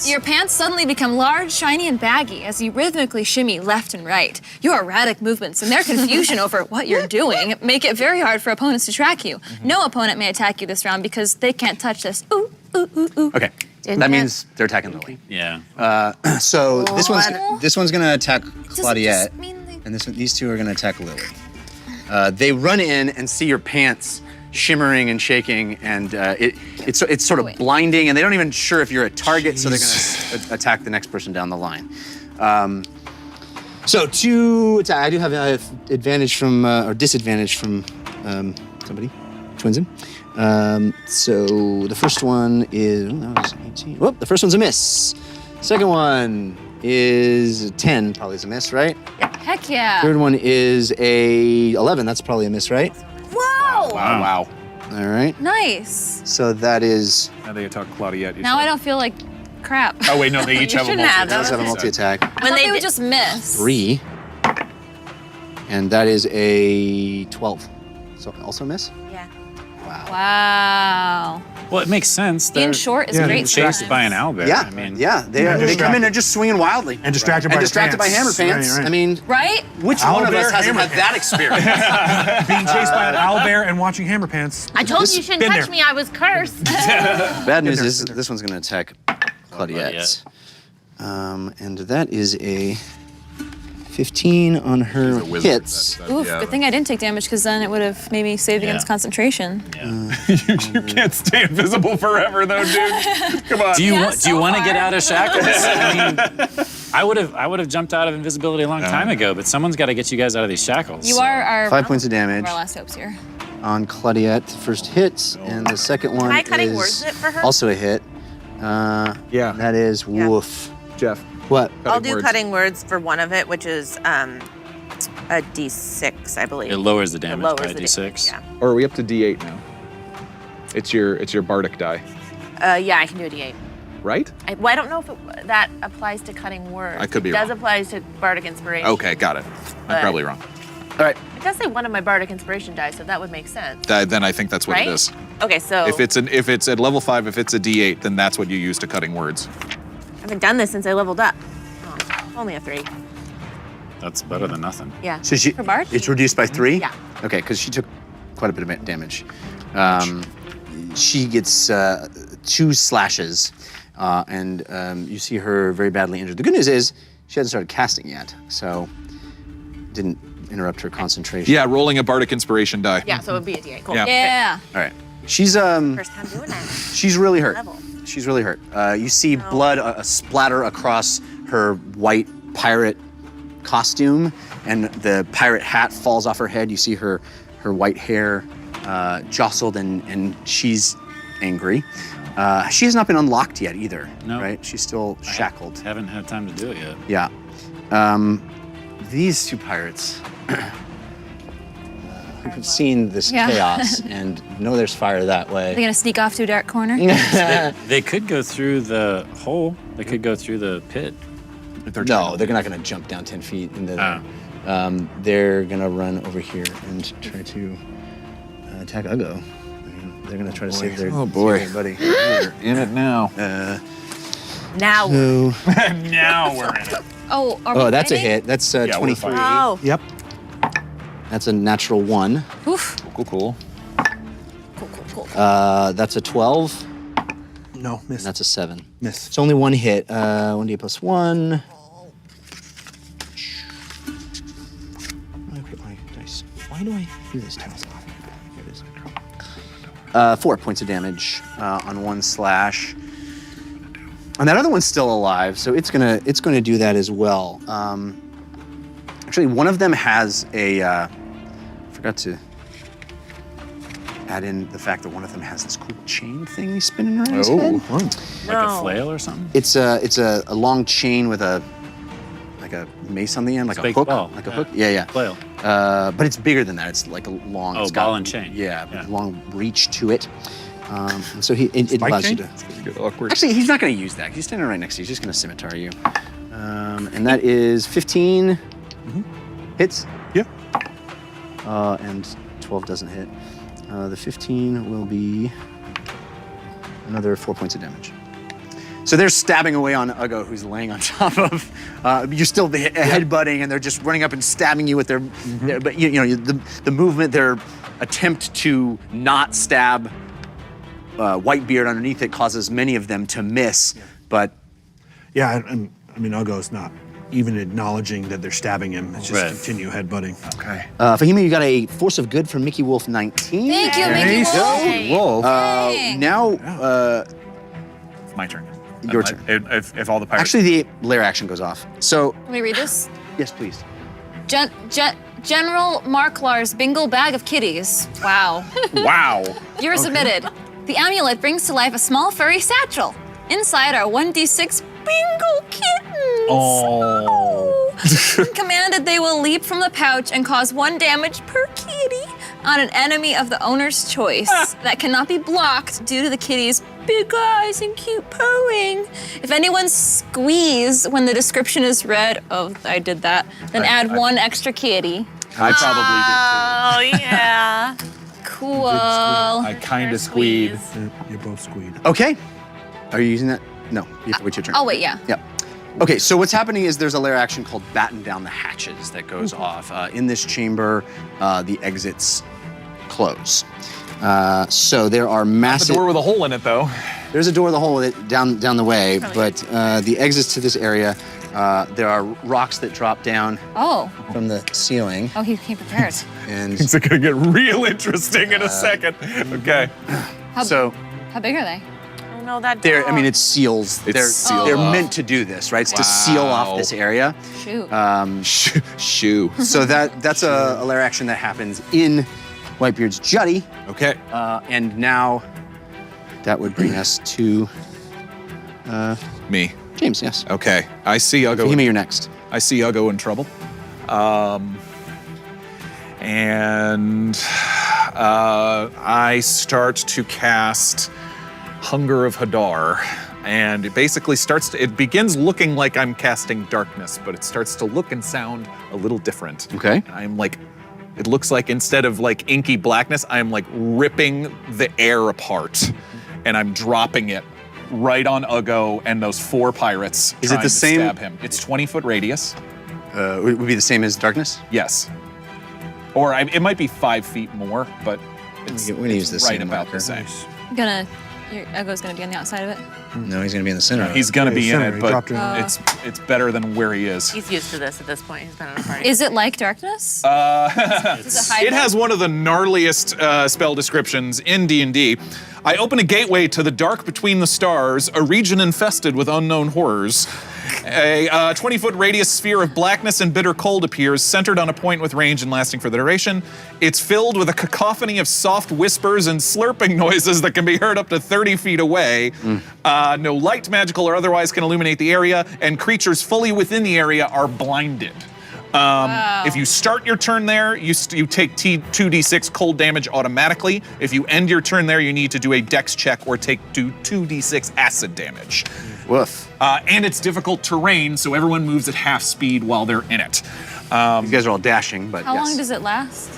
Your pants suddenly become large, shiny, and baggy as you rhythmically shimmy left and right. Your erratic movements and their confusion over what you're doing make it very hard for opponents to track you. No opponent may attack you this round because they can't touch this. Ooh, ooh, ooh, ooh. Okay. That means they're attacking Lily. Yeah. So this one's gonna attack Claudette, Just mean they- and these two are gonna attack Lily. They run in and see your pants shimmering and shaking, and it's sort of blinding, and they don't even sure if you're a target, so they're gonna attack the next person down the line. So to attack, I do have advantage from or disadvantage from somebody, Twinsen. So the first one is that was 18. Whoop, the first one's a miss. Second one is 10, probably is a miss, right? Heck yeah. Third one is a 11. That's probably a miss, right? Whoa! Wow. All right. Nice. So that is. Now they attack Claudette. Now I don't feel like crap. Oh wait, no, they each have a shouldn't have. Does have a multi-attack. When they would just miss. 3. And that is a 12. So also miss? Yeah. Wow. Well, it makes sense. They're Being short is Yeah, great. chased by an owlbear. Yeah. I mean, They come in, they're just swinging wildly. And distracted by hammer pants. Right. I mean, Right? which one of Owlbear, us hasn't hammer had that experience? Being chased by an owlbear and watching hammer pants. I told you shouldn't been touch there. me. I was cursed. Bad news is this one's going to attack Claudette. And that is a 15 on her hits. Oof, good thing I didn't take damage because then it would have made me saved against concentration. You can't stay invisible forever, though, dude. Come on. Do you so want to get hard. out of shackles? I mean, I would have jumped out of invisibility a long time ago, but someone's got to get you guys out of these shackles. You are our 5 points of damage our last hopes here. on Claudette. The first hit, and the second one I cutting is words it for her? also a hit. Yeah. That is woof. Jeff. What? I'll do words. cutting words for one of it, which is a D6, I believe. It lowers the It damage lowers by the D6. damage, Or are we up to D8 now? It's your bardic die, yeah, I can do a D8. right? Well, I don't know if that applies to cutting words. I could be It does wrong. apply to bardic inspiration. Okay, got it. I'm But- probably wrong. All right. It does say one of my bardic inspiration dice, so that would make sense. Then I think that's what Right? it is. Okay, so If it's at level 5, if it's a D8, then that's what you use to cutting words. I haven't done this since I leveled up. Oh, only a 3. That's better than nothing. Yeah. So For Bard? it's reduced by 3? Yeah. Okay, because she took quite a bit of damage. She gets 2 slashes, and you see her very badly injured. The good news is she hasn't started casting yet, so didn't interrupt her concentration. Yeah, rolling a bardic inspiration die. Yeah, so it would be a D8. Cool. Yeah. Yeah. All right. She's First time doing that. she's really hurt. Level. She's really hurt. You see blood splatter across her white pirate costume, and the pirate hat falls off her head. You see her white hair jostled, and she's angry. She has not been unlocked yet either, No. right? She's still shackled. Haven't had time to do it yet. Yeah. These two pirates have seen this Yeah. chaos and know there's fire that way. They're gonna sneak off to a dark corner. They could go through the hole. They could go through the pit. No, they're not going to jump down 10 feet into there. They're going to run over here and try to attack Uggo. I mean, they're going to try to save their buddy. We're in it now. Now. So, Now we're in it. Oh, are we oh, that's a fighting? hit. That's we're 23. fighting. Oh. Yep. That's a natural 1. Oof. Cool. Cool. That's a 12. No, miss. And that's a 7. Miss. It's only 1 hit. 1d plus 1. Where do I put my dice? Why do I do this to myself? 4 points of damage on one slash. And that other one's still alive, so it's gonna do that as well. Actually, one of them has a. Forgot to add in the fact that one of them has this cool chain thing spinning around his head. Like a flail or something? It's a long chain with a mace on the end, like a big hook. ball. Like a hook. Yeah. Flail. But it's bigger than that. It's like a long. it's ball got- and chain. Yeah, long reach to it. And so it allows you to. Get awkward. Actually, he's not going to use that. He's standing right next to you. He's just going to scimitar you. And that is 15 hits. Yeah. And 12 doesn't hit. The 15 will be another 4 points of damage. So they're stabbing away on Uggo, who's laying on top of. You're still headbutting, and they're just running up and stabbing you with their. But you know the movement, their attempt to not stab Whitebeard underneath it causes many of them to miss. But Yeah, and I mean, Uggo's not even acknowledging that they're stabbing him. It's just Right. continue headbutting. Okay. Fahima, you got a force of good from Mickey Wolf 19. Thank you, Mickey Nice. Wolf. Whoa. Dang. Now, It's my turn. Your turn. If all the pirates. actually, the lair action goes off. So, Let me read this. yes, please. General Marklar's bingle bag of kitties. Wow. Wow. You're submitted. The amulet brings to life a small furry satchel. Inside are 1d6 bingle kittens. Oh. When commanded, they will leap from the pouch and cause 1 damage per kitty on an enemy of the owner's choice that cannot be blocked due to the kitty's big eyes and cute purring. If anyone squeeze when the description is read, I did that, then add 1 extra kitty. I probably Oh, yeah. Cool. did. I kind of squeed. You're both squeed. Okay. Are you using that? No, you have to wait your turn. Oh, wait, yeah. Yep. Okay, so what's happening is there's a lair action called Batten Down the Hatches that goes off. In this chamber, the exits close. So there are The massive. door with a hole in it, though. There's a door with a hole in it down the way, but the exits to this area, there are rocks that drop down Oh. from the ceiling, Oh, he came prepared. and It's gonna get real interesting in a second. Okay. so How big are they? Oh, no, that they're. I dog. mean, it's seals. It's they're sealed they're off. meant to do this, right? It's to seal off Wow. this area. Shoot. Shoo. So that's a lair action that happens in Whitebeard's Jutty. Okay. And now that would bring us to Me. James, yes. Okay. I see Uggo. Fahima, you're next. I see Uggo in trouble. And I start to cast Hunger of Hadar. And it basically it begins looking like I'm casting darkness, but it starts to look and sound a little different. Okay. I'm like, it looks like instead of like inky blackness, I'm like ripping the air apart and I'm dropping it right on Uggo and those 4 pirates. Is it the trying to same- Stab him. It's 20-foot radius. Would be the same as darkness? Yes. Or it might be 5 feet more, but it's, We're gonna use it's the right same about marker. the same. Your Uggo's gonna be on the outside of it. No, he's gonna be in the center. He's gonna be in center, it, he but dropped it. it's better than where he is. He's used to this at this point. He's been on a party. Is it like darkness? Does it hide It has them? one of the gnarliest spell descriptions in D&D. I open a gateway to the dark between the stars, a region infested with unknown horrors. A 20-foot radius sphere of blackness and bitter cold appears, centered on a point with range and lasting for the duration. It's filled with a cacophony of soft whispers and slurping noises that can be heard up to 30 feet away. No light, magical or otherwise, can illuminate the area, and creatures fully within the area are blinded. If you start your turn there, you take 2d6 cold damage automatically. If you end your turn there, you need to do a dex check or do 2d6 acid damage. Woof. And it's difficult terrain, so everyone moves at half speed while they're in it. You guys are all dashing, but How yes. long does it last?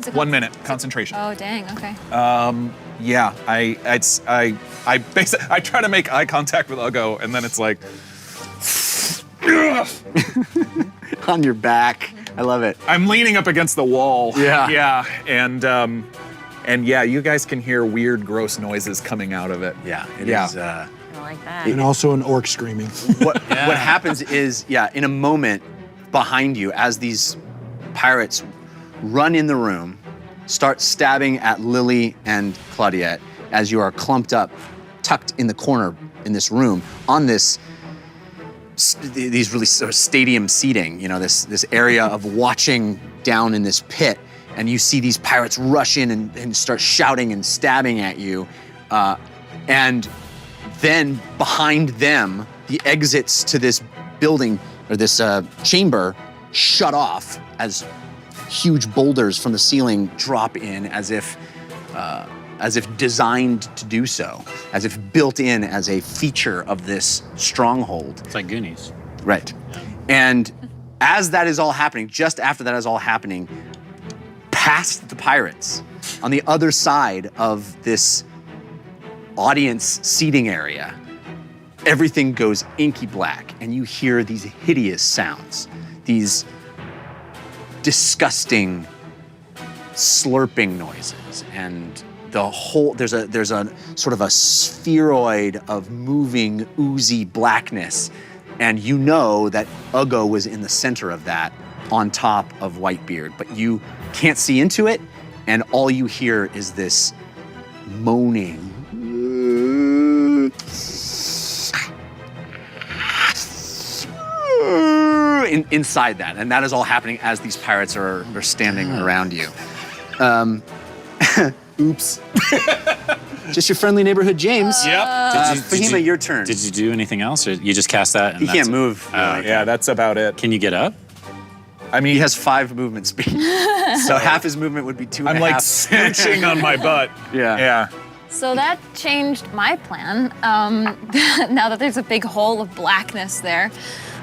Is it 1 minute concentration. Oh, dang. Okay. Yeah, I basically I try to make eye contact with Uggo, and then it's like, On your back. I love it. I'm leaning up against the wall. Yeah. Yeah, and yeah, you guys can hear weird, gross noises coming out of it. Yeah, it Yeah. is. I like that. And also an orc screaming. What happens is, in a moment behind you, as these pirates run in the room, start stabbing at Lily and Claudette as you are clumped up, tucked in the corner in this room on these really sort of stadium seating, this area of watching down in this pit, and you see these pirates rush in and start shouting and stabbing at you, and then behind them, the exits to this building or this chamber shut off as huge boulders from the ceiling drop in as if designed to do so, as if built in as a feature of this stronghold. It's like Goonies. Right. Yeah. And as that is all happening, just after that is all happening, past the pirates, on the other side of this audience seating area, everything goes inky black, and you hear these hideous sounds, these disgusting slurping noises, and there's a sort of a spheroid of moving, oozy blackness, and you know that Uggo was in the center of that, on top of Whitebeard, but you can't see into it, and all you hear is this moaning. Inside that, and that is all happening as these pirates are standing around you. Oops. Just your friendly neighborhood James. Yep. Fahima, your turn. Did you do anything else, or you just cast that? And He can't move. Yeah, that's about it. Can you get up? I mean, He has 5 movement speed, so half his movement would be 2 and I'm a like half. scooching on my butt. Yeah. So that changed my plan, now that there's a big hole of blackness there.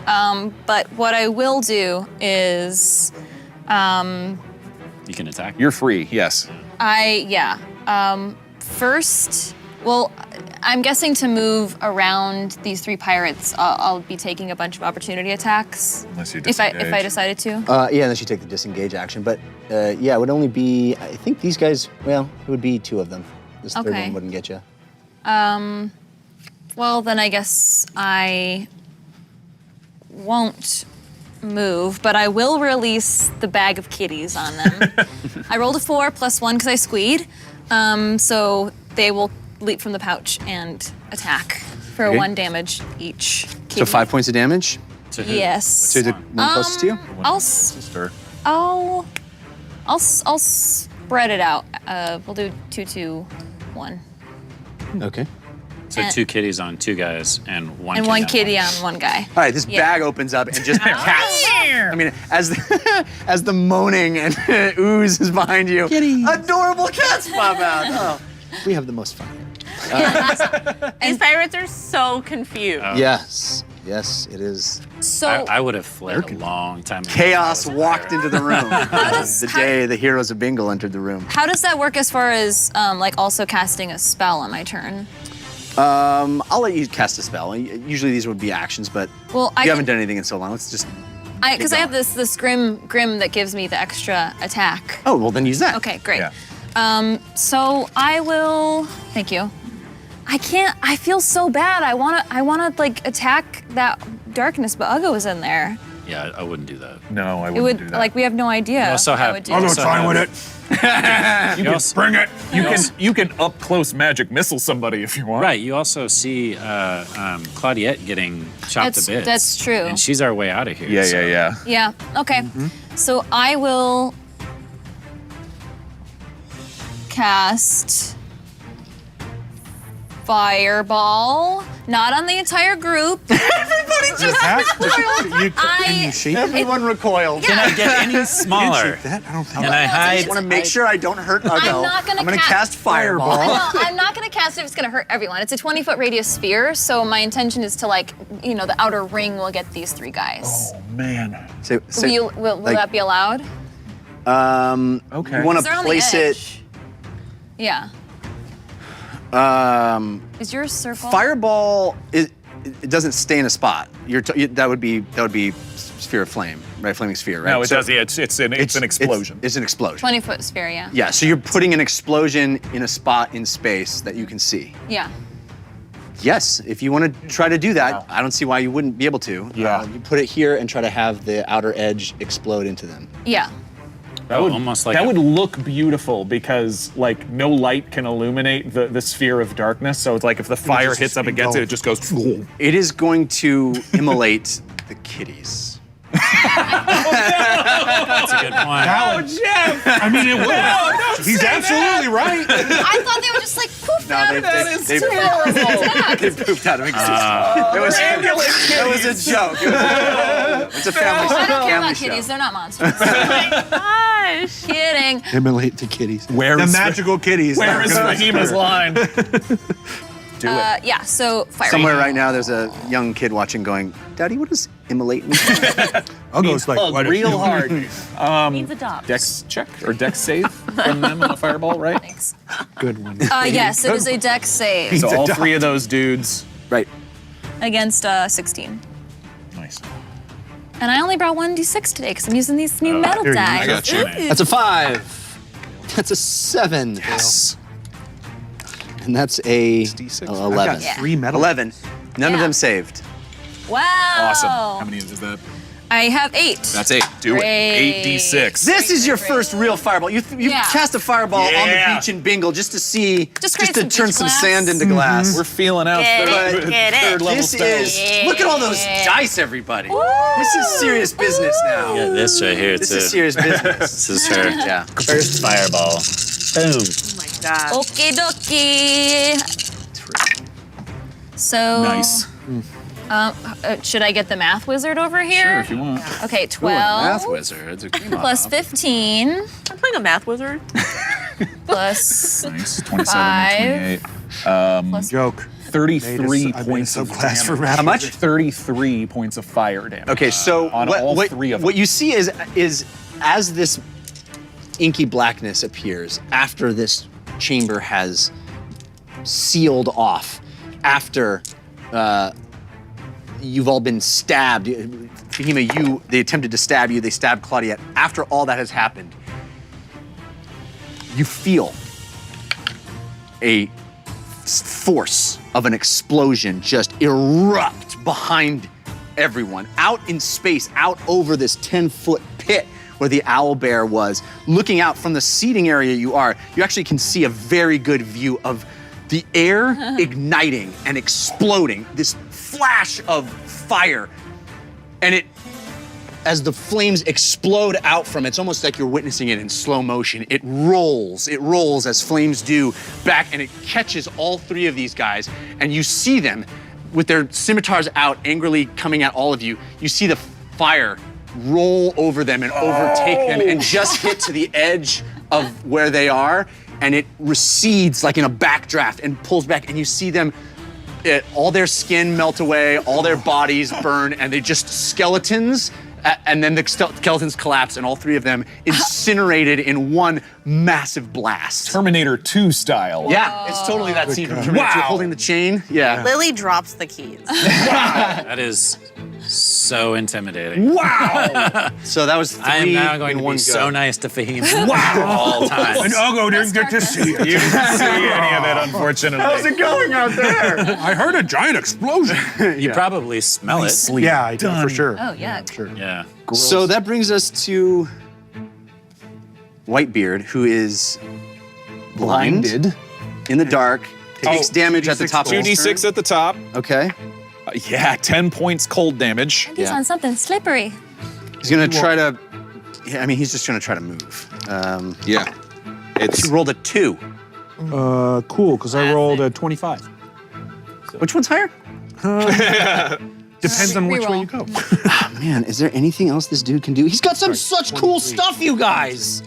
But what I will do is, You can attack. You're free, yes. first, well, I'm guessing to move around these 3 pirates, I'll be taking a bunch of opportunity attacks. Unless you if I disengage. decided to. Yeah, unless you take the disengage action, but yeah, it would only be, I think these guys, well, it would be 2 of them. This third Okay. one wouldn't get you. Well, then I guess I won't move, but I will release the bag of kitties on them. I rolled a 4 + 1 because I squeed, so they will leap from the pouch and attack for Okay. 1 damage each. So 5 points of damage To who? Yes. to the one closest to you? Sister. I'll spread it out. We'll do 2, 2, 1. Okay. So 2 kitties on 2 guys and 1 And kitty 1 on kitty on 1 guy. All right, this Yeah. bag opens up and just cats. I mean, as the moaning and ooze is behind you, adorable cats pop out. Oh, we have the most fun. These pirates are so confused. Yes, it is. So I would have fled a long time ago. Chaos I was a walked pirate. into the room the day the heroes of Bingle entered the room. how does that work as far as like also casting a spell on my turn? I'll let you cast a spell. Usually these would be actions, but Well, you haven't done anything in so long. Let's just. because I have this grim that gives me the extra attack. Oh, well then use that. Okay, great. Yeah. So I will. Thank you. I can't. I feel so bad. I wanna like attack that darkness, but Uggo was in there. Yeah, I wouldn't do that. No, I It wouldn't would do that. like we have no idea. You also what I have- would do. I'll go Also try have- with it. you can also- bring it. You can up close magic missile somebody if you want. Right, you also see Claudette getting chopped to bits. That's true. And she's our way out of here. Yeah, so- yeah. Yeah. Okay. So I will cast Fireball. Not on the entire group. Everybody just Can you shake it? everyone recoiled. Can I get any smaller? That? I don't think Can I I hide? want to make sure I don't hurt Uggo. I'm not gonna I'm gonna ca- cast Fireball. I'm not gonna cast it if it's gonna hurt everyone. It's a 20-foot radius sphere, so my intention is to like, the outer ring will get these 3 guys. Oh man. So, Will like, that be allowed? Okay. You want 'Cause they're to on the place it. edge. Yeah. Is yours circle? Fireball. It doesn't stay in a spot. That would be sphere of flame, right? Flaming sphere, right? No, it So does. It's an explosion. It's an explosion. 20-foot sphere, yeah. Yeah. So you're putting an explosion in a spot in space that you can see. Yeah. Yes, if you want to try to do that, I don't see why you wouldn't be able to. Yeah. You put it here and try to have the outer edge explode into them. Yeah. That would almost like that a- would look beautiful because like no light can illuminate the sphere of darkness. So it's like if the fire just hits up against it, it just goes. It is going to immolate the kitties. That's a good point. Jeff! I mean, it would. He's absolutely right. I thought they would just like poof No, out they of they pooped out of existence. It was a joke. It's a family. I don't care family about show. kitties. They're not monsters. Gosh. Kidding. Immolate the kitties. Where the is- magical kitties? Where is Fahima's line? Do it. Yeah, so fire. Somewhere right now, there's a young kid watching, going, "Daddy, what does immolate mean?" I'll go like what real hard. Means adopt. Dex check or dex save from them on a fireball, right? Thanks. Good one. Yes, it is a dex save So all three of those dudes. Right. against 16. Nice. And I only brought 1d6 today because I'm using these new metal here you go. dice. I got you. That's a 5. That's a 7. Yes. And that's a D6. 11. Yeah. 3 metal. 11. None of Yeah. them saved. Wow. Awesome. How many is that? I have 8. That's 8. Do it. Great. 8d6. This is your first real fireball. You Yeah. cast a fireball on the Yeah. beach in Bingle just to see, Just just create to some turn beach some glass. sand into glass. We're feeling out Get third, it, get it. third level This spells. is, look at all those dice, everybody. This is serious business now. Yeah, this right here This too. is serious business. This is her Yeah. first fireball. Boom. Oh my God. Okie dokie. So. Nice. Should I get the math wizard over Sure, here? if you want. Okay, 12 Math wizard. plus 15 I'm playing a math wizard. plus Nice. 27, 5 28. Joke. 33 I made a points of subclass for damage. math. How much? 33 points of fire damage. Okay, so on all three of them. what you see is as this inky blackness appears after this chamber has sealed off, after you've all been stabbed. Fahima, they attempted to stab you, they stabbed Claudette. After all that has happened, you feel a force of an explosion just erupt behind everyone, out in space, out over this 10-foot pit where the owlbear was. Looking out from the seating area you actually can see a very good view of the air igniting and exploding, this flash of fire. And as the flames explode out from it, it's almost like you're witnessing it in slow motion. It rolls as flames do back, and it catches all three of these guys, and you see them with their scimitars out, angrily coming at all of you. You see the fire roll over them and overtake them and just hit to the edge of where they are, and it recedes like in a backdraft and pulls back, and you see them, all their skin melt away, all their bodies burn, and they just skeletons, and then the skeletons collapse, and all three of them incinerated in one massive blast. Terminator 2 style. Yeah, it's totally that scene from Terminator 2, holding the chain. Yeah. Lily drops the keys. That is so intimidating. Wow! So that was 3 I am now going in to one be go. so nice to Fahim all times. And Ogo didn't get to see it. You didn't see any of it, unfortunately. How's it going out there? I heard a giant explosion. You probably smell it. Yeah, I do, for sure. Oh, yeah. Yeah. So that brings us to Whitebeard, who is blinded in the dark, takes damage at the top of his 2d6 turn. at the top. Okay. Yeah, 10 points cold damage. He's on something slippery. He's gonna try to. Yeah, I mean, he's just gonna try to move. Yeah. He rolled a 2. Cool, because I rolled a 25. Which one's higher? Depends on which way Reroll. you go. Oh, man, is there anything else this dude can do? He's got some such cool stuff, you guys.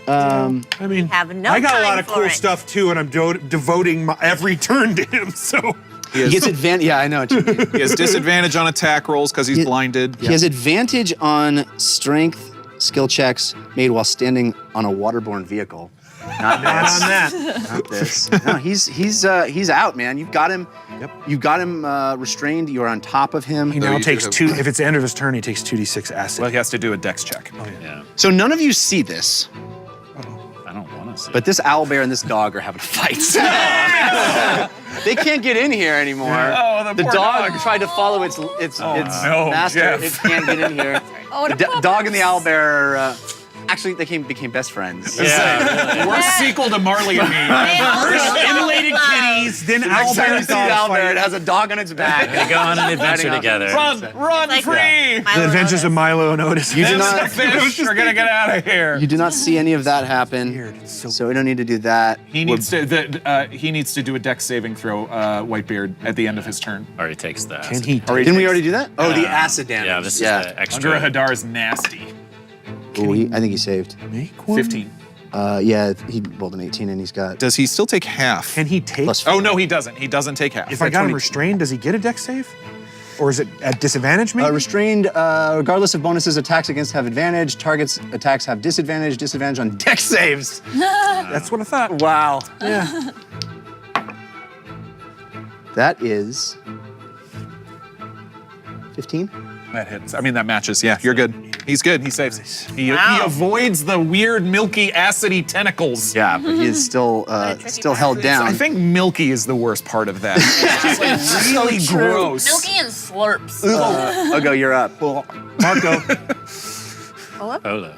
I mean, Have no I got a lot time of for cool it. stuff too, and I'm devoting my every turn to him. So He gets advantage. Yeah, I know. He has disadvantage on attack rolls because he's blinded. He has advantage on strength skill checks made while standing on a waterborne vehicle. Not not this. on that. Not this. No, he's out, man. You've got him. Yep. You've got him restrained. You're on top of him. He now you takes have- 2. If it's the end of his turn, he takes 2d6 acid. Well, he has to do a dex check. Yeah. So none of you see this, I don't want to see but this owlbear and this dog are having a fight. They can't get in here anymore. Oh, the poor dog dog. tried to follow its no, master. Jeff. It can't get in here. Oh, The dog and the owlbear are actually, they became best friends. Yeah, Worst sequel to Marley and Me. Immolated kitties, then Next time you see it out there, it Owlbear. has a dog on its back. They go on an adventure together. Run Like free! The Adventures of Milo and Otis. You do Them not. fish are gonna get out of here. You do not see any of that happen. Weird. It's so So we don't need to do that. He needs to do a dex saving throw, Whitebeard, at the end of his turn. Already takes that. Can he? Didn't we already do that? Oh, the acid damage. Yeah, this is the extra. Under Hadar is nasty. Ooh, I think he saved. Make one? 15. Yeah, he rolled an 18 and he's got. Does he still take half? Can he take? Plus Oh no, he doesn't. He doesn't take half. If I got him restrained, does he get a dex save? Or is it at disadvantage, maybe? Restrained, regardless of bonuses, attacks against have advantage. Targets attacks have disadvantage. Disadvantage on dex saves. That's what I thought. Wow. Yeah. That is 15. That hits. I mean, that matches. Yeah, you're good. He's good. He saves. He avoids the weird, milky, acidy tentacles. Yeah, but he is still held down. I think milky is the worst part of that. It's just like really gross. Milky and slurps. Ogo, you're up. Marco. Polo.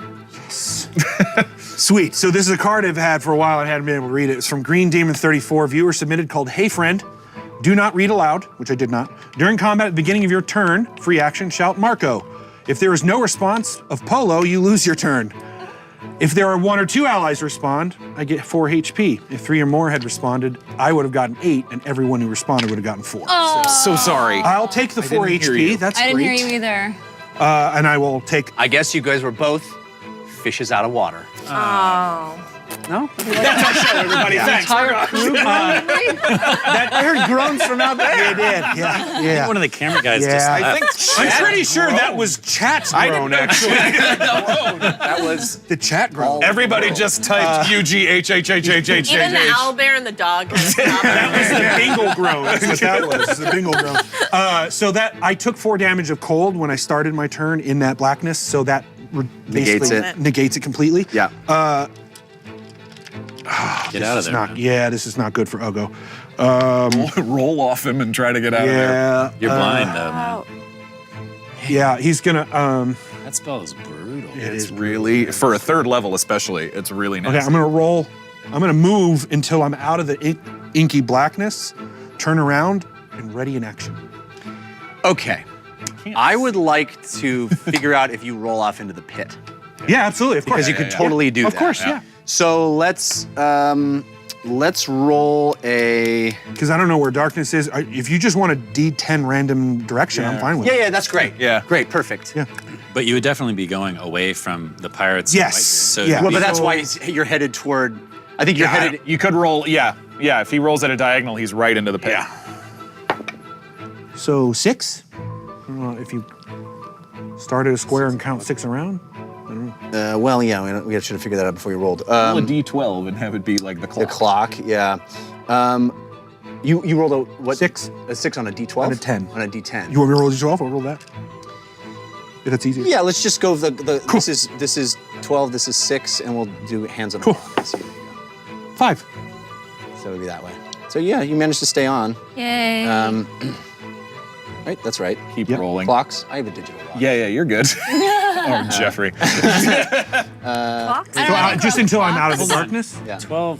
Sweet. So this is a card I've had for a while. I hadn't been able to read it. It's from Green Demon 34. Viewer submitted called Hey Friend. Do not read aloud, which I did not. During combat at the beginning of your turn, free action, shout Marco. If there is no response of Polo, you lose your turn. If there are 1 or 2 allies respond, I get 4 HP. If 3 or more had responded, I would have gotten 8, and everyone who responded would have gotten 4. So sorry. I'll take the 4 didn't hear HP. you. That's I didn't great. hear you either. And I will take. I guess you guys were both fishes out of water. Oh. No? Everybody, thanks. Entire crew. I heard groans from out there. They did. Yeah. Yeah. One of the camera guys Yeah. just I left. I'm pretty sure that was chat's groan, actually. That was The chat groan. Everybody just typed UGHHHHHH. Even the owlbear and the dog kind of stopped. That was the bingle groan. That's what that was. The bingle groan. So that I took 4 damage of cold when I started my turn in that blackness. So that Negates basically it. negates it completely. Yeah. Get out of there. This is not good for Ogo. Roll off him and try to get out of there. Yeah. You're blind though, man. Yeah. He's gonna. That spell is brutal. It's really, for a 3rd level especially, it's really nasty. Okay. I'm gonna roll. I'm gonna move until I'm out of the inky blackness. Turn around and ready in action. Okay. I would like to figure out if you roll off into the pit. Yeah, absolutely. Of course. Because you could totally do that. Of course. Yeah. So let's roll a. Because I don't know where darkness is. If you just want a D10 random direction, I'm fine with it. Yeah, that's great. Yeah. Great, perfect. Yeah. But you would definitely be going away from the pirates. and Yes. Whitebeard, so Yeah. Well, but that's So- why you're headed toward. I think you're headed. You could roll, yeah. If he rolls at a diagonal, he's right into the pit. Yeah. So 6. I don't know if you start at a square and count 6 around. Well, yeah, we should have figured that out before you rolled. Roll a D12 and have it be like the The clock. clock, yeah. You rolled a what? 6. A 6 on a D12. On a 10. On a D10. You want me to roll D12? I'll roll that. If that's easier. Yeah, let's just go with the Cool. this is 12, this is 6, and we'll do hands on Cool. the clock. So, 5. so it'll be that way. So yeah, you managed to stay on. Yay. Right, that's right. Keep Yep. rolling. Clocks. I have a digital watch. Yeah, you're good. Oh, Jeffrey. Clocks? I don't know. Just until I'm out of the Hold on. darkness. Yeah. 12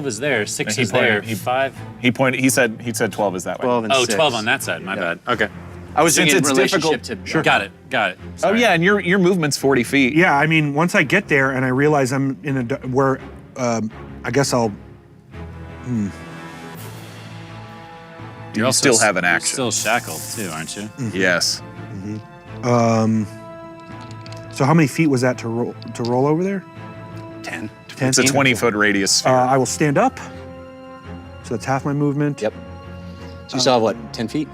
is there. 6 He is there. pointed- he- 5. He said 12 is that way. 12 and Oh, 6. 12 on that side. My bad. Okay. I was Since thinking in it's relationship difficult- to. Got it. Oh Sorry. yeah, and your movement's 40 feet. Yeah, I mean, once I get there and I realize I'm in a where, I guess I'll. You also still have an you're action. Still shackled too, aren't you? Yes. So how many feet was that to roll over there? 10. 10. It's a 20-foot radius sphere. I will stand up. So that's half my movement. Yep. So you still have what? 10 feet?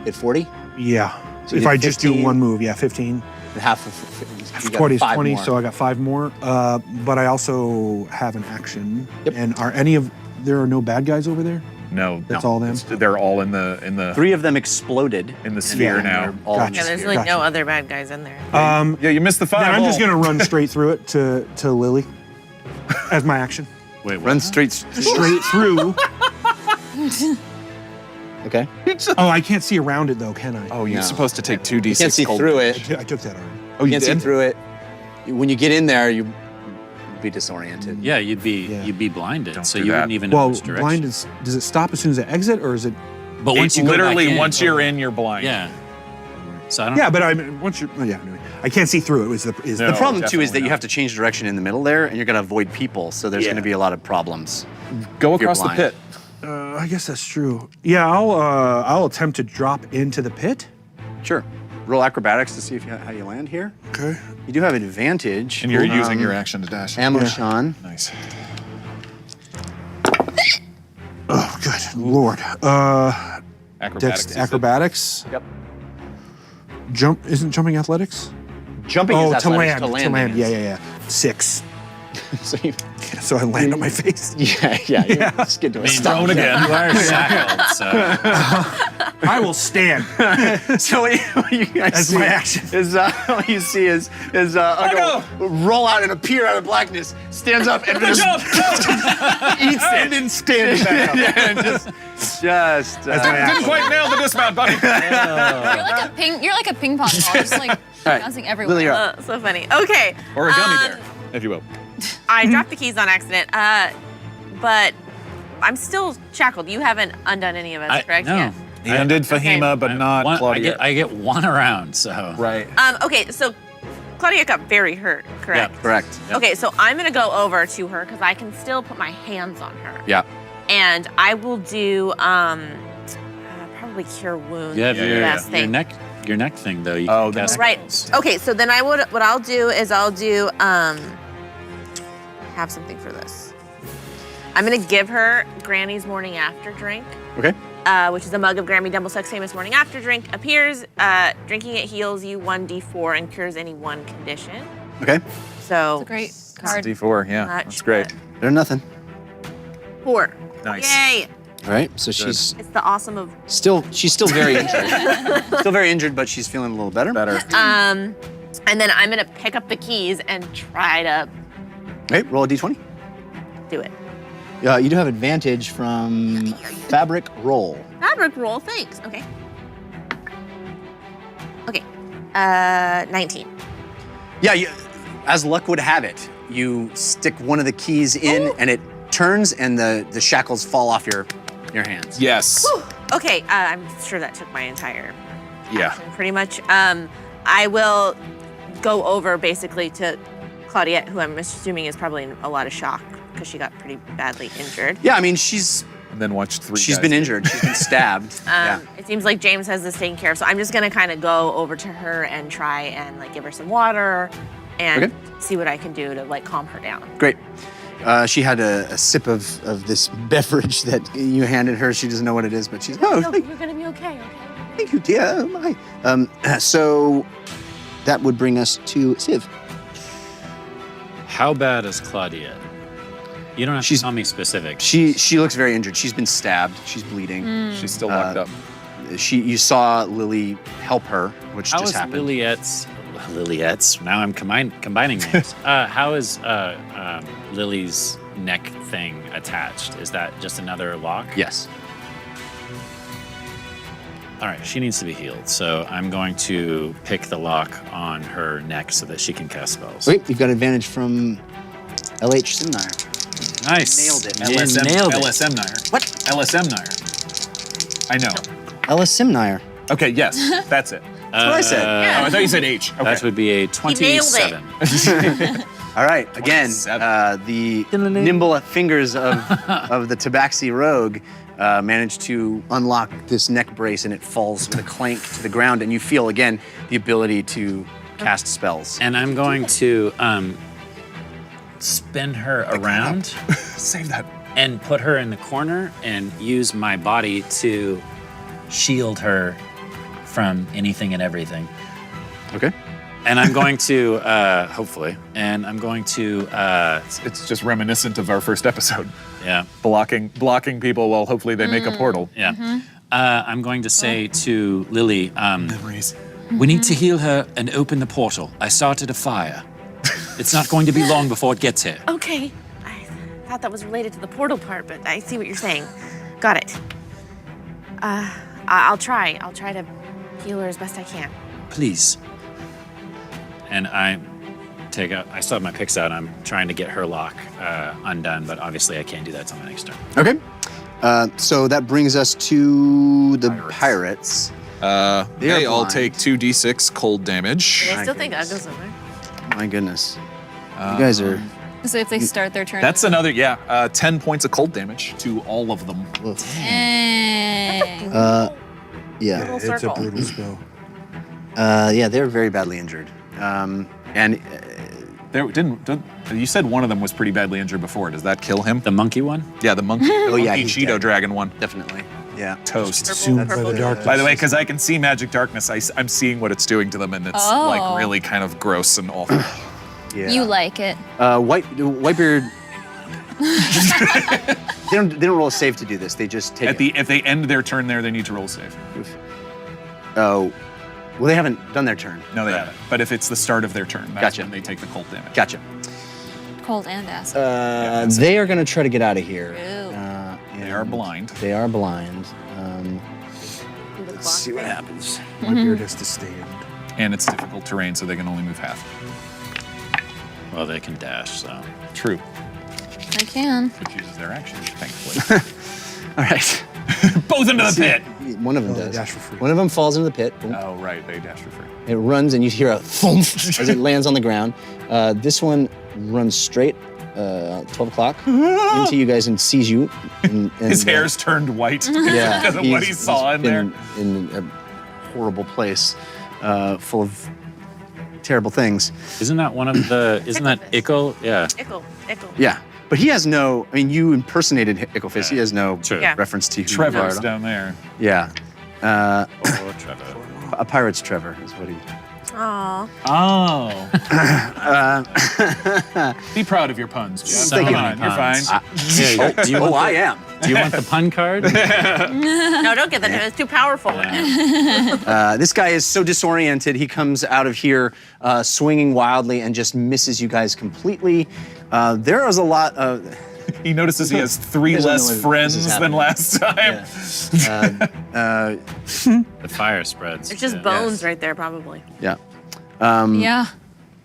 At 40? Yeah. So you if did I just do 15. one move, yeah, 15. And half of you got 20 is 5 20, more. so I got 5 more. But I also have an action. Yep. And there are no bad guys over there? No, That's all them? They're all in the 3 of them exploded. in the sphere Yeah, now. They're all in Gotcha. the Yeah, there's sphere. like no Gotcha. other bad guys in there. Yeah, you missed the Then five. I'm just going to run straight through it to Lily as my action. Wait, what? Run straight. Straight through. Okay. Oh, I can't see around it though, can I? Oh, you're No. supposed to take 2d6. You can't see cold through damage. it. I took that already. Oh, You you can't see did? through it. when you get in there, you be disoriented. Yeah, you'd be blinded, so do you that. wouldn't even know Well, which direction. blind is. Does it stop as soon as I exit, or is it? But once you go literally, back in, once you're in, you're blind. Yeah. So I don't. Yeah, but I mean, once you're. Oh, yeah. Anyway, I can't see through it. No. The problem too is definitely that you not. have to change direction in the middle there, and you're going to avoid people. So there's Yeah. going to be a lot of problems. Go If you're across the blind. pit. I guess that's true. Yeah, I'll attempt to drop into the pit. Sure. Roll acrobatics to see how you land here. Okay. You do have advantage. And you're using your action to dash. Ammo, Sean. Nice. Oh, good lord. Acrobatics. Acrobatics. Yep. Jump isn't jumping athletics. Jumping Oh, is to athletics, land. To land. Yeah. 6. So you, So I land on my face. yeah. Just get to a stop. Thrown again. You are shackled, so I will stand. So what you guys That's see my action. Is what you see is Uncle roll out and appear out of blackness, stands up and just eats it and then stands back up. Yeah, and just. That's my Didn't action. quite nail the dismount, buddy. You're like a ping pong ball, just like bouncing everywhere. Lily, you're up. So funny. Okay. Or a gummy bear, if you will. I dropped the keys on accident, but I'm still shackled. You haven't undone any of us, correct? No. Yeah. He undid Fahima, but not Claudia. I get one around, so. Right. Okay, so Claudia got very hurt, correct? Yeah. Correct. Yep. Okay, so I'm gonna go over to her because I can still put my hands on her. Yeah. And I will do probably cure wounds. You have is the best your thing. neck thing though. You Oh, can the cast neck. spells. Right. Okay, so then what I'll do is I'll do have something for this. I'm gonna give her Granny's morning after drink. Okay. Which is a mug of Grammy Dumblesuck's famous morning after drink. Appears, drinking it heals you 1d4 and cures any one condition. Okay. So Great card. D4, yeah. Much That's great. better. They're nothing. 4. Nice. Yay! All right. So she's It's the awesome of. still very injured. Still very injured, but she's feeling a little better. And then I'm gonna pick up the keys and try to Okay. Roll a d20. do it. You do have advantage from fabric roll. Fabric roll, thanks. Okay. Okay. 19. Yeah. As luck would have it, you stick one of the keys in, and it turns, and the shackles fall off your hands. Yes. Okay, I'm sure that took my entire Yeah. action, pretty much. I will go over basically to Claudette, who I'm assuming is probably in a lot of shock because she got pretty badly injured. Yeah. I mean, she's And then watch 3 she's guys been do it. injured. She's been stabbed. Yeah. It seems like James has this taken care of, so I'm just gonna kind of go over to her and try and like give her some water and Okay. see what I can do to like calm her down. Great. She had a sip of this beverage that you handed her. She doesn't know what it is, but she's No, you're gonna be okay. Okay. thank you, dear. Oh, my. So that would bring us to Civ. How bad is Claudia? You don't have to tell me specifics. She looks very injured. She's been stabbed. She's bleeding. She's still locked up. You saw Lily help her, which How just is happened. Liliette's? Now I'm combining names. How is Lily's neck thing attached? Is that just another lock? Yes. All right, she needs to be healed. So I'm going to pick the lock on her neck so that she can cast spells. Wait, you've got advantage from LH Simnire. Nice. Nailed it. You nailed it. LSM Nair. What? LSM Nair. I know. Ellis Simnire. Okay, yes, that's it. That's what I said. Oh, I thought you said H. Okay. That would be a 27. All right. Again, 27. the nimble fingers of the Tabaxi rogue managed to unlock this neck brace, and it falls with a clank to the ground, and you feel again the ability to cast spells. And I'm going to spin her around Save that. and put her in the corner and use my body to shield her from anything and everything. Okay. And I'm going to, hopefully, and I'm going to, It's just reminiscent of our first episode. yeah, Blocking people while hopefully they make a portal. yeah. I'm going to say to Lily, Memories. we need to heal her and open the portal. I started a fire. It's not going to be long before it gets here. Okay. I thought that was related to the portal part, but I see what you're saying. Got it. I'll try. I'll try to heal her as best I can. Please. And I I still have my picks out. I'm trying to get her lock undone, but obviously I can't do that till my next turn. Okay. So that brings us to the pirates. They all blind. take 2d6 cold damage. I still think Uggos in there. My goodness. You guys are... So if they start their turn. That's another, 10 points of cold damage to all of them. Dang. Yeah. It's a circle. brutal spell. Yeah, they're very badly injured. And You said one of them was pretty badly injured before. Does that kill him? The monkey one? Yeah, the monkey. yeah, monkey he's Cheeto dead. Dragon one. definitely. Yeah. Toast. Consumed by the purple. darkness. By the way, because I can see magic darkness, I'm seeing what it's doing to them, and it's like really kind of gross and awful. Yeah. You like it. Whitebeard. they don't roll a save to do this. They just take If they end their turn there, they need to roll a save. Oh, well, they haven't done their turn. No, they haven't. But if it's the start of their turn, that's Gotcha. when they take the cold damage. Gotcha. Cold and acid. They are going to try to get out of here. Ew. They are blind. They are blind. Let's see what happens. Whitebeard has to stand. And it's difficult terrain, so they can only move half. Well, they can dash, so. True. I can. Which uses their action, thankfully. All right. Both into the pit! One of them they does. dash for free. One of them falls into the pit. Boom. Oh, right, they dash for free. It runs, and you hear a thump as it lands on the ground. This one runs straight 12 o'clock into you guys and sees you. And, His hair's turned white yeah, because of what he saw in there. In a horrible place full of terrible things. Isn't that one of the, isn't that Ickle? Yeah. Ickle. Yeah. But he has no, I mean, you impersonated Icklefist. He has no True. Yeah. reference to who Trevor's you are. down there. Yeah. Oh, Trevor. A pirate's Trevor is what he... Aw. Oh. Be proud of your puns, Jeff. So Come many on, you're fine. puns. Yeah, do you want I am. Do you want the pun card? No, don't get that. It's too powerful. This guy is so disoriented. He comes out of here swinging wildly and just misses you guys completely. There is a lot of... He notices he has 3 doesn't know less this friends is than happening. last time. The fire spreads. It's just bones right there, probably. Yeah.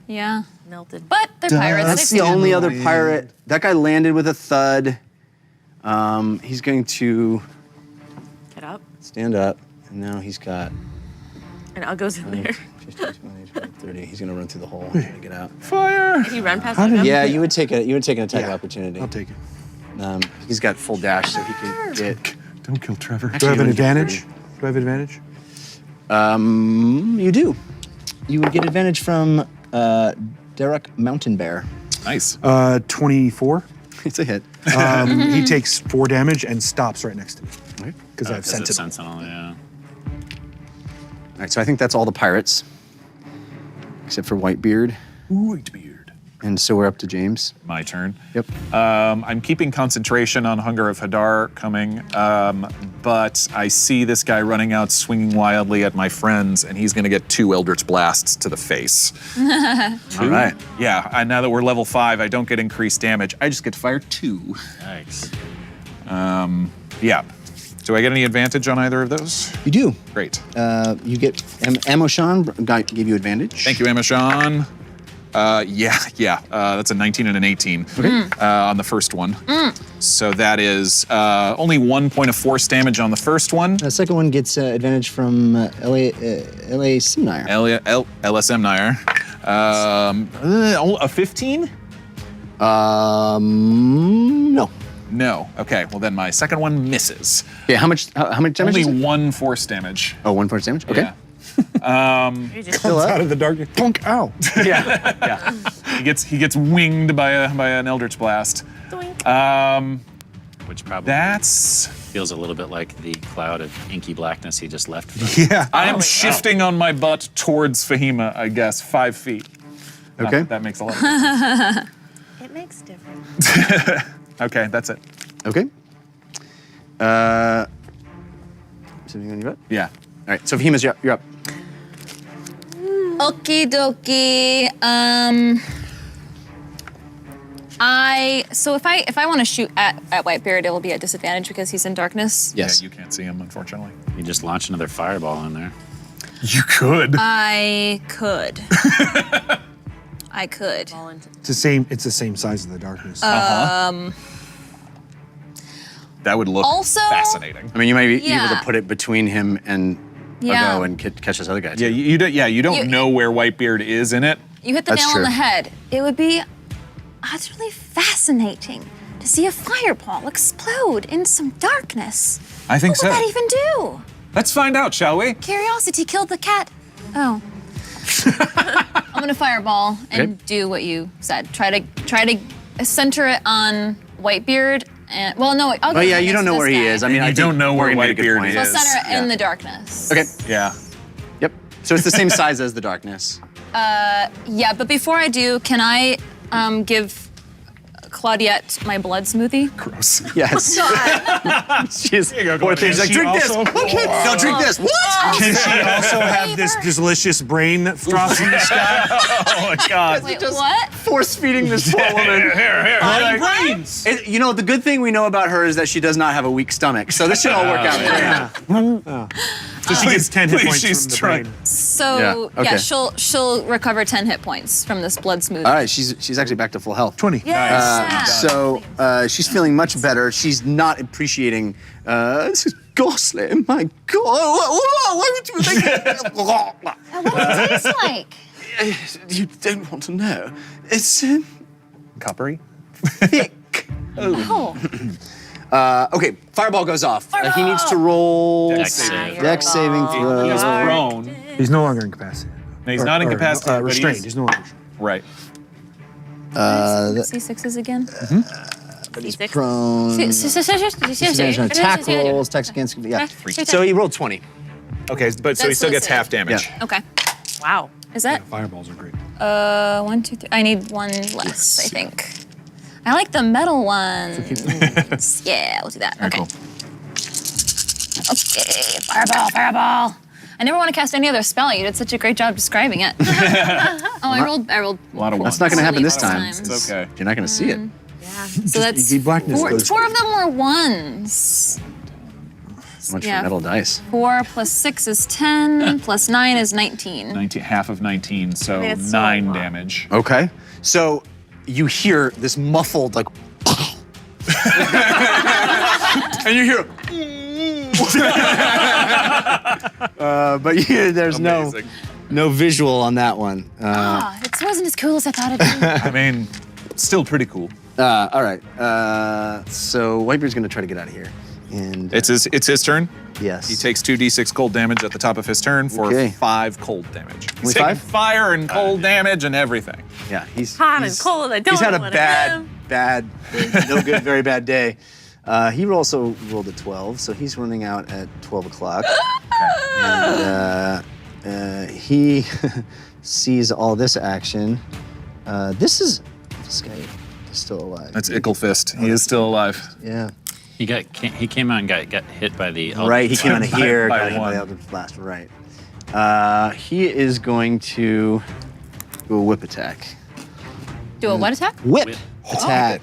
Yeah. Melted. But they're pirates. That's They've the only other pirate. That guy landed with a thud. He's going to Get up. stand up, and now he's got And Uggos in there. 15, 20, 20, 30. He's going to run through the hole and get out. Fire! Did he run past How did Uggos? Yeah, you would take an attack of Yeah, opportunity. I'll take it. He's got full dash, so he can get. Don't kill Trevor. Do I have an Actually, advantage? Do I have advantage? You do. You would get advantage from Derek Mountain Bear. Nice. 24. It's a hit. He takes 4 damage and stops right next to me. Because I've sent it. Sentinel, yeah. All right, so I think that's all the pirates, except for Whitebeard. Whitebeard. And so we're up to James. My turn. Yep. I'm keeping concentration on Hunger of Hadar coming, but I see this guy running out, swinging wildly at my friends, and he's going to get 2 Eldritch Blasts to the face. All right. Yeah, and now that we're level 5, I don't get increased damage. I just get to fire 2. Yikes. Yeah. Do I get any advantage on either of those? You do. Great. You get Amoshan gave you advantage. Thank you, Emma Sean. That's a 19 and an 18 on the first one. So that is only 1 point of force damage on the first one. The second one gets advantage from LA Simnire. LSM Nair. A 15? No. No. Okay, well then my second one misses. Yeah, how much damage? Only is it? 1 force damage. Oh, 1 force damage? Okay. Yeah. You just- Still up? Out of the darkness. Punk, ow. Yeah. He gets winged by an Eldritch Blast. Doink. Which probably That's. feels a little bit like the cloud of inky blackness he just left. Yeah. I am shifting on my butt towards Fahima, I guess, 5 feet. Okay. That makes a lot of sense. It makes difference. Okay, that's it. Okay. Something on your butt? Yeah. All right, so Fahima's, you're up. Okie dokie. So if I want to shoot at Whitebeard, it will be at disadvantage because he's in darkness. Yes. Yeah, you can't see him, unfortunately. You just launch another fireball in there. You could. I could. I could. It's the same size as the darkness. That would look Also- fascinating. I mean, you might be able Yeah. to put it between him and Yeah. Ago and catch this other guy. Yeah, Too. you don't know where Whitebeard is in it. You hit the That's nail on true. the head. It would be utterly fascinating to see a fireball explode in some darkness. I think What so. would that even do? Let's find out, shall we? Curiosity killed the cat. Oh. I'm gonna fireball and do what you said. Try to center it on Whitebeard. And well, no. I'll go But yeah, next you don't to know this where he guy. is. I mean, You I don't think know where Morgan made a good Whitebeard point. So is. center it in Yeah. the darkness. Okay. Yeah. Yep. So it's the same size as the darkness. Yeah, but before I do, can I give Claudette my blood smoothie? Gross. Yes. She's poor thing. She's like, She drink this. also- Okay. No, drink this. What? Can she also have this delicious brain that drops in the sky? Oh my God. Wait, what? Force feeding this poor woman. Bloody brains! You know, the good thing we know about her is that she does not have a weak stomach. So this should all work out. Yeah. So she gets 10 hit please, points she's from the trying. brain. So Yeah, okay. she'll recover 10 hit points from this blood smoothie. All right, she's actually back to full health. 20. Yes. So she's feeling much better. She's not appreciating. This is ghastly. My God! Why would you think? What does it taste like? You don't want to know. It's Coppery. thick. Oh. Okay, fireball goes off. He needs to roll Dex save. Dex saving throw. He's prone. He's no longer incapacitated. No, he's not incapacitated, but restrained. he's- He's no longer. Right. C6s again. He's prone. Disadvantage on attack rolls. Attacks against. Yeah. So he rolled 20. Okay, but so he That's still what gets it said. half damage. Yeah. Okay. Wow. Is that? Fireballs are great. 1, 2, 3. I need one less, I think. I like the metal ones. Yeah, we'll do that. Very Okay. cool. Okay, fireball. I never want to cast any other spell. You did such a great job describing it. I rolled. A lot of That's ones. not going to happen this This time. time. It's okay. You're not going to see it. So that's the blackness four. goes- 4 of them were ones. So much Yeah. for metal dice. 4 plus 6 is 10. Plus 9 is 19. 19, half of 19, so It's so 9 long. damage. Okay. So you hear this muffled like, and you hear. But there's Amazing. no visual on that one. It wasn't as cool as I thought it'd be. I mean, still pretty cool. All right. So Whitebeard's gonna try to get out of here, and It's his turn. yes. He takes 2d6 cold damage at the top of his turn for Okay. 5 cold damage. Only He's taking 5? fire and cold damage and everything. Yeah, he's Hot and he's- cold. I don't He's had a know what I bad, am. no good, very bad day. He also rolled a 12, so he's running out at 12 o'clock. And he sees all this action. This guy is still alive. That's Icklefist. He is still alive. Yeah. He came out and got hit by the Right, he came out of here, By got hit by one. the Eldritch Blast, right. He is going to do a whip attack. Do a what attack? Whip Whip. attack.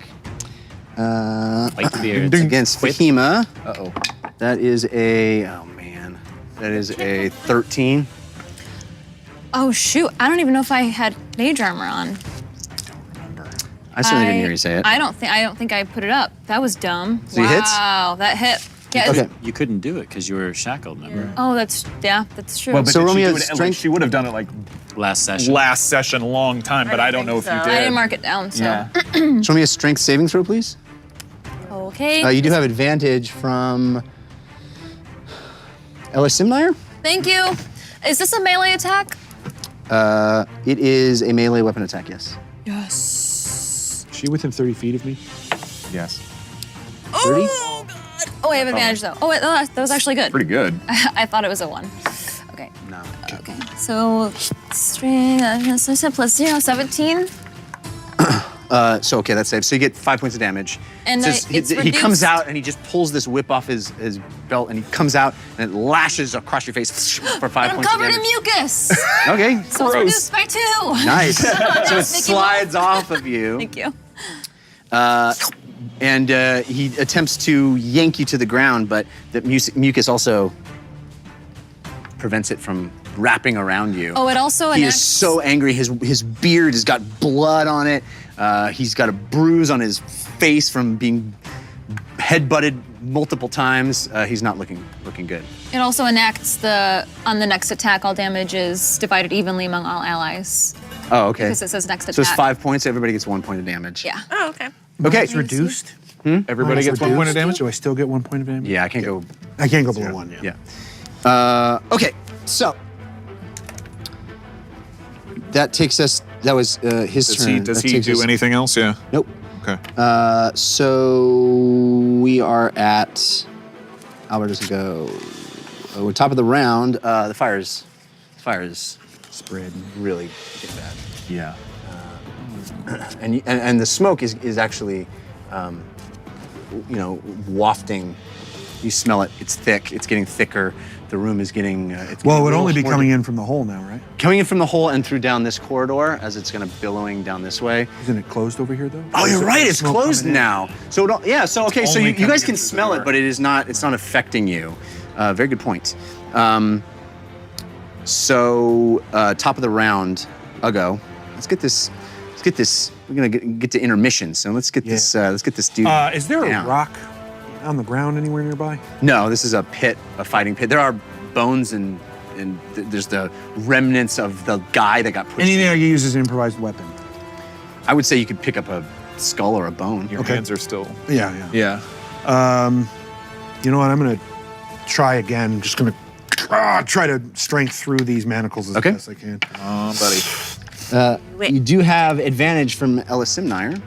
Whitebeard. Against Fahima. Uh-oh. That is a, that is a 13. Oh shoot! I don't even know if I had mage armor on. I certainly didn't hear you say it. I don't think I put it up. That was dumb. So he hits? Wow, that hit. Yeah. Okay. You couldn't do it because you were shackled, remember? Oh, that's true. Well, but So did roll me she a do it, strength- she would have done it like Last session. last session, a long time, but I don't know if you think so. did. I didn't mark it down, so. Yeah. Show me a strength saving throw, please. Okay. You do have advantage from Ella Simnire. Thank you. Is this a melee attack? It is a melee weapon attack, yes. Yes. Is she within 30 feet of me? Yes. 30? Oh god. Oh, I have advantage though. Oh, wait, that was actually good. Pretty good. I thought it was a 1. Okay. No. Okay. So string plus 0, 17. So okay, that's safe. So you get 5 points of damage. And It's it's he comes reduced. out and he just pulls this whip off his belt and he comes out and it lashes across your face for 5 I'm points covered of in damage. mucus. Okay. So it's reduced by 2. Nice. So it Mickey slides off of you. Thank you. And he attempts to yank you to the ground, but the mucus also prevents it from wrapping around you. Oh, it also He enacts... is so angry. His beard has got blood on it. He's got a bruise on his face from being headbutted multiple times. He's not looking good. It also enacts on the next attack, all damage is divided evenly among all allies. Oh, okay. Because it says next attack. So it's 5 points. Everybody gets 1 point of damage. Yeah. Oh, okay. Okay. It's reduced. Everybody Mine's gets 1 point of reduced. damage? Do I still get 1 point of damage? Yeah, I can't go. I can't go below 1. Yeah. Okay. So that takes us. That was his turn. Does That he takes do us- anything else? Yeah. Nope. Okay. So we are at. Albert doesn't go. We're top of the round. The fires spread really get bad. Yeah. And the smoke is actually, wafting. You smell it. It's thick. It's getting thicker. The room is getting. It's Well, getting it would a only be little more coming in from the hole now, right? coming in from the hole and through down this corridor as it's going to billowing down this way. Isn't it closed over here though? Oh, Or is you're it right. It's smoke closed coming in? now. So yeah. So okay. So only you guys coming can in through the smell it, door. but it is not. It's not affecting you. Very good point. So top of the round, Uggo. Let's get this. We're gonna get to intermission. So let's get this. Let's get this dude. Is there down. a rock on the ground anywhere nearby? No, this is a pit, a fighting pit. There are bones and there's the remnants of the guy that got pushed. Anything I can use as an improvised weapon? I would say you could pick up a skull or a bone. Your hands are still. Yeah. Yeah. You know what? I'm gonna try again. Just gonna try to strength through these manacles as best I can. Oh, buddy. You do have advantage from Ellis Simnire.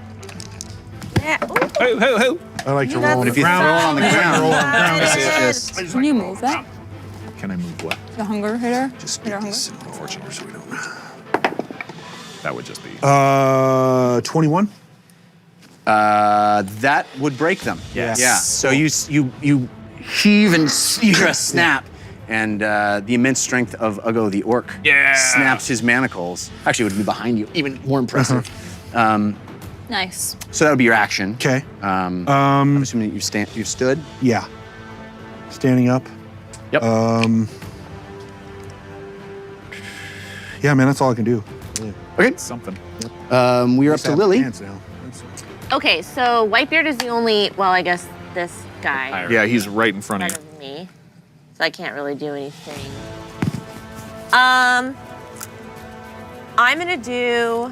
Yeah. Ooh. Ho, ho, ho. I like to You roll on got the If you ground. throw it on the ground, roll on the ground. it's just Can you move that? Can I move what? The hunger hitter? Just Hitter make hunger? this unfortunate so we don't. That would just be. 21. that would break them. Yes. Yeah. So you heave and you hear a snap, and the immense strength of Uggo the orc snaps his manacles. Actually, it would be behind you. Even more impressive. Nice. So that would be your action. Okay. I'm assuming that you stood. Yeah. Standing up. Yep. Yeah, man, that's all I can do. Okay. Something. We are up Just to have Lily. pants now. Okay, so Whitebeard is the only. Well, I guess this guy Yeah, he's right in front in of front you. of me, so I can't really do anything. I'm gonna do.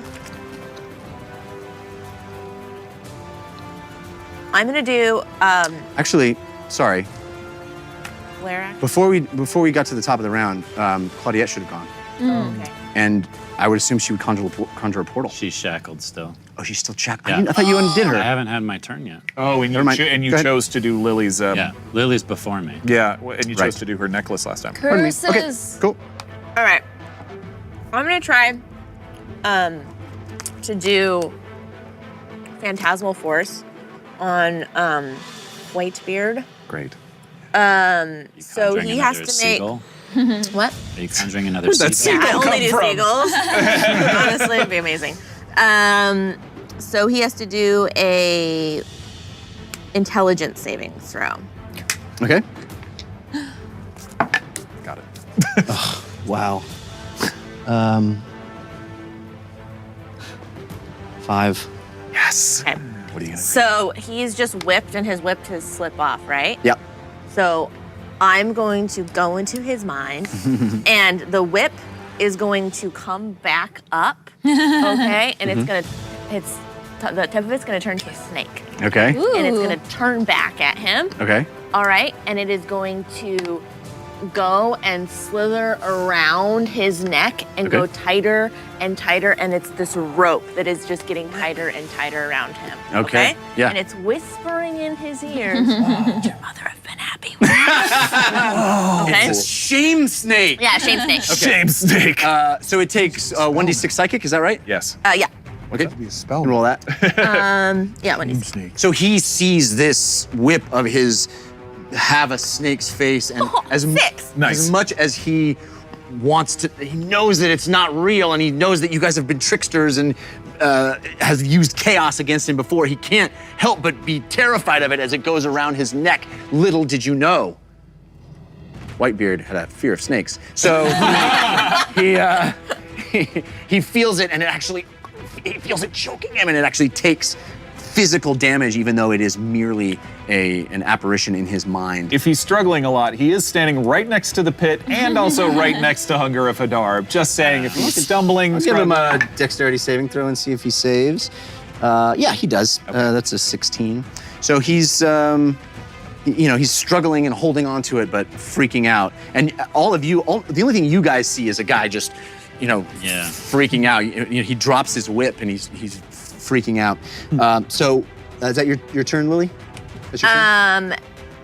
Actually, sorry. Where actually? Before we got to the top of the round, Claudette should have gone, Okay. and I would assume she would conjure a portal. She's shackled still. Oh, she's still checked. Yeah. I thought you undid her. I haven't had my turn yet. Oh, and Never mind. Go ahead. chose to do Lily's. Yeah, Lily's before me. Yeah, and you chose Right. to do her necklace last time. Pardon me. Okay, Curses. cool. All right. I'm gonna try to do Phantasmal Force on Whitebeard. Great. So Conjuring he has another to make seagull? what? Are you conjuring another that seagull? Yeah, I only do come from? seagulls. Honestly, it'd be amazing. So he has to do a intelligence saving throw. Okay. Got it. Wow. 5. Yes. Okay. What are you gonna do? So he's just whipped, and his whip to slip off, right? Yep. So I'm going to go into his mind, and the whip is going to come back up, okay? And the tip of it's gonna turn to a snake, Okay. and it's Ooh. gonna turn back at him. Okay. All right, and it is going to go and slither around his neck and go Okay. tighter and tighter, and it's this rope that is just getting tighter and tighter around him. Okay, yeah. And it's whispering in his ears, "Your mother have been happy with you." Okay? It's a shame snake. Yeah, shame snake. Shame snake. So it takes 1d6 psychic, is that right? Yes. Yeah. Okay. That'd be a spell. Roll that. Yeah, when he's Snake. So he sees this whip of his have a snake's face, and as Nice. much as he wants to, he knows that it's not real, and he knows that you guys have been tricksters and has used chaos against him before. He can't help but be terrified of it as it goes around his neck. Little did you know Whitebeard had a fear of snakes. So he feels it, and he feels it choking him, and it actually takes physical damage, even though it is merely an apparition in his mind. If he's struggling a lot, he is standing right next to the pit and also right next to Hunger of Hadar. Just saying, if he's stumbling, Let's give him a dexterity saving throw and see if he saves. Yeah, he does. Okay. That's a 16. So he's, he's struggling and holding on to it, but freaking out. And all of you, the only thing you guys see is a guy just, freaking out. He drops his whip and he's freaking out. So is that your turn, Lily? That's your turn?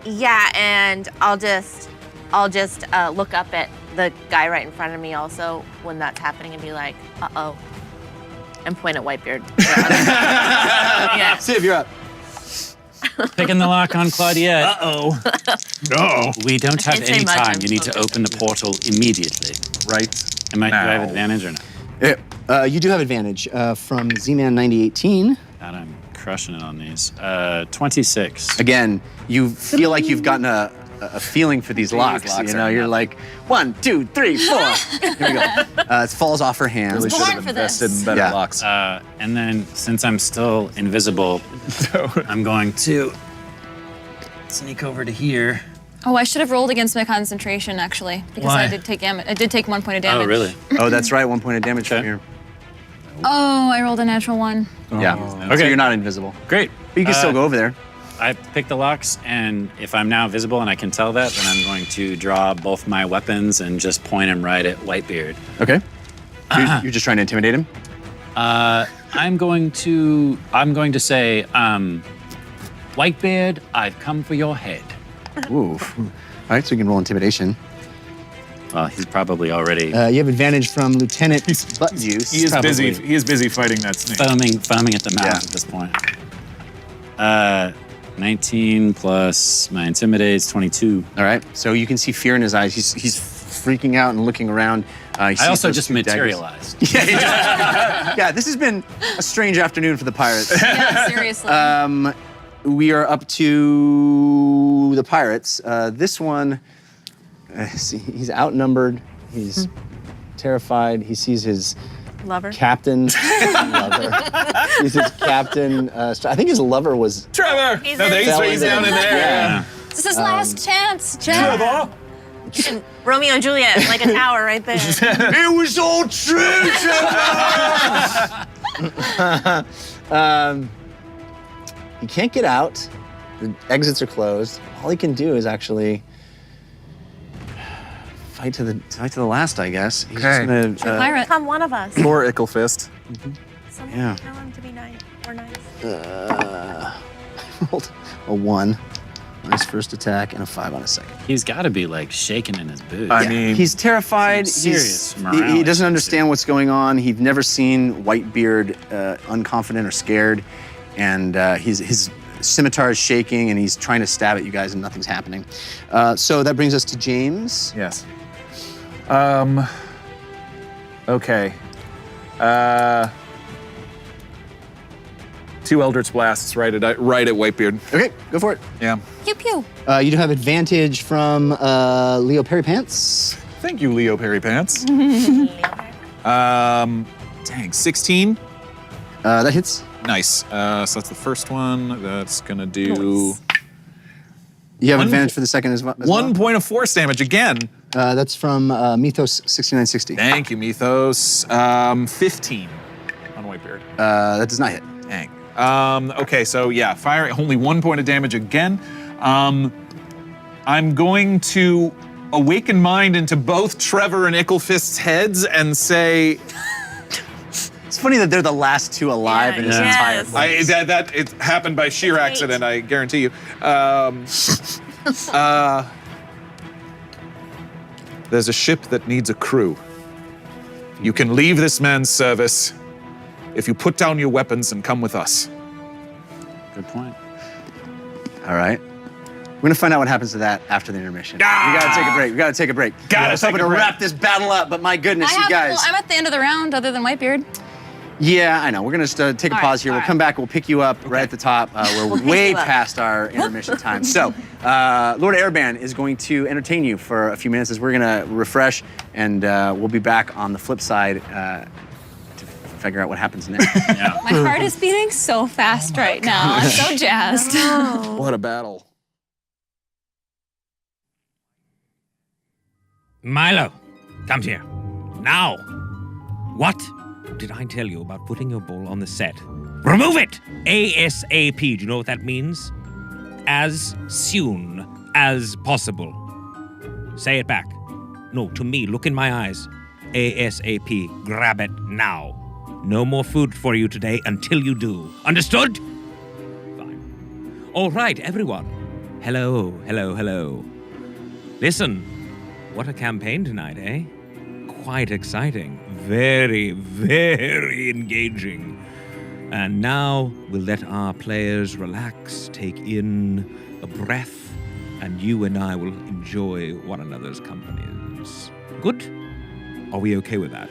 Yeah, and I'll just look up at the guy right in front of me also when that's happening and be like, uh-oh, and point at Whitebeard. Yeah. Civ, you're up. Picking the lock on Claudette. Uh-oh. No. We don't have Can't say any much, time. I'm You need to focused. open the portal immediately. Right. Do I have Now. advantage or not? You do have advantage from Z-Man 9018. God, I'm crushing it on these. 26. Again, you feel like you've gotten a feeling for these locks. locks You're are like 1, 2, 3, 4. Here we go. It falls off her hand. Really should born have for invested this. in better Yeah. locks. And then, since I'm still invisible, I'm going to sneak over to here. Oh, I should have rolled against my concentration actually, because Why? I did take damage. I did take 1 point of damage. Oh, really? Oh, that's right. 1 point of damage from Okay. here. Oh, I rolled a natural 1. Yeah. So Okay. you're not invisible. Great. But you can still go over there. I picked the locks, and if I'm now visible and I can tell that, then I'm going to draw both my weapons and just point them right at Whitebeard. Okay. You're just trying to intimidate him? I'm going to say, Whitebeard, I've come for your head. Ooh. All right, so you can roll intimidation. Well, he's probably already You have advantage from Lieutenant Buttjuice. He is probably. busy. He is busy fighting that snake. foaming at the mouth Yeah. at this point. 19 plus my intimidate's 22. All right, so you can see fear in his eyes. He's freaking out and looking around. I also just materialized. materialized. Yeah, this has been a strange afternoon for the pirates. Yeah, seriously. We are up to the pirates. This one, he's outnumbered. He's terrified. He sees his Lover. captain. Lover. He's his captain. I think his lover was. Trevor! He's No, in- he's down in there. Yeah. This is his last chance, Jack. And Romeo and Juliet, like a tower right there. It was all true, Trevor! He can't get out. The exits are closed. All he can do is actually fight to the last, I guess. He's just Okay. gonna, Pirate. Come one of us. Poor Icklefist. Someone Yeah. tell him to be nice. We're nice. rolled a 1 on his first attack and a 5 on his second. He's got to be like shaking in his boots. I mean, He's terrified. Some serious He morale doesn't issues. understand what's going on. He's never seen Whitebeard unconfident or scared, and his scimitar is shaking, and he's trying to stab at you guys, and nothing's happening. So that brings us to James. yes. Okay. 2 Eldritch Blasts right at Whitebeard. Okay, go for it. Yeah. Pew pew. You do have advantage from Leo Perry Pants. Thank you, Leo Perry Pants. Dang, 16? That hits. Nice. So that's the first one. That's gonna do You have One- advantage for the second as well. 1 point of force damage again. That's from Mythos 6960. Thank you, Mythos. 15 on Whitebeard. That does not hit. Dang. Okay, so yeah, fire only 1 point of damage again. I'm going to awaken mind into both Trevor and Icklefist's heads and say, It's funny that they're the last two alive in this Yeah. entire Yes. place. that it happened by sheer accident, I guarantee you. There's a ship that needs a crew. You can leave this man's service if you put down your weapons and come with us. Good point. All right. We're gonna find out what happens to that after the intermission. We gotta take a break. We gotta take a break. Gotta I was take hoping a to break. wrap this battle up, but my goodness, you guys. I'm at the end of the round, other than Whitebeard. Yeah, I know. We're going to take a pause here. We'll come back. We'll pick you up right at the top. We're way past our intermission time. So, Lord Airban is going to entertain you for a few minutes as we're going to refresh, and we'll be back on the flip side to figure out what happens next. My heart is beating so fast right now. I'm so jazzed. What a battle. Milo, come here. Now. What did I tell you about putting your ball on the set? Remove it! ASAP. Do you know what that means? As soon as possible. Say it back. No, to me. Look in my eyes. ASAP. Grab it now. No more food for you today until you do. Understood? Fine. All right, everyone. Hello, hello, hello. Listen, what a campaign tonight, eh? Quite exciting. Very, very engaging. And now we'll let our players relax, take in a breath, and you and I will enjoy one another's companies. Good? Are we okay with that?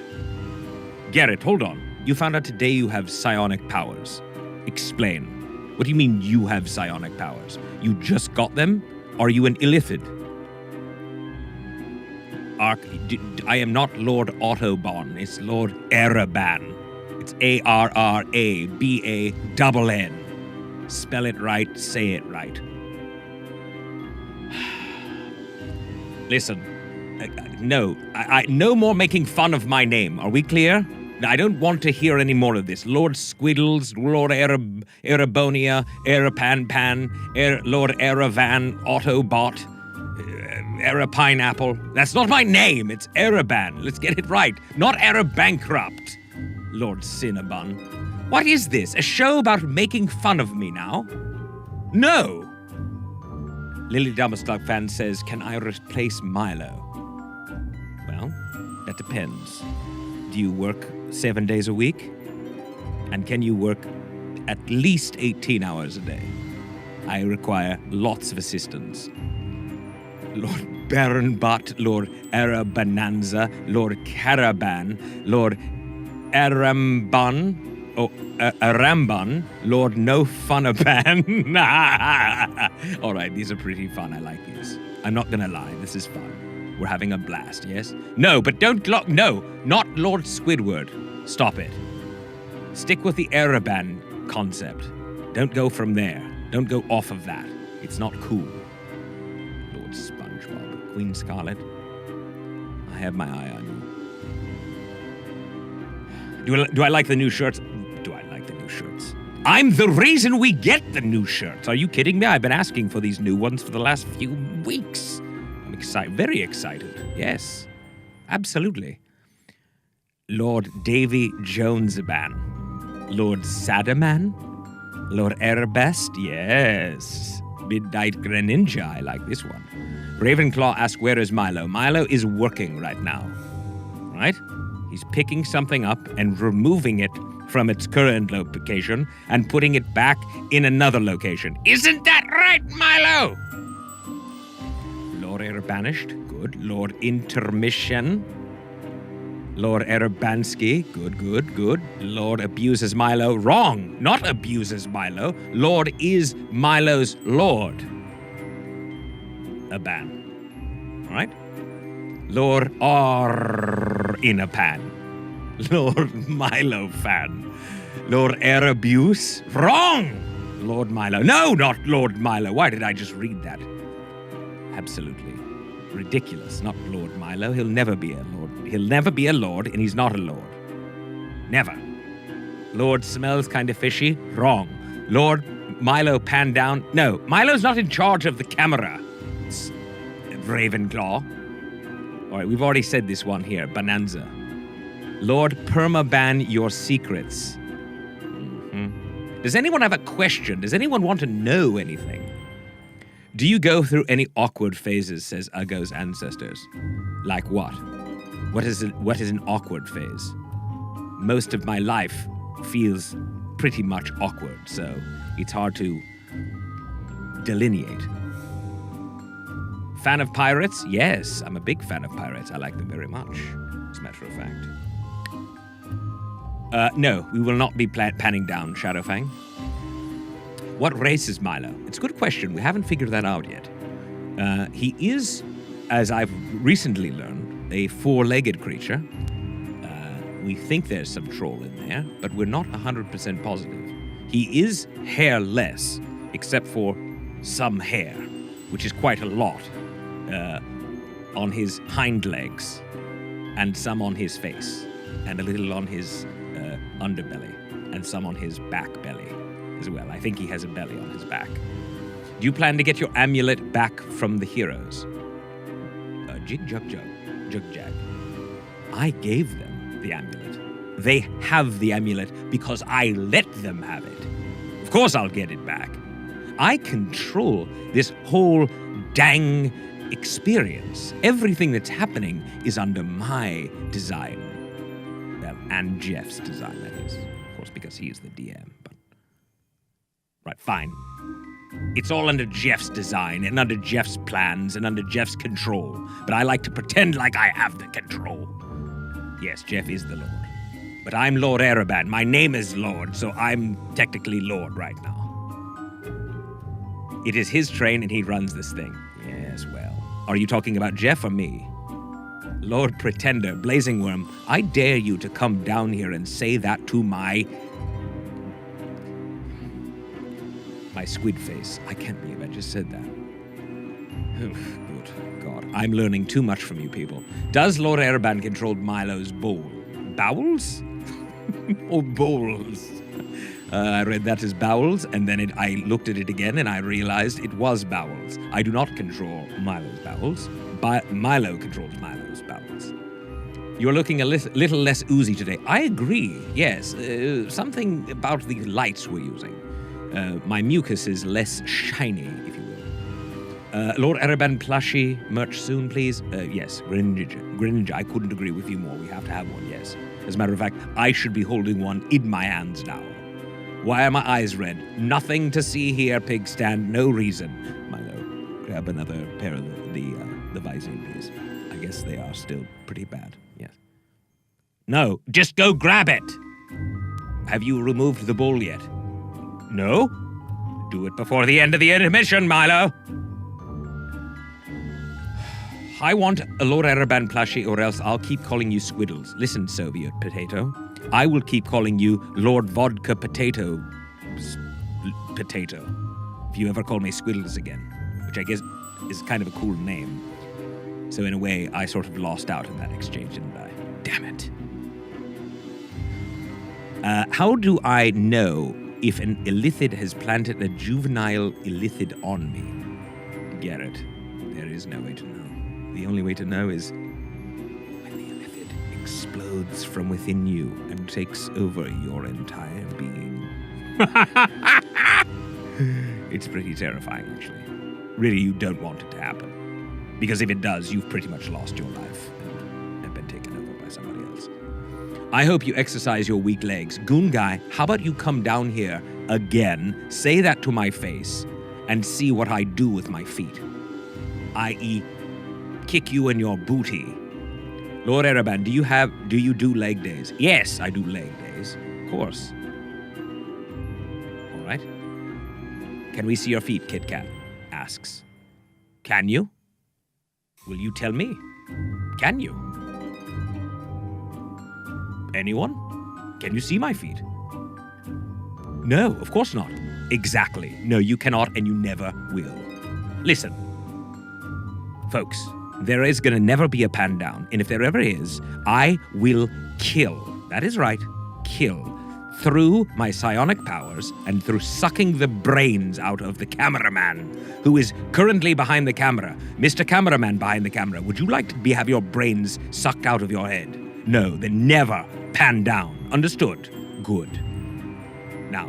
Garrett, hold on. You found out today you have psionic powers. Explain. What do you mean you have psionic powers? You just got them? Are you an illithid? I am not Lord Autobahn. It's Lord Araban. It's ARRABANN. Spell it right, say it right. Listen, no more making fun of my name. Are we clear? I don't want to hear any more of this. Lord Squiddles, Lord Arabonia, Arapan, Lord Aravan, Autobot. Era Pineapple. That's not my name. It's Araban. Let's get it right. Not Era Bankrupt. Lord Cinnabon. What is this? A show about making fun of me now? No. Lily Dummerstock fan says, can I replace Milo? Well, that depends. Do you work 7 days a week? And can you work at least 18 hours a day? I require lots of assistance. Lord Baron Butt, Lord Arabonanza, Lord Caravan, Lord Aramban, Aramban, Lord No Funaban. All right, these are pretty fun. I like these. I'm not gonna lie, this is fun. We're having a blast, yes? No, but don't no, not Lord Squidward. Stop it. Stick with the Araban concept. Don't go from there. Don't go off of that. It's not cool. Lord SpongeBob, Queen Scarlet, I have my eye on you. Do I like the new shirts? Do I like the new shirts? I'm the reason we get the new shirts. Are you kidding me? I've been asking for these new ones for the last few weeks. I'm excited, very excited. Yes, absolutely. Lord Davy Jonesaban, Lord Sadaman, Lord Erebest, yes. Midnight Greninja, I like this one. Ravenclaw asks, where is Milo? Milo is working right now, right? He's picking something up and removing it from its current location and putting it back in another location. Isn't that right, Milo? Lord Erebanished, good. Lord Intermission. Lord Erebansky, good. Lord abuses Milo, wrong. Not abuses Milo. Lord is Milo's lord. Aban. Right? Lord Inapan. Lord Milo Fan. Lord Erebuse, wrong. Lord Milo. No, not Lord Milo. Why did I just read that? Absolutely ridiculous. Not Lord Milo. He'll never be a lord. He'll never be a lord, and he's not a lord. Never. Lord smells kind of fishy. Wrong. Lord Milo pan down. No, Milo's not in charge of the camera. It's Ravenclaw. All right, we've already said this one here. Bonanza. Lord Permaban your secrets. Mm-hmm. Does anyone have a question? Does anyone want to know anything? Do you go through any awkward phases, says Ugo's ancestors? Like what? What is an awkward phase? Most of my life feels pretty much awkward, so it's hard to delineate. Fan of pirates? Yes, I'm a big fan of pirates. I like them very much, as a matter of fact. No, we will not be panning down Shadowfang. What race is Milo? It's a good question. We haven't figured that out yet. He is, as I've recently learned, a four-legged creature. We think there's some troll in there, but we're not 100% positive. He is hairless, except for some hair, which is quite a lot, on his hind legs, and some on his face, and a little on his underbelly, and some on his back belly as well. I think he has a belly on his back. Do you plan to get your amulet back from the heroes? Jig Jug Jug, Jug Jag. I gave them the amulet. They have the amulet because I let them have it. Of course I'll get it back. I control this whole dang experience. Everything that's happening is under my design. Well, and Jeff's design, that is. Of course, because he's the DM. But right, fine. It's all under Jeff's design and under Jeff's plans and under Jeff's control. But I like to pretend like I have the control. Yes, Jeff is the Lord. But I'm Lord Ereban. My name is Lord, so I'm technically Lord right now. It is his train and he runs this thing. Yes, well. Are you talking about Jeff or me? Lord Pretender, Blazing Worm, I dare you to come down here and say that to my squid face. I can't believe I just said that. Good God. I'm learning too much from you people. Does Lord Ereban control Milo's bowels? Or bowls? I read that as bowels, and then I looked at it again, and I realized it was bowels. I do not control Milo's bowels. Milo controls Milo's bowels. You're looking a little less oozy today. I agree, yes. Something about the lights we're using. My mucus is less shiny, if you will. Lord Ereban plushie, merch soon, please. Yes, Greninja, I couldn't agree with you more. We have to have one, yes. As a matter of fact, I should be holding one in my hands now. Why are my eyes red? Nothing to see here, pig stand, no reason. Milo, grab another pair of the Visine, please. I guess they are still pretty bad, yes. No, just go grab it! Have you removed the bull yet? No? Do it before the end of the intermission, Milo! I want a Lord Ereban plushie, or else I'll keep calling you Squiddles. Listen, Soviet Potato. I will keep calling you Lord Vodka Potato. Potato. If you ever call me Squiddles again. Which I guess is kind of a cool name. So in a way, I sort of lost out in that exchange, didn't I? Damn it. How do I know if an illithid has planted a juvenile illithid on me? Garrett, there is no way to know. The only way to know is when the illithid explodes from within you and takes over your entire being. It's pretty terrifying, actually. Really, you don't want it to happen. Because if it does, you've pretty much lost your life and been taken over by somebody else. I hope you exercise your weak legs. Goon Guy, how about you come down here again, say that to my face, and see what I do with my feet. I.e., kick you in your booty. Lord Ereban, do you do leg days? Yes, I do leg days. Of course. All right. Can we see your feet, Kit Kat? Asks. Can you? Will you tell me? Can you? Anyone? Can you see my feet? No, of course not. Exactly. No, you cannot and you never will. Listen. Folks, there is gonna never be a pan down, and if there ever is, I will kill. That is right, kill. Through my psionic powers and through sucking the brains out of the cameraman, who is currently behind the camera. Mr. Cameraman behind the camera, would you like to have your brains sucked out of your head? No, then never pan down. Understood? Good. Now,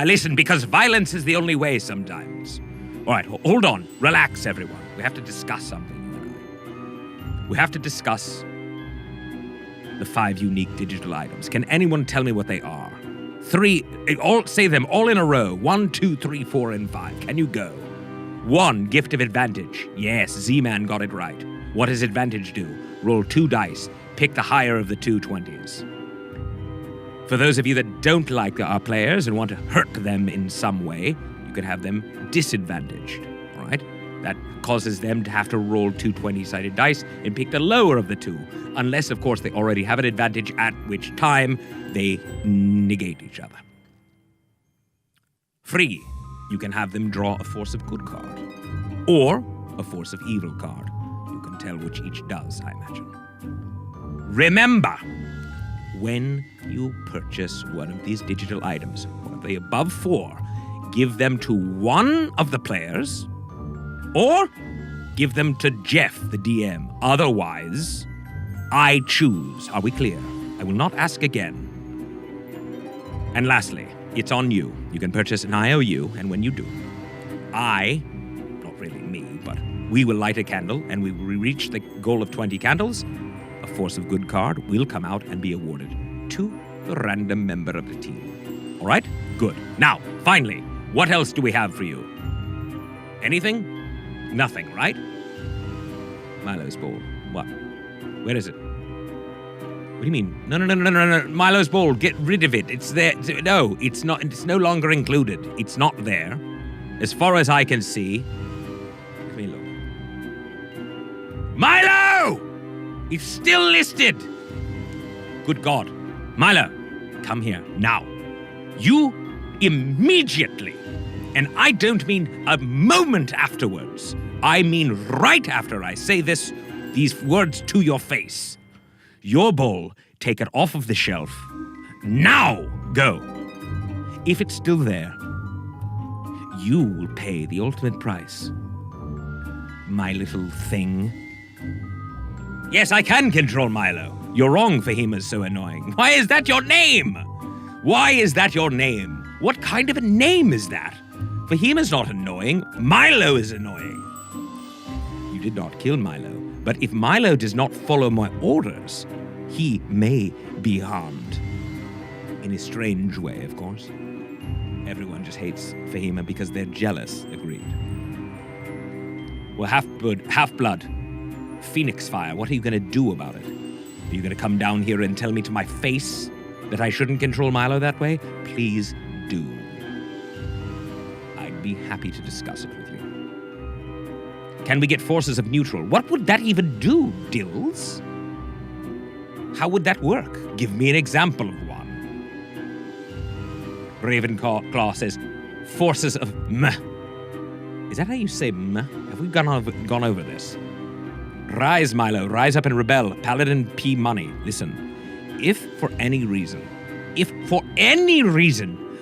listen, because violence is the only way sometimes. All right, hold on. Relax, everyone. We have to discuss something. We have to discuss the 5 unique digital items. Can anyone tell me what they are? 3, say them all in a row. 1, 2, 3, 4, and 5. Can you go? 1, gift of advantage. Yes, Z-Man got it right. What does advantage do? Roll 2 dice. Pick the higher of the 2 20s. For those of you that don't like our players and want to hurt them in some way, you can have them disadvantaged, all right? That causes them to have to roll 2 20-sided dice and pick the lower of the two, unless, of course, they already have an advantage, at which time they negate each other. Free, you can have them draw a force of good card, or a force of evil card. You can tell which each does, I imagine. Remember, when you purchase one of these digital items, one of the above 4, give them to one of the players, or give them to Jeff, the DM. Otherwise, I choose. Are we clear? I will not ask again. And lastly, it's on you. You can purchase an IOU, and when you do, not really me, but we will light a candle, and we will reach the goal of 20 candles. A force of good card will come out and be awarded to the random member of the team. All right? Good. Now, finally, what else do we have for you? Anything? Nothing, right? Milo's ball. What? Where is it? What do you mean? No. Milo's ball. Get rid of it. It's there. No, it's not. It's no longer included. It's not there. As far as I can see. Let me look. Milo! It's still listed. Good God. Milo, come here now. You immediately, and I don't mean a moment afterwards, I mean right after I say these words to your face. Your bowl, take it off of the shelf. Now, go. If it's still there, you will pay the ultimate price. My little thing. Yes, I can control Milo. You're wrong, Fahima's so annoying. Why is that your name? Why is that your name? What kind of a name is that? Fahima's not annoying. Milo is annoying. You did not kill Milo, but if Milo does not follow my orders, he may be harmed. In a strange way, of course. Everyone just hates Fahima because they're jealous, agreed. Well, half-blood, Phoenix Fire, what are you going to do about it? Are you going to come down here and tell me to my face that I shouldn't control Milo that way? Please do. I'd be happy to discuss it with you. Can we get forces of neutral? What would that even do, Dills? How would that work? Give me an example of one. Ravenclaw says, forces of meh. Is that how you say meh? Have we gone over this? Rise, Milo, rise up and rebel. Paladin P. Money. Listen, if for any reason,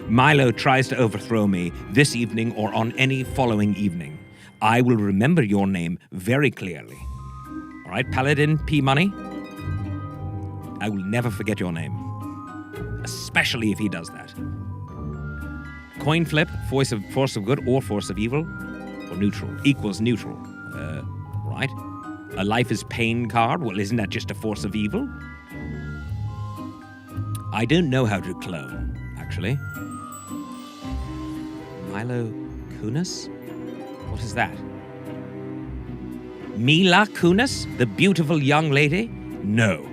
Milo tries to overthrow me this evening or on any following evening, I will remember your name very clearly. All right, Paladin P. Money? I will never forget your name. Especially if he does that. Coin flip, force of good or force of evil, or neutral, equals neutral. Right? A life is pain card, well, isn't that just a force of evil? I don't know how to clone, actually. Milo Kunis? What is that? Mila Kunis, the beautiful young lady? No,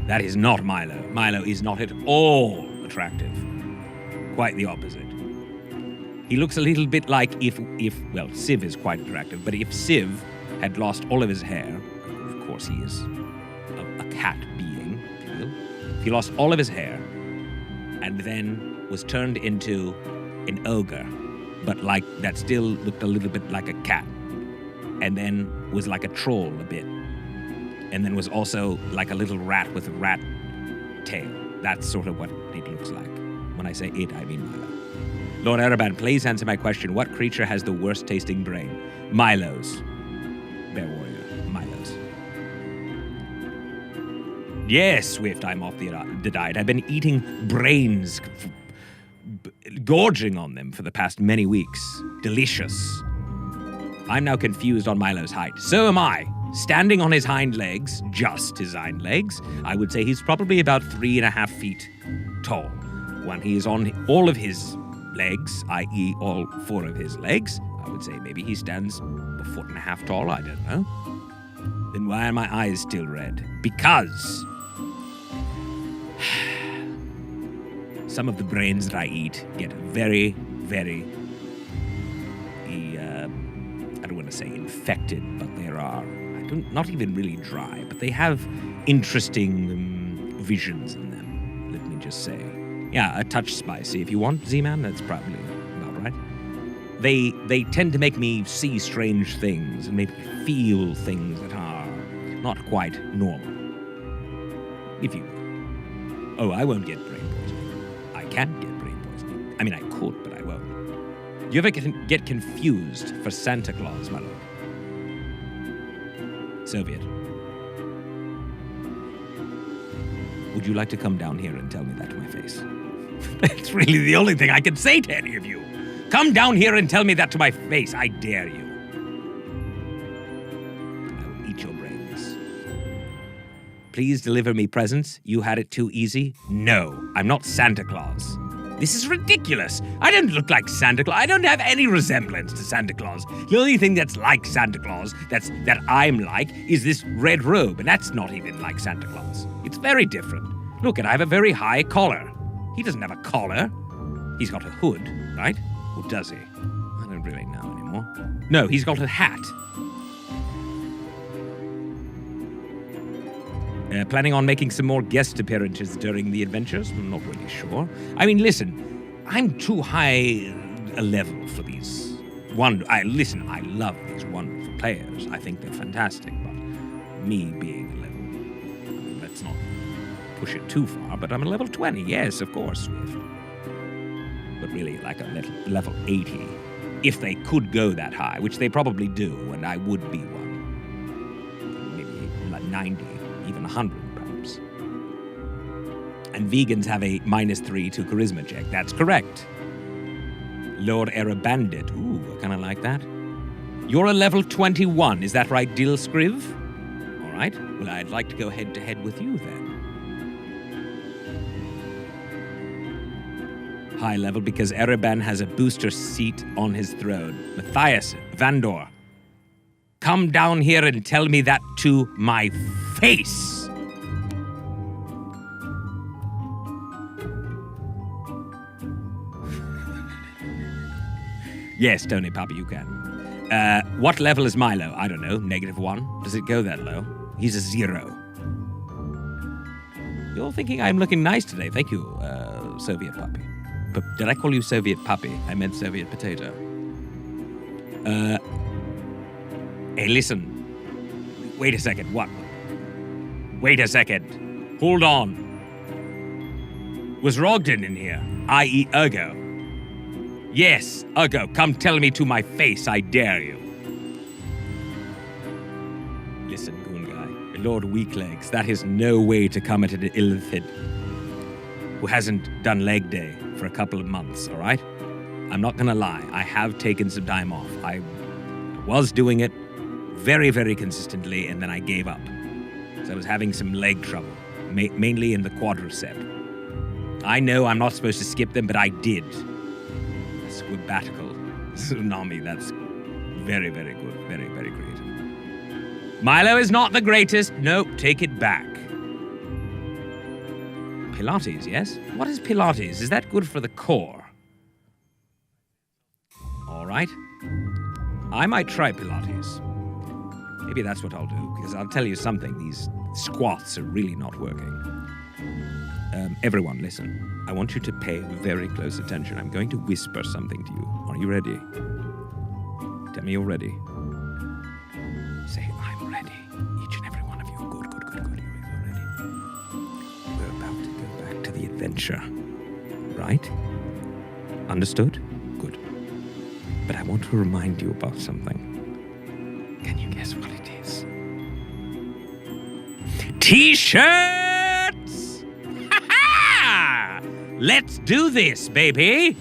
that is not Milo. Milo is not at all attractive. Quite the opposite. He looks a little bit like if Civ is quite attractive, but if Civ had lost all of his hair, of course he is a cat being, if you will. If he lost all of his hair and then was turned into an ogre, but like that still looked a little bit like a cat, and then was like a troll a bit, and then was also like a little rat with a rat tail. That's sort of what it looks like. When I say it, I mean Milo. Lord Araban, please answer my question. What creature has the worst tasting brain? Milo's. Bear Warrior. Milo's. Yes, Swift, I'm off the diet. I've been eating brains, gorging on them for the past many weeks. Delicious. I'm now confused on Milo's height. So am I. Standing on his hind legs, just his hind legs, I would say he's probably about 3.5 feet tall. When he is on all of his legs, i.e. all 4 of his legs, I would say maybe he stands 1.5 feet tall, I don't know. Then why are my eyes still red? Because some of the brains that I eat get very, very, I don't want to say infected, but not even really dry, but they have interesting visions in them, let me just say. Yeah, a touch spicy if you want, Z-Man, that's probably about right. They tend to make me see strange things and make me feel things that are not quite normal, if you will. Oh, I won't get brain poisoning. I can't get brain poisoning. I mean, I could, but I won't. Do you ever get confused for Santa Claus, my lord? Soviet. Would you like to come down here and tell me that to my face? That's really the only thing I can say to any of you. Come down here and tell me that to my face. I dare you. I will eat your brains. Please deliver me presents. You had it too easy? No, I'm not Santa Claus. This is ridiculous. I don't look like Santa Claus. I don't have any resemblance to Santa Claus. The only thing that's like Santa Claus, that I'm like, is this red robe, and that's not even like Santa Claus. It's very different. Look, and I have a very high collar. He doesn't have a collar. He's got a hood, right? Or does he? I don't really know anymore. No, he's got a hat. Planning on making some more guest appearances during the adventures? I'm not really sure. I mean, listen, I'm too high a level for these. I love these wonderful players. I think they're fantastic, but me being a level, I mean, let's not push it too far, but I'm a level 20, yes, of course, Swift. But really, like a level 80, if they could go that high, which they probably do, and I would be one. Maybe like 90. Even 100, perhaps. And vegans have a -3 to charisma check. That's correct. Lord Era Bandit. Ooh, I kind of like that. You're a level 21, is that right, Dilskriv? All right. Well, I'd like to go head-to-head with you, then. High level because Ereban has a booster seat on his throne. Matthias, Vandor. Come down here and tell me that to my face. Yes, Tony Papa, you can. What level is Milo? I don't know, -1? Does it go that low? He's a 0. You're thinking I'm looking nice today. Thank you, Soviet Puppy. Did I call you Soviet Puppy? I meant Soviet Potato. Hey, listen. Wait a second. What? Wait a second. Hold on. Was Rogden in here? I.e. Urgo? Yes, Urgo, come tell me to my face, I dare you. Listen, Goon Guy. Lord Weaklegs, that is no way to come at an Illithid who hasn't done leg day for a couple of months, all right? I'm not gonna lie. I have taken some time off. I was doing it very, very consistently, and then I gave up. So I was having some leg trouble, mainly in the quadricep. I know I'm not supposed to skip them, but I did. Squibatical tsunami, that's very, very good. Very, very creative. Milo is not the greatest. Nope, take it back. Pilates, yes? What is Pilates? Is that good for the core? All right. I might try Pilates. Maybe that's what I'll do, because I'll tell you something. These squats are really not working. Everyone, listen. I want you to pay very close attention. I'm going to whisper something to you. Are you ready? Tell me you're ready. Say, I'm ready. Each and every one of you. Good. You're ready. We're about to go back to the adventure. Right? Understood? Good. But I want to remind you about something. Can you guess what it is? T-shirts! Ha-ha! Let's do this, baby!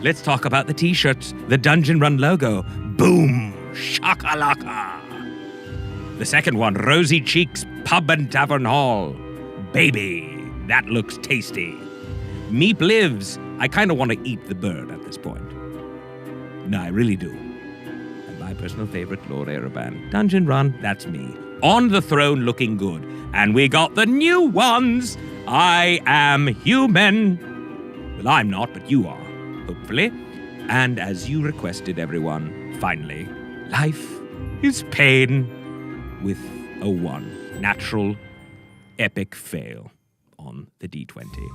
Let's talk about the T-shirts, the Dungeon Run logo. Boom! Shakalaka! The second one, Rosy Cheeks Pub and Tavern Hall. Baby, that looks tasty. Meep lives. I kind of want to eat the bird at this point. No, I really do. And my personal favorite, Lord Ereban. Dungeon Run, that's me. On the throne looking good. And we got the new ones. I am human. Well, I'm not, but you are, hopefully. And as you requested, everyone, finally, life is pain with a 1. Natural, epic fail on the D20.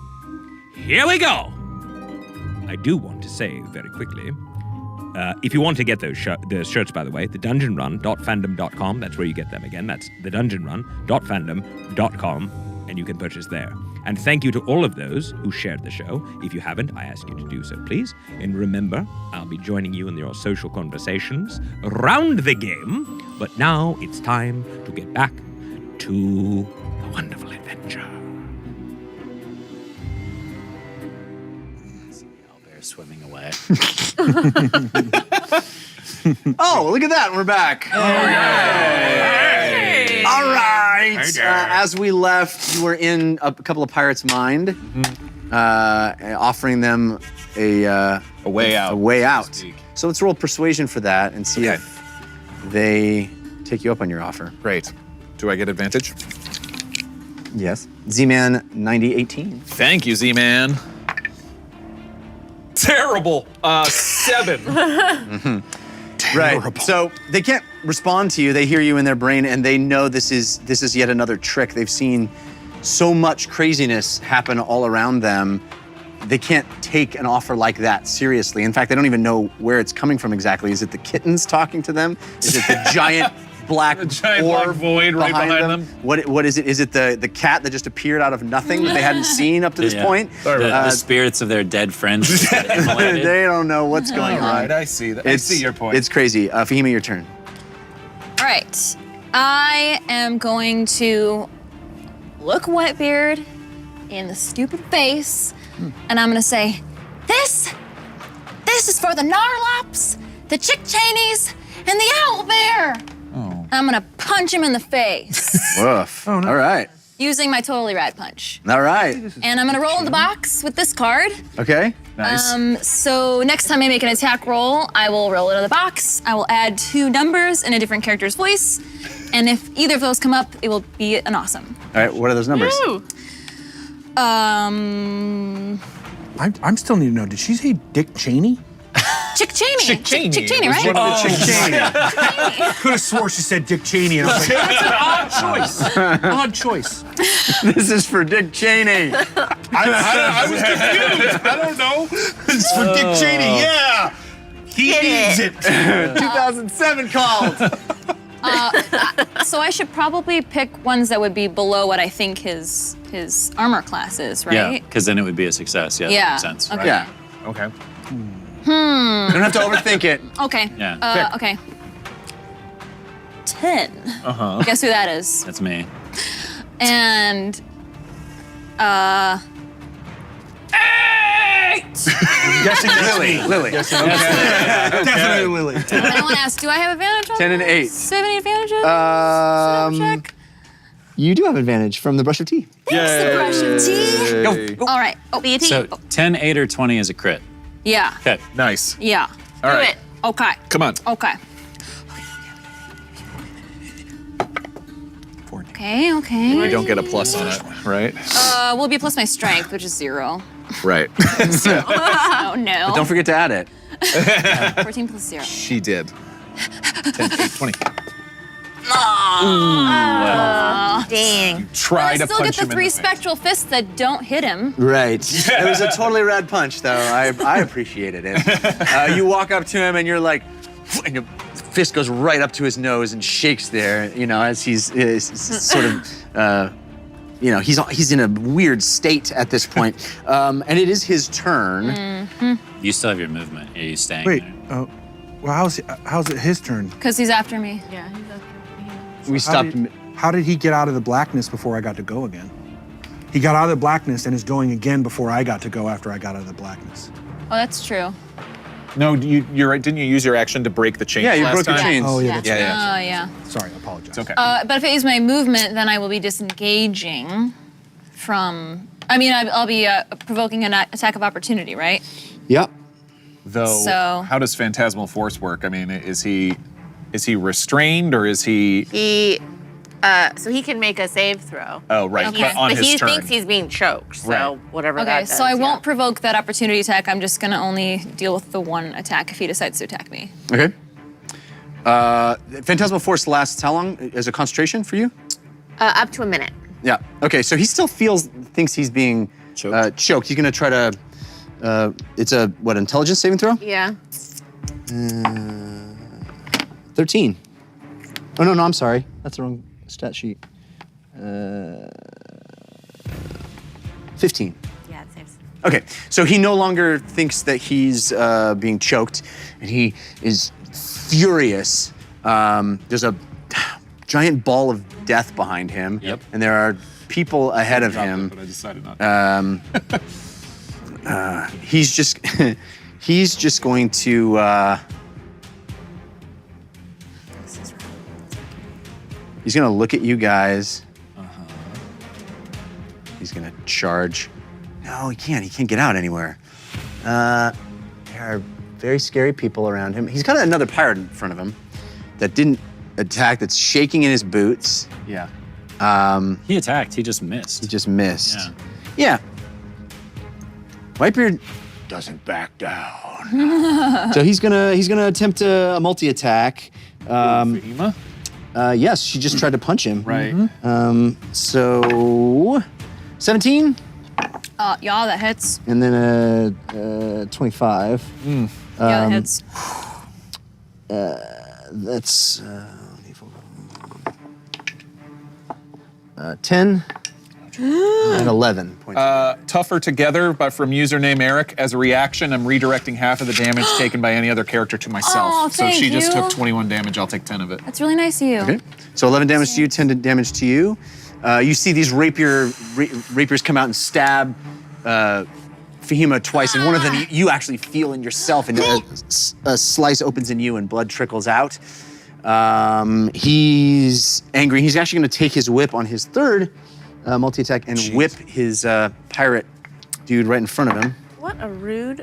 Here we go! I do want to say very quickly, if you want to get those shirts, by the way, thedungeonrun.fandom.com, that's where you get them again. That's thedungeonrun.fandom.com, and you can purchase there. And thank you to all of those who shared the show. If you haven't, I ask you to do so, please. And remember, I'll be joining you in your social conversations around the game. But now it's time to get back to the wonderful adventure. Owlbear swimming away. Oh, look at that. We're back. Oh, Hey! All right. As we left, you were in a couple of pirates' mind, offering them a way out. A way so to out. speak. So let's roll persuasion for that and see if they take you up on your offer. Great. Do I get advantage? Yes. Z-Man 9018. Thank you, Z-Man. Terrible. 7. Right. So they can't respond to you. They hear you in their brain, and they know this is yet another trick. They've seen so much craziness happen all around them. They can't take an offer like that seriously. In fact, they don't even know where it's coming from exactly. Is it the kittens talking to them? Is it the giant black orb void right behind them? What is it? Is it the cat that just appeared out of nothing that they hadn't seen up to this point? The spirits of their dead friends just get immolated. They don't know what's going on. Right, I see that. I see your point. It's crazy. Fahima, your turn. All right. I am going to look Whitebeard in the stupid face, and I'm gonna say, this is for the Narlops, the Chick Cheneys, and the Owlbear. Oh. I'm gonna punch him in the face Woof. Oh, no. All right. using my totally rad punch. All right. And I'm gonna roll in the box with this card. Okay. Nice. So next time I make an attack roll, I will roll it in the box. I will add 2 numbers in a different character's voice. And if either of those come up, it will be an awesome. All right. What are those numbers? Woo! I'm still need to know. Did she say Dick Cheney? Chick Cheney. Chick Cheney. Chick Cheney, It was right? one of the Chick Cheney. Could have swore she said Dick Cheney, and I was like, that's an odd choice. Odd choice. This is for Dick Cheney. I was confused. I don't know. It's for Dick Cheney. Yeah. He needs it. 2007 called. So I should probably pick ones that would be below what I think his armor class is, right? Yeah, because then it would be a success. Yeah, Yeah. that makes sense. Okay. Yeah. Okay. You don't have to overthink it. Okay. Yeah. Okay. 10. Uh-huh. Guess who that is? That's me. And 8. I'm guessing Lily. Lily. Definitely Lily. And I want to ask, do I have advantage on 10 and 8. this? Do I have any advantages? Check. You do have advantage from the brush of tea. Thanks, the brush of tea. Go. All right. Oh, be a tea. So 10, 8, or 20 is a crit. Yeah. Okay. Nice. Yeah. All right. it. Okay. Come on. Okay. Okay. You don't get a plus on it, right? Will be plus my strength, which is 0. Right. Oh no. Don't forget to add it. 14 plus 0. She did. 10, 8, 20. Dang. Try I to still punch get him the in 3 the face. spectral fists that don't hit him. Right. It was a totally rad punch, though. I appreciated it. You walk up to him and you're like, and your fist goes right up to his nose and shakes there, you know, as he's sort of, you know, he's in a weird state at this point. And it is his turn. You still have your movement. Are you staying Wait. there? Well, how's it his turn? Because he's after me. Yeah, he's okay. We stopped. How did he get out of the blackness before I got to go again? He got out of the blackness and is going again before I got to go after I got out of the blackness. Oh, that's true. No, you're right. Didn't you use your action to break the chains? Yeah, you last broke the time? chains. Oh, yeah. Yeah, yeah. Oh, yeah. Sorry, I apologize. It's okay. But if I use my movement, then I will be disengaging from. I mean, I'll be provoking an attack of opportunity, right? Yep. Though, So- how does Phantasmal Force work? I mean, is he restrained or is he? So he can make a save throw. Oh, right. Okay. But on But his he turn. thinks he's being choked, so Right. whatever that Okay, does. so I yeah. won't provoke that opportunity attack. I'm just gonna only deal with the one attack if he decides to attack me. Okay. Phantasmal Force lasts how long as a concentration for you? Up to a minute. Yeah. Okay, so he still thinks he's being choked. He's gonna try to, it's a, what, intelligence saving throw? Yeah. 13. Oh, no, I'm sorry. That's the wrong stat sheet. 15. Yeah, it saves. Okay, so he no longer thinks that he's being choked, and he is furious. There's a giant ball of death behind him, and there are people ahead of him. But I decided not to. He's just he's just going to he's gonna look at you guys. He's gonna charge. No, he can't get out anywhere. There are very scary people around him. He's got another pirate in front of him that didn't attack, that's shaking in his boots. Yeah. He attacked, he just missed. He just missed. Yeah. Whitebeard, Doesn't back down. so he's gonna attempt a multi-attack. Fahima? Yes, she just tried to punch him. Right. So 17, Yeah, that hits. and then 25. Yeah, that hits. That's 10 and 11 points. Tougher together, but from username Eric. As a reaction, I'm redirecting half of the damage taken by any other character to myself. Oh, so if she thank just you. took 21 damage, I'll take 10 of it. That's really nice of you. Okay. So 11 damage to you, 10 damage to you. You see these rapiers come out and stab Fahima twice, and one of them you actually feel in yourself, and a slice opens in you and blood trickles out. He's angry. He's actually going to take his whip on his third multi-attack and whip his pirate dude right in front of him. What a rude.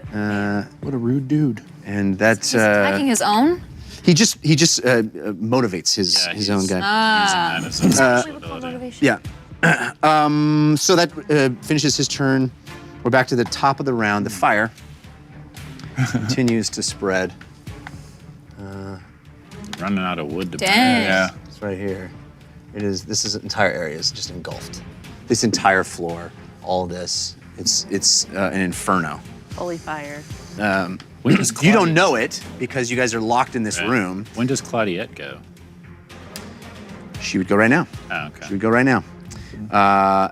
What a rude dude. And that's He's attacking his own? he just motivates his own guy. Yeah. So that finishes his turn. We're back to the top of the round. The fire continues to spread. Running out of wood to burn. Dang. Yeah. It's right here. This entire area is just engulfed. This entire floor, all this, it's an inferno. Holy fire. When does You don't know it because you guys are locked in this room. When does Claudiette go? She would go right now. Oh, okay. She would go right now.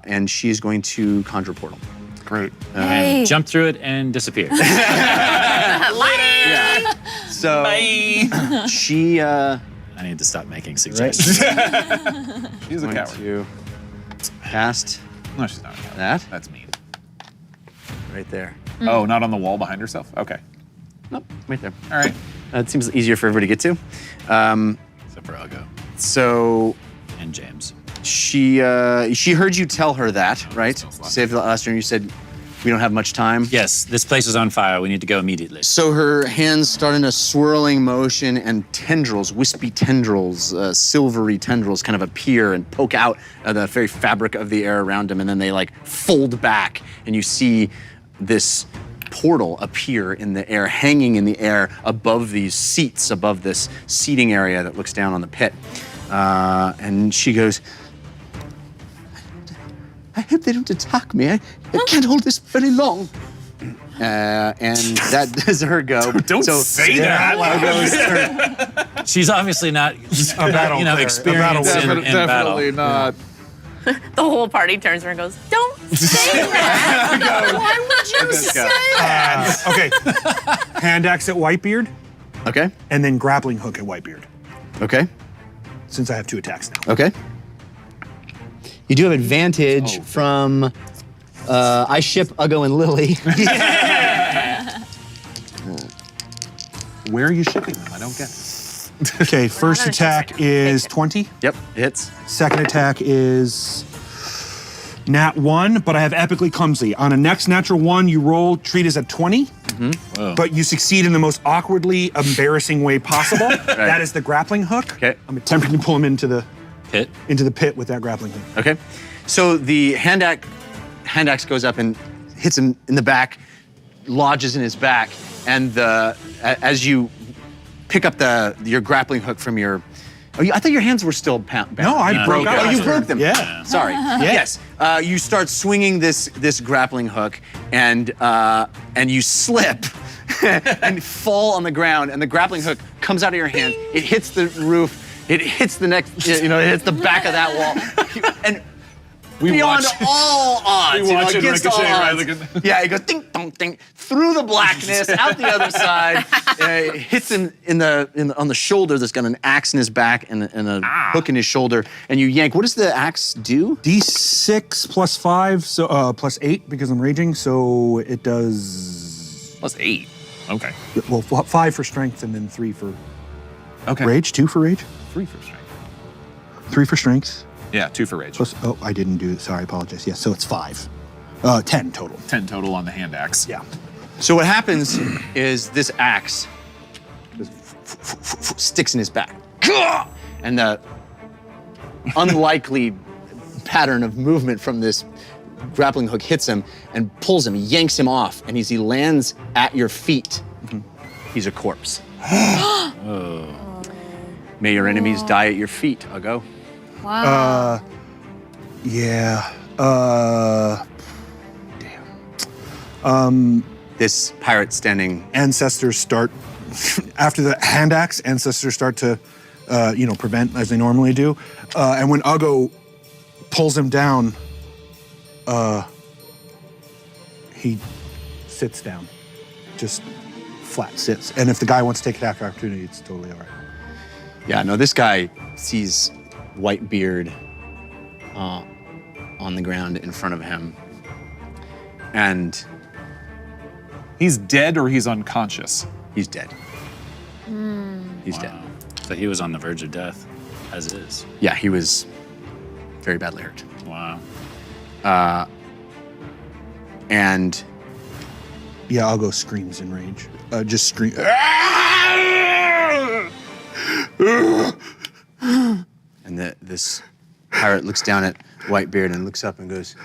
And she's going to conjure a portal. Great. Hey. And jump through it and disappear. So she I need to stop making suggestions. She's a going coward. to cast No, she's not a coward. that That's mean. right there. Oh, not on the wall behind herself? Okay. Nope, right there. All right. It seems easier for everybody to get to. Except for Ugo So and James. she heard you tell her that, right? Save the last turn. You said we don't have much time. Yes, this place is on fire. We need to go immediately. So her hands start in a swirling motion, and tendrils, wispy tendrils, silvery tendrils, kind of appear and poke out the very fabric of the air around him, and then they like fold back, and you see this portal appear in the air, hanging in the air above these seats, above this seating area that looks down on the pit. And she goes, I hope they don't attack me. I can't hold this very long. And that does her go. Don't say that. She's obviously not, battle player. experienced in battle. Definitely not. The whole party turns around and goes, don't say that. Why would you say that? Okay. Hand axe at Whitebeard, Okay, and then grappling hook at Whitebeard. okay, Since I have 2 attacks now. okay. You do have advantage from I ship Uggo and Lily. Where are you shipping them? I don't get it. Okay, first attack is 20. Yep, hits. Second attack is nat 1, but I have epically clumsy. On a next natural 1, you roll, treat as a 20, but you succeed in the most awkwardly embarrassing way possible. That is the grappling hook. Okay. I'm attempting to pull him into the Pit. into the pit with that grappling hook. Okay. So the hand axe goes up and hits him in the back, lodges in his back, and as you pick up your grappling hook from your. Oh, I thought your hands were still bound. No, I broke out. Oh, you broke them. Yeah. Sorry. Yes. You start swinging this grappling hook, and you slip and fall on the ground, and the grappling hook comes out of your hand. It hits the roof. It hits the next. It hits the back of that wall, and. Beyond all odds, against all odds. Yeah, it goes ding, dong, ding through the blackness, out the other side. It hits him on the shoulder. That's got an axe in his back and a hook in his shoulder, and you yank. What does the axe do? D6 plus 5, so plus 8 because I'm raging. So it does +8. Okay. well 5 for strength and then 3 for Okay. rage. 2 for rage. 3 for strength. 3 for strength. Yeah, 2 for rage. Plus, I didn't do it. Sorry, I apologize. Yes, so it's 5. 10 total. 10 total on the hand axe. Yeah. So what happens is this axe sticks in his back, and the unlikely pattern of movement from this grappling hook hits him and pulls him, yanks him off, and as he lands at your feet, he's a corpse. May your enemies die at your feet, Uggo. Wow. Yeah. This pirate standing. Ancestors start, after the hand axe, ancestors start to, prevent as they normally do. And when Uggo pulls him down, he sits down. Just flat sits. And if the guy wants to take attack opportunity, it's totally all right. Yeah, no, this guy sees Whitebeard on the ground in front of him. And he's dead or he's unconscious? He's dead. He's dead. So he was on the verge of death, as is. Yeah, he was very badly hurt. Wow. And yeah, Uggo screams in rage. Just scream. And this pirate looks down at Whitebeard and looks up and goes,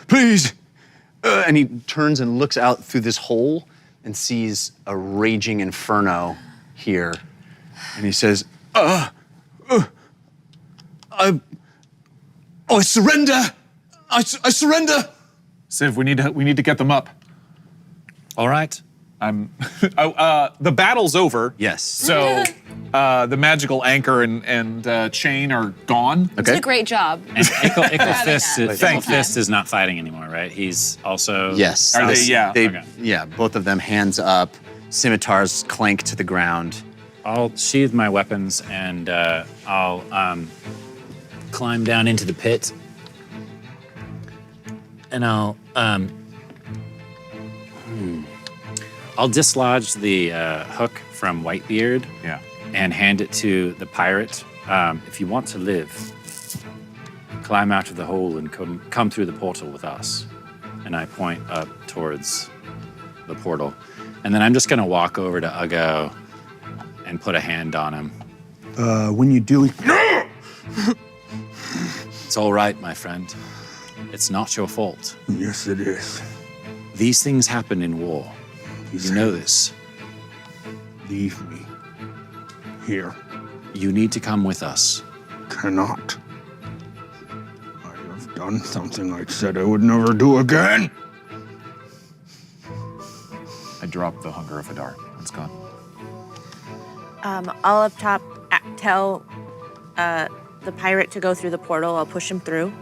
please. And he turns and looks out through this hole and sees a raging inferno here. And he says, I surrender. I surrender. Civ, we need to get them up. All right. The battle's over. Yes. So the magical anchor and chain are gone. You did a great job. And Ickle you. Fist is not fighting anymore, right? He's also... Yes. Are they? Yeah. Okay. Yeah, both of them hands up, scimitars clank to the ground. I'll sheathe my weapons and I'll climb down into the pit. And I'll dislodge the hook from Whitebeard. Yeah. And hand it to the pirate. If you want to live, climb out of the hole and come through the portal with us. And I point up towards the portal. And then I'm just gonna walk over to Uggo and put a hand on him. When you do, It's all right, my friend. It's not your fault. yes, it is. These things happen in war. You know this. Leave me here. You need to come with us. Cannot. I have done something I said I would never do again. I dropped the Hunger of a Dart. It's gone. I'll up top tell the pirate to go through the portal. I'll push him through.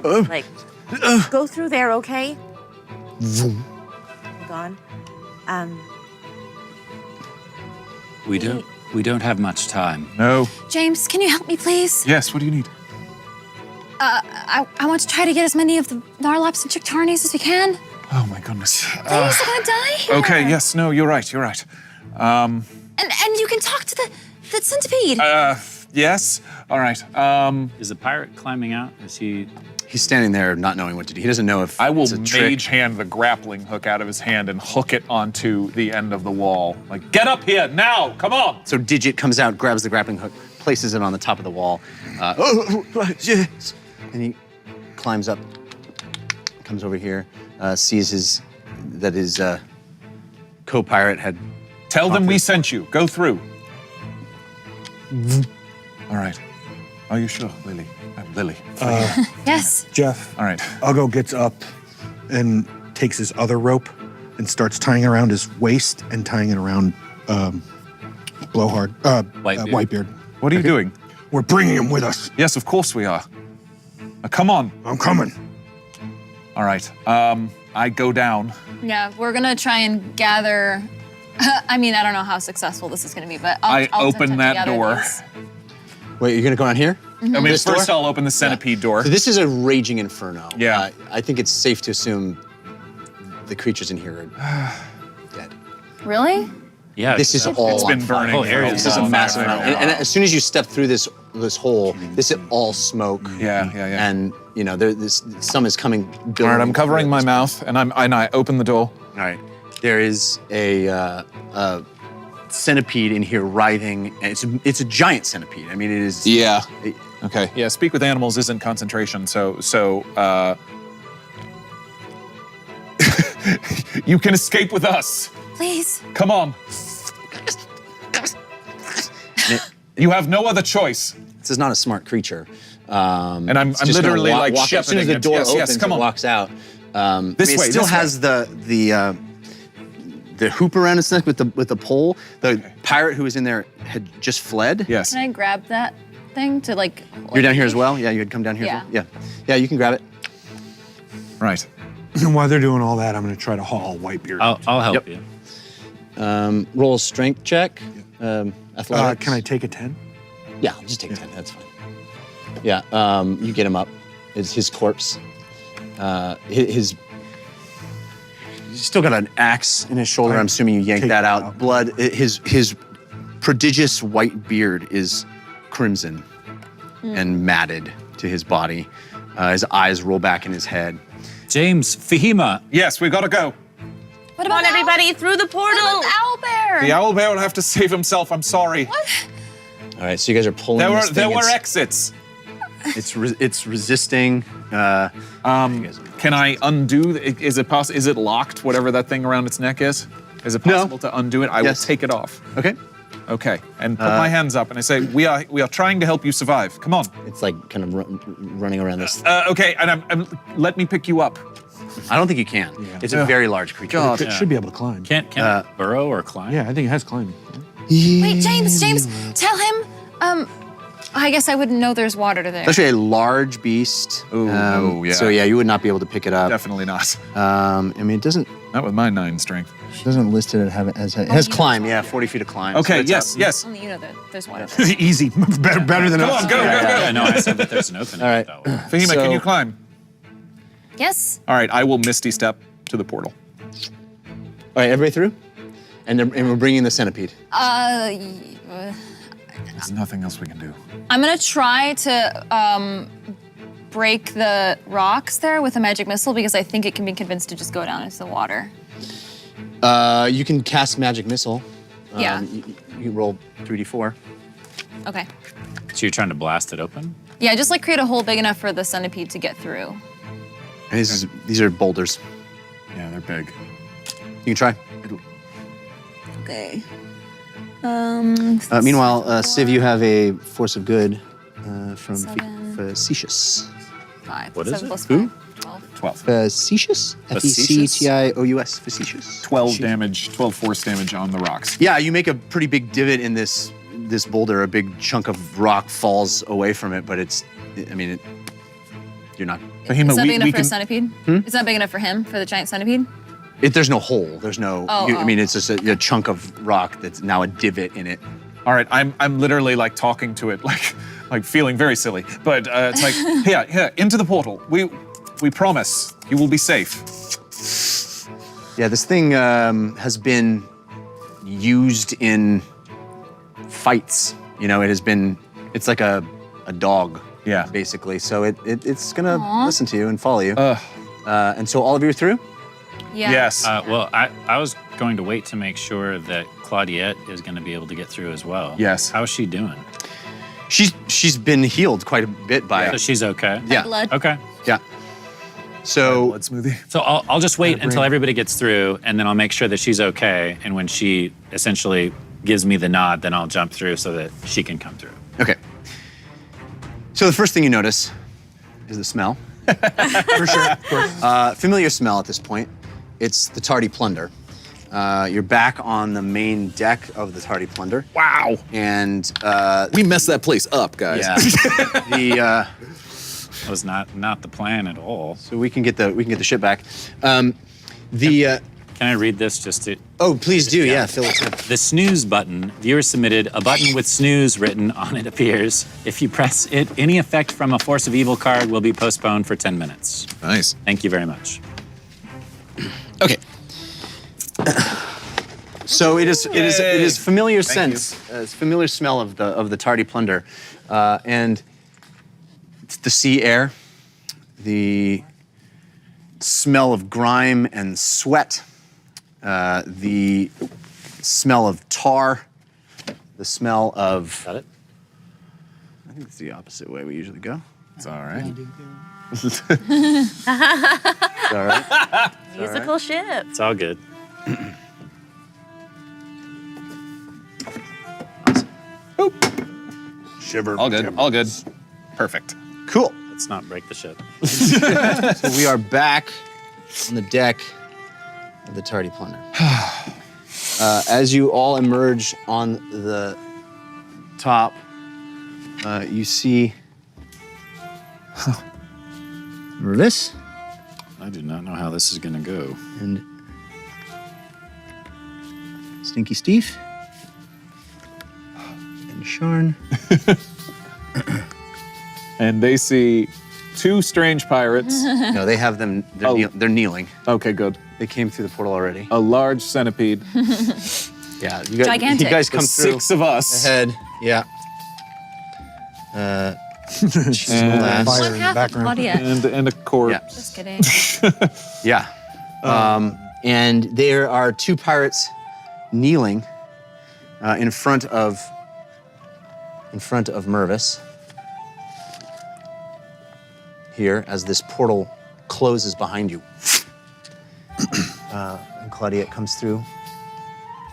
Go through there, okay? Gone. We don't have much time. No. James, can you help me, please? Yes, what do you need? I want to try to get as many of the Narlops and Chictarnis as we can. Oh my goodness. Please, I'm gonna die here. Okay, yes, no, you're right. And you can talk to the centipede. Yes. All right. Is the pirate climbing out? Is he? He's standing there not knowing what to do. He doesn't know if I will it's a trick. mage hand the grappling hook out of his hand and hook it onto the end of the wall. Like, get up here now! Come on! So Digit comes out, grabs the grappling hook, places it on the top of the wall. Yes. And he climbs up, comes over here, sees his co-pirate had. Tell them we sent you. Go through. All right. Are you sure, Lily? Lily. Yes. Jeff. All right. Uggo gets up and takes his other rope and starts tying around his waist and tying it around Whitebeard. What are you doing? We're bringing him with us. Yes, of course we are. Come on. I'm coming. All right. I go down. Yeah, we're gonna try and gather. I mean, I don't know how successful this is gonna be, but I I'll open attempt to that gather door. these. Wait, you're gonna go down here? I mean, This first door? I'll open the centipede door. So this is a raging inferno. Yeah. I think it's safe to assume the creatures in here are dead. Really? Yeah. This is all It's on been fire. burning. Oh, area This is a on massive fire. amount. And as soon as you step through this hole, this is all smoke. Yeah. And you know, some is coming. All right, I'm covering my mouth, and I open the door. All right, there is a centipede in here writhing, and it's a giant centipede. I mean, it is. Yeah. Okay. Yeah. Speak with animals isn't concentration, so you can escape with us. Please. Come on. You have no other choice. This is not a smart creature. And I'm it's just gonna literally like walk as soon as shepherding the it. door Yes, opens, yes, come it on. walks out. This it way, still this has the hoop around its neck with the pole. The pirate who was in there had just fled. Yes. Can I grab that thing to like? You're down here as well. Yeah, you had come down here. Yeah. As well? Yeah, you can grab it. Right. And while they're doing all that, I'm gonna try to haul Whitebeard. I'll help Yep. you. Roll a strength check. Athletics. Can I take a 10? Yeah, I'll just take 10. That's fine. Yeah, you get him up. It's his corpse. He's still got an axe in his shoulder. I'm assuming you yanked take that it out. out. Blood. His prodigious white beard is crimson and matted to his body. His eyes roll back in his head. James, Fahima. Yes, we gotta go. What Come on, about everybody, through the portal. Owlbear? The owlbear will have to save himself. I'm sorry. All right, so you guys are pulling There this thing. were exits. It's resisting. Can I undo? Is it locked? Whatever that thing around its neck is. Is it possible to undo it? I Yes. will take it off. Okay. Okay, and put my hands up and I say, we are trying to help you survive. Come on. It's like kind of running around this. Okay, and let me pick you up. I don't think you can. It's a very large creature. God. It should be able to climb. Can't it burrow or climb? Yeah, I think it has climbing. Wait, James, tell him. I guess I wouldn't know there's water there. It's actually a large beast. Ooh, yeah. So yeah, you would not be able to pick it up. Definitely not. I mean, it doesn't Not with my 9 strength. list it as it has climb. Yeah, 40 feet of climb. Okay, So it's yes, up. yes. Only you know that there's water there. Easy. better than Come us. on, go, go, Yeah, go. no, I said that there's an opening. All right. Though. Fahima, So- can you climb? Yes. All right, I will Misty Step to the portal. All right, everybody through? And we're bringing the centipede. There's nothing else we can do. I'm gonna try to break the rocks there with a magic missile because I think it can be convinced to just go down into the water. You can cast magic missile. Yeah. You roll 3d4. Okay. So you're trying to blast it open? Yeah, just like create a hole big enough for the centipede to get through. And these are boulders. Yeah, they're big. You can try. Okay. Meanwhile, Civ, you have a force of good from 7. facetious. 5. What is 7 it? plus Who? 5. 12. 12. Facetious? Facetious? F-E-C-T-I-O-U-S. Facetious. 12 damage, 12 force damage on the rocks. Yeah, you make a pretty big divot in this boulder. A big chunk of rock falls away from it, but you're not. Fahima, Is that big enough we for a can. centipede? Is that big enough for him, for the giant centipede? There's no hole. There's no. Oh, I mean, it's just a chunk of rock that's now a divot in it. All right, I'm literally like talking to it, like feeling very silly. But it's like, here, into the portal. We promise you will be safe. Yeah, this thing has been used in fights. You know, it has been It's like a dog, Yeah. basically. So it's gonna listen to you and follow you. And so all of you are through? Yeah. Yes. Well, I was going to wait to make sure that Claudette is going to be able to get through as well. Yes. How's she doing? She's been healed quite a bit by So it. she's okay? Yeah. Blood. Okay. Yeah. So Blood smoothie. So I'll just wait until everybody gets through, and then I'll make sure that she's okay. And when she essentially gives me the nod, then I'll jump through so that she can come through. okay. So the first thing you notice is the smell. For sure, of course. Familiar smell at this point. It's the Tardy Plunder. You're back on the main deck of the Tardy Plunder. Wow. And We messed that place up, guys. yeah, That was not the plan at all. so we can get the ship back. Can Can I read this just to... oh, please do. Yeah, fill it in. The snooze button, viewer submitted, a button with snooze written on it appears. If you press it, any effect from a Force of Evil card will be postponed for 10 minutes. Nice. Thank you very much. Okay. So it is familiar sense, it's familiar smell of the Tardy Plunder, and it's the sea air, the smell of grime and sweat, the smell of tar, the smell of. Got it? I think it's the opposite way we usually go. It's all right. It's all right. Musical ship. It's all good. Shiver. All good. All good. Perfect. Cool. Let's not break the ship. So we are back on the deck of the Tardy Plunder. As you all emerge on the top, you see Mervis I do not know how this is going to go. and Stinky Steve and Sharn. And they see two strange pirates. No, they have them. They're kneeling. Okay, good. They came through the portal already. A large centipede. Yeah, Gigantic. You guys The come through. 6 of us. Ahead. Yeah. She's the last. Fire One in the half of background. Claudia. And a corpse. Yeah. Just kidding. Yeah. And there are two pirates kneeling in front of Mervis. Here, as this portal closes behind you. And Claudia comes through.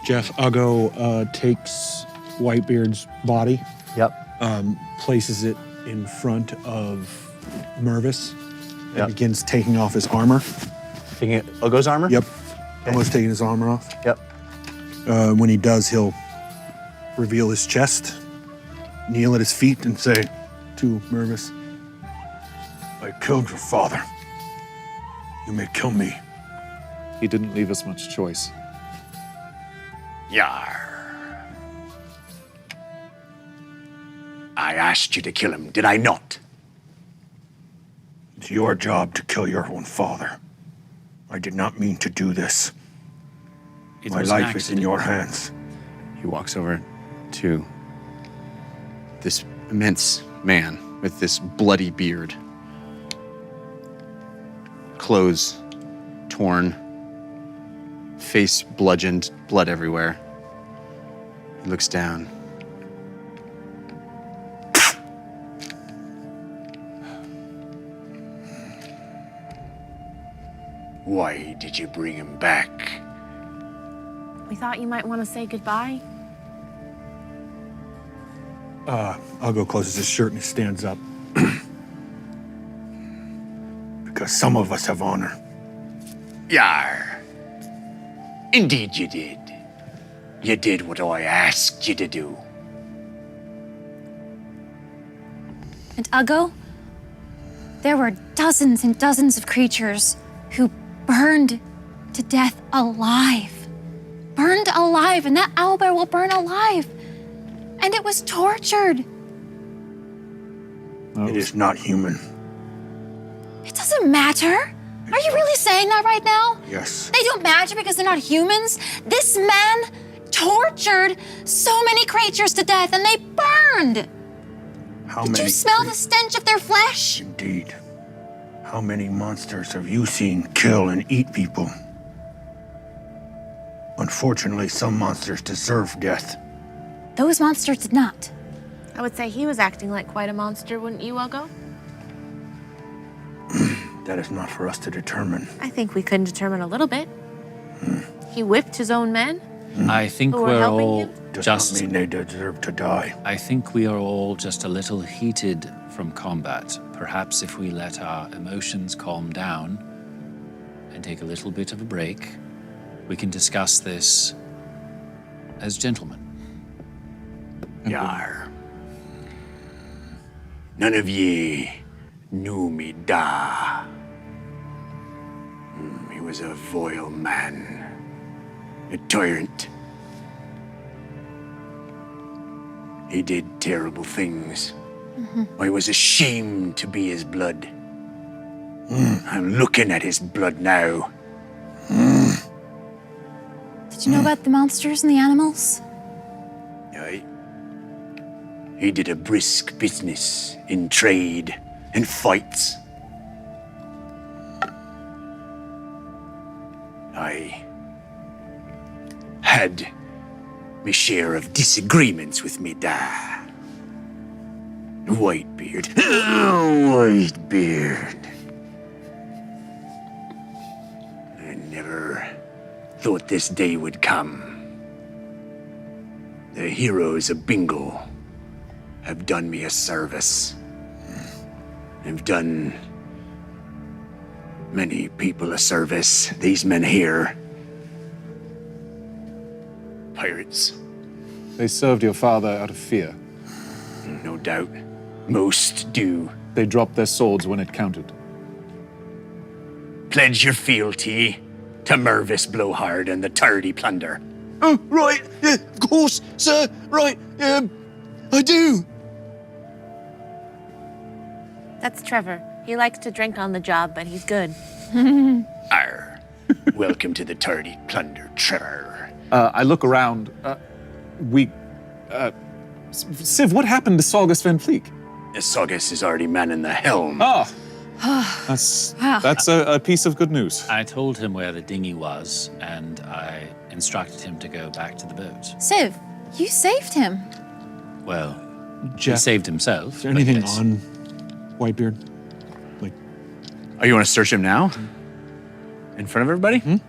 Jeff Uggo takes Whitebeard's body, Yep. places it in front of Mervis, and Yep. begins taking off his armor. Taking Ugo's armor? Yep. Almost taking his armor off. Yep. When he does, he'll reveal his chest, kneel at his feet, and say to Mervis, "I killed your father. You may kill me." He didn't leave us much choice. Yar. I asked you to kill him, did I not? It's your job to kill your own father. I did not mean to do this. It My was an life is in accident. your hands. He walks over to this immense man with this bloody beard. Clothes torn, face bludgeoned, blood everywhere. He looks down. Why did you bring him back? We thought you might want to say goodbye. Uggo closes his shirt and he stands up. Because some of us have honor. Yar. Indeed you did. You did what I asked you to do. And Uggo, there were dozens and dozens of creatures who burned to death alive. Burned alive, and that owlbear will burn alive. And it was tortured. It is not human. It doesn't matter. Are you really saying that right now? Yes. They don't matter because they're not humans? This man tortured so many creatures to death and they burned. How Did many? you smell the stench of their flesh? Indeed. How many monsters have you seen kill and eat people? Unfortunately, some monsters deserve death. Those monsters did not. I would say he was acting like quite a monster, wouldn't you, Ugo? That is not for us to determine. I think we can determine a little bit. He whipped his own men. I think Who were we're helping all him? Does just. not mean they deserve to die. I think we are all just a little heated from combat. Perhaps if we let our emotions calm down and take a little bit of a break, we can discuss this as gentlemen. Yar. None of ye knew me da. He was a vile man, a tyrant. He did terrible things. I was ashamed to be his blood. I'm looking at his blood now. Did you know about the monsters and the animals? Aye. He did a brisk business in trade and fights. I had my share of disagreements with me da. Whitebeard. Whitebeard. I never thought this day would come. The heroes of Bingo have done me a service. They've done many people a service. These men here. Pirates, They served your father out of fear. no doubt. Most do. They dropped their swords when it counted. Pledge your fealty to Mervis Blowhard and the Tardy Plunder. Oh, right. Yeah, of course, sir. Right. I do. That's Trevor. He likes to drink on the job, but he's good. Arr. Welcome to the Tardy Plunder, Trevor. I look around. Civ, what happened to Saugus VanFleek? Saugus is already manning the helm. Oh, that's a piece of good news. I told him where the dinghy was, and I instructed him to go back to the boat. Civ, you saved him. Well, he Jeff, saved himself. is there anything but it's- on Whitebeard? Like, Oh, you want to search him now? In front of everybody?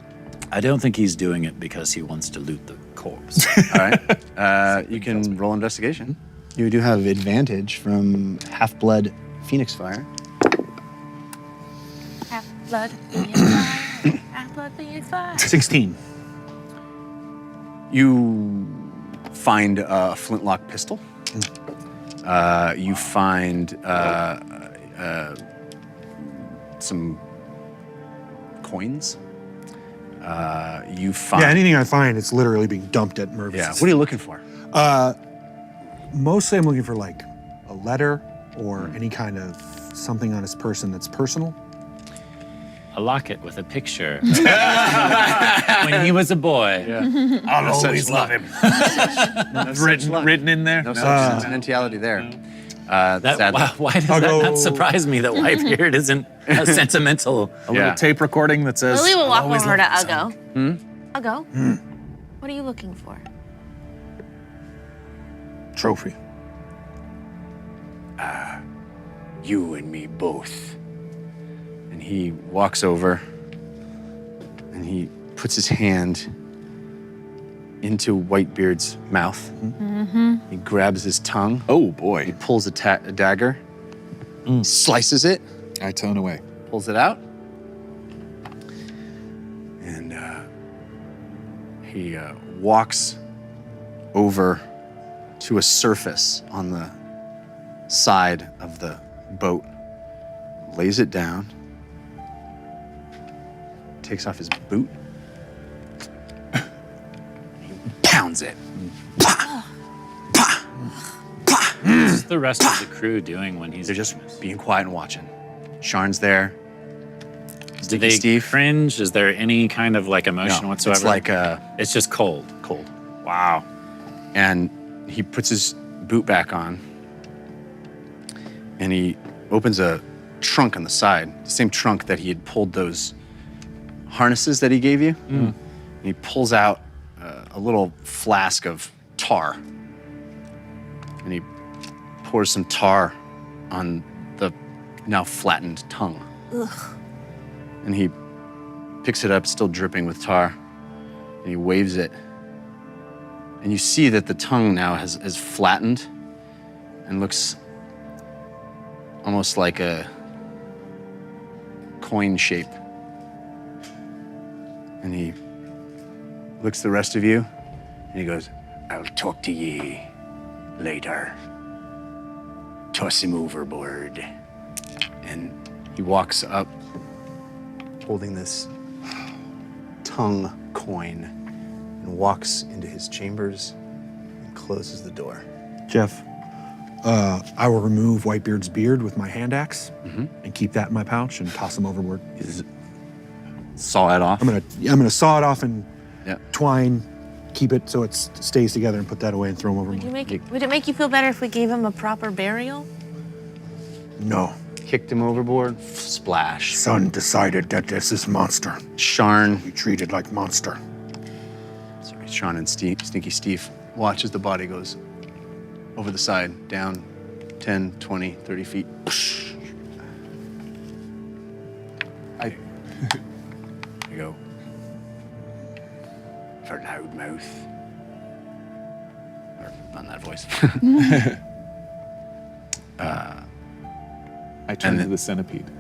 I don't think he's doing it because he wants to loot the corpse. All right. You can roll investigation. You do have advantage from Half-Blood Phoenix Fire. Half-blood, Phoenix fire. Half-blood, Phoenix fire. 16. You find a flintlock pistol. You find some coins. You find. Yeah, anything I find, it's literally being dumped at Mervis. Yeah. What are you looking for? Mostly I'm looking for like a letter or any kind of something on his person that's personal. A locket with a picture of when he was a boy. I'll always love him. Written in there? No such sentimentality there. Sadly. Why does I'll that go- not surprise me that Whitebeard isn't a sentimental? A little tape recording that says. Lily will walk "Always over to love this Ugo. Ugo, what are you looking for? Trophy. You and me both. And he walks over and he puts his hand into Whitebeard's mouth. He grabs his tongue. Oh boy. He pulls a dagger, slices it, I turn away. pulls it out, and he walks over to a surface on the side of the boat, lays it down, takes off his boot, he pounds it. What's the rest of the crew doing when he's They're just doing this? being quiet and watching. Sharn's there. Do Sticky they Steve. cringe? Is there any kind of like emotion No, whatsoever? it's like it's just cold. cold. Wow. And he puts his boot back on, and he opens a trunk on the side, the same trunk that he had pulled those harnesses that he gave you. And he pulls out a little flask of tar, and he pours some tar on the now flattened tongue. Ugh. And he picks it up, still dripping with tar, and he waves it. And you see that the tongue now has flattened and looks almost like a coin shape. And he looks at the rest of you, and he goes, I'll talk to ye later. Toss him overboard. and he walks up holding this tongue coin and walks into his chambers and closes the door. Jeff, I will remove Whitebeard's beard with my hand axe and keep that in my pouch and toss him overboard. Saw it off? I'm gonna saw it off and Yeah. twine, keep it so it stays together, and put that away and throw him overboard. Would it make you feel better if we gave him a proper burial? No. Kicked him overboard, splash. Son decided that this is monster. Sharn. He treated like monster. Sorry, Sharn and Stinky Steve watch as the body goes over the side, down 10, 20, 30 feet. You go. For loudmouth. Or not that voice. I turn and to then- the centipede.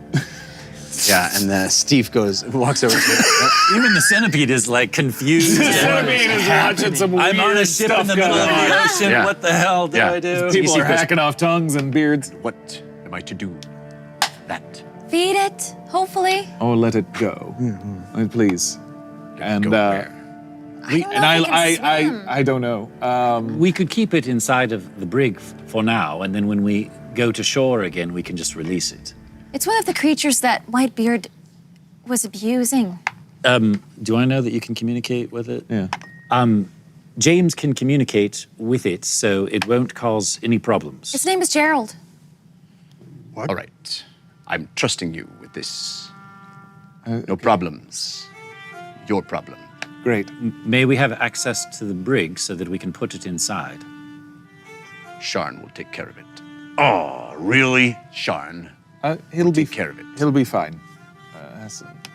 Yeah, and Steve walks over to it. Even the centipede is like confused. watching some I'm on a ship in the middle of the ocean. Yeah. What the hell do Yeah. I do? People are goes- hacking off tongues and beards. What am I to do? That. Feed it, hopefully. Oh, let it go, please. And Go where? I don't know. We could keep it inside of the brig for now, and then when we go to shore again, we can just release it. It's one of the creatures that Whitebeard was abusing. Do I know that you can communicate with it? Yeah. James can communicate with it, so it won't cause any problems. His name is Gerald. All right. I'm trusting you with this. No problems. Your problem. Great. May we have access to the brig so that we can put it inside? Sharn will take care of it. Oh, really? Sharn. He'll be Take care of it. He'll be fine.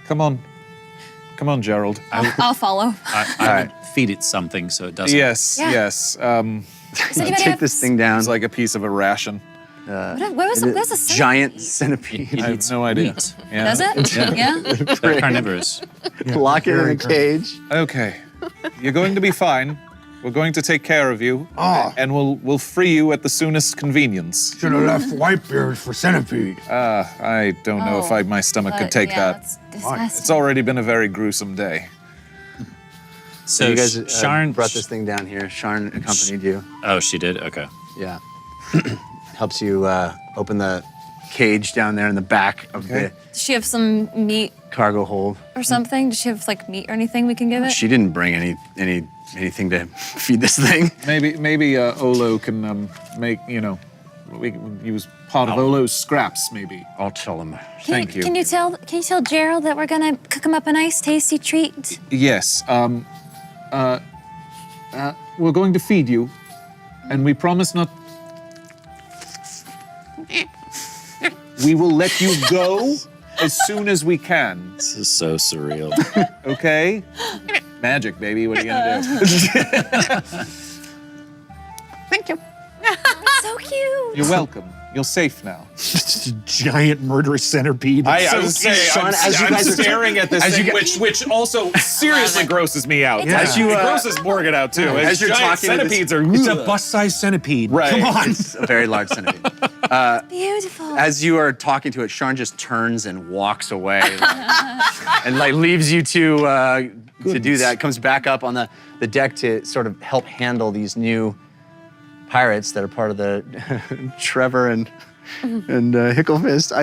Come on, Gerald. I'll follow. I would feed it something so it doesn't. Yes, Yeah. yes. Does anybody Take have this thing down. It's like a piece of a ration. what was a Giant centipede. It I have eats no idea. meat. Yeah. Does it? Yeah. They're carnivorous. Lock it in a cage. Okay. You're going to be fine. We're going to take care of you, and we'll free you at the soonest convenience. Should have left Whitebeard for centipede. I don't know if my stomach could take that. That's disgusting. It's already been a very gruesome day. So you guys Sharn brought this thing down here. Sharn accompanied you. Oh, she did. Okay. Yeah. Helps you open the cage down there in the back of the Does she have some meat cargo hold. or something? Does she have like meat or anything we can give it? She didn't bring anything to feed this thing. Maybe Olo can make, we can use part of Olo's scraps, maybe. I'll tell him. Thank you. Can you tell Gerald that we're gonna cook him up a nice, tasty treat? Yes. We're going to feed you, and we promise not. We will let you go as soon as we can. This is so surreal. Okay? Magic, baby. What are you gonna do? Thank you. So cute. You're welcome. You're safe now. Just a giant murderous centipede. I was saying, Sean, as you guys are staring at this as you thing, guys- which also seriously grosses me out. Yeah. As you, It grosses Morgan out too. as you're giant talking to this- centipedes are. It's a bust-sized centipede. Right. Come on. It's a very large centipede. Beautiful. As you are talking to it, Sharn just turns and walks away, and leaves you to do that. Comes back up on the deck to sort of help handle these new pirates that are part of the Trevor and Hicklefist.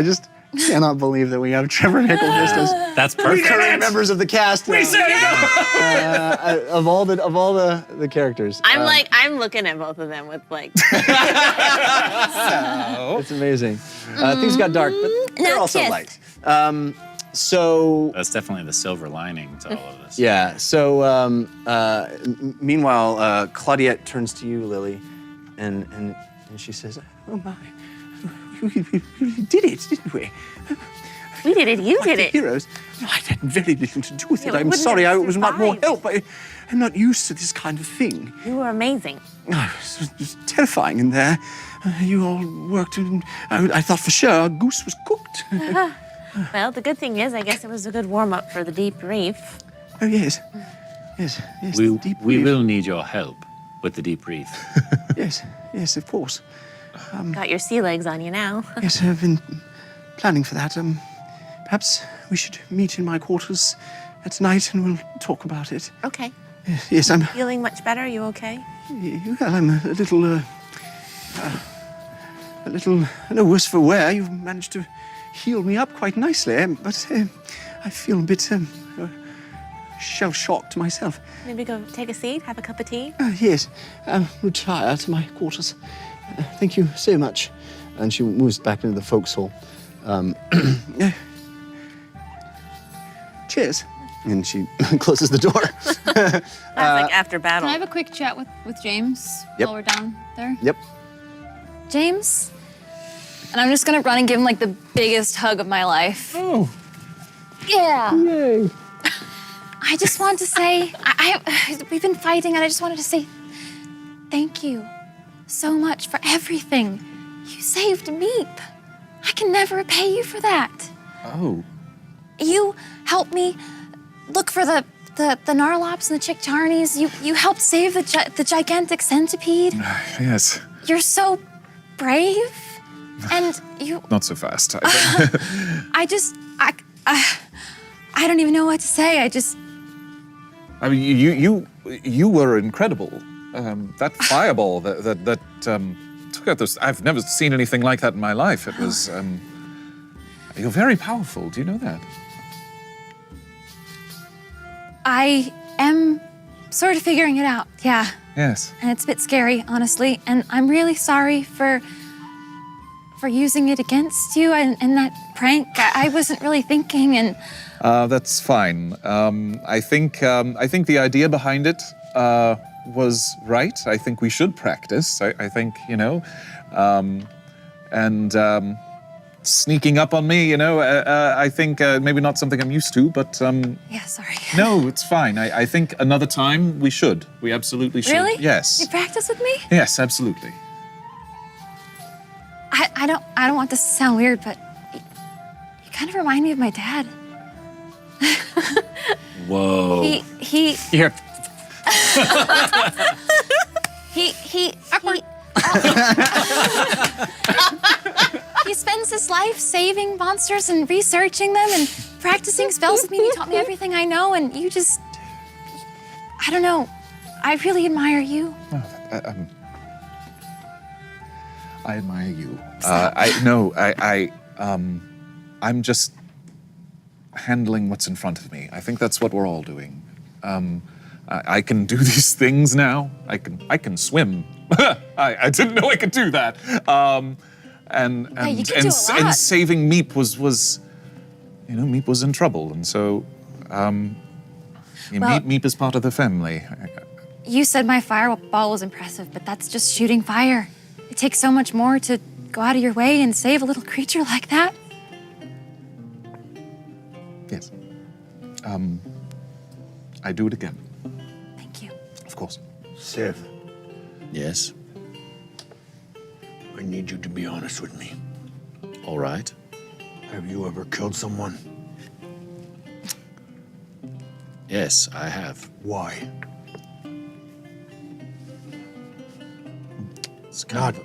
cannot believe that we have Trevor Nickelhurst as That's perfect. recurring members of the cast. Of all the characters. I'm looking at both of them with like. It's amazing. Things got dark, but they're also light. So That's definitely the silver lining to all of this. yeah. So meanwhile, Claudette turns to you, Lily, and she says, "Oh my, we did it, didn't we? We did it. You did The it. heroes. I had very little to do with Yeah, it. we I'm wouldn't sorry. have I was not more survived. help. I'm not used to this kind of thing. You were amazing. Oh, it was terrifying in there. You all worked, and I thought for sure our goose was cooked. Well, the good thing is, I guess it was a good warm up for the deep reef. Oh yes, yes. We, deep we reef. will need your help with the deep reef. Yes, of course. Got your sea legs on you now. Yes, I've been planning for that. Perhaps we should meet in my quarters tonight and we'll talk about it. Okay. Yes, I'm. Feeling much better? You okay? Well, I'm a little no worse for wear. You've managed to heal me up quite nicely, but I feel a bit shell-shocked myself. Maybe go take a seat, have a cup of tea. Yes, I'll retire to my quarters. Thank you so much. And she moves back into the forecastle. Cheers. And she closes the door. That's like after battle. Can I have a quick chat with James Yep. while we're down there? Yep. James? And I'm just gonna run and give him like the biggest hug of my life. Oh. Yeah. Yay. I just want to say, we've been fighting, and I just wanted to say thank you so much for everything. You saved Meep. I can never repay you for that. Oh. You helped me look for the Narlops and the Chickcharnies. You helped save the gigantic centipede. Yes. You're so brave, and you. Not so fast. I don't even know what to say. I mean, you were incredible. That fireball that took out those. I've never seen anything like that in my life. It was. You're very powerful. Do you know that? I am sort of figuring it out. Yeah. Yes. And it's a bit scary, honestly. And I'm really sorry for using it against you and that prank. I wasn't really thinking, and That's fine. I think the idea behind it was right. I think we should practice. I think and sneaking up on me. I think maybe not something I'm used to, but yeah, sorry. no, it's fine. I think another time we should. We absolutely should. Really? Yes. You practice with me? Yes, absolutely. I don't want this to sound weird, but you kind of remind me of my dad. Whoa. He Here. He spends his life saving monsters and researching them and practicing spells with me. He taught me everything I know, and you just, I don't know. I really admire you. I admire you. I'm just handling what's in front of me. I think that's what we're all doing. I can do these things now. I can swim. I didn't know I could do that. And you can do a lot. and saving Meep was Meep was in trouble, and so Meep is part of the family. You said my fireball was impressive, but that's just shooting fire. It takes so much more to go out of your way and save a little creature like that. Yes. I do it again. Thank you. Of course. Sev, Yes. I need you to be honest with me. All right. Have you ever killed someone? Yes, I have. Why? It's kind of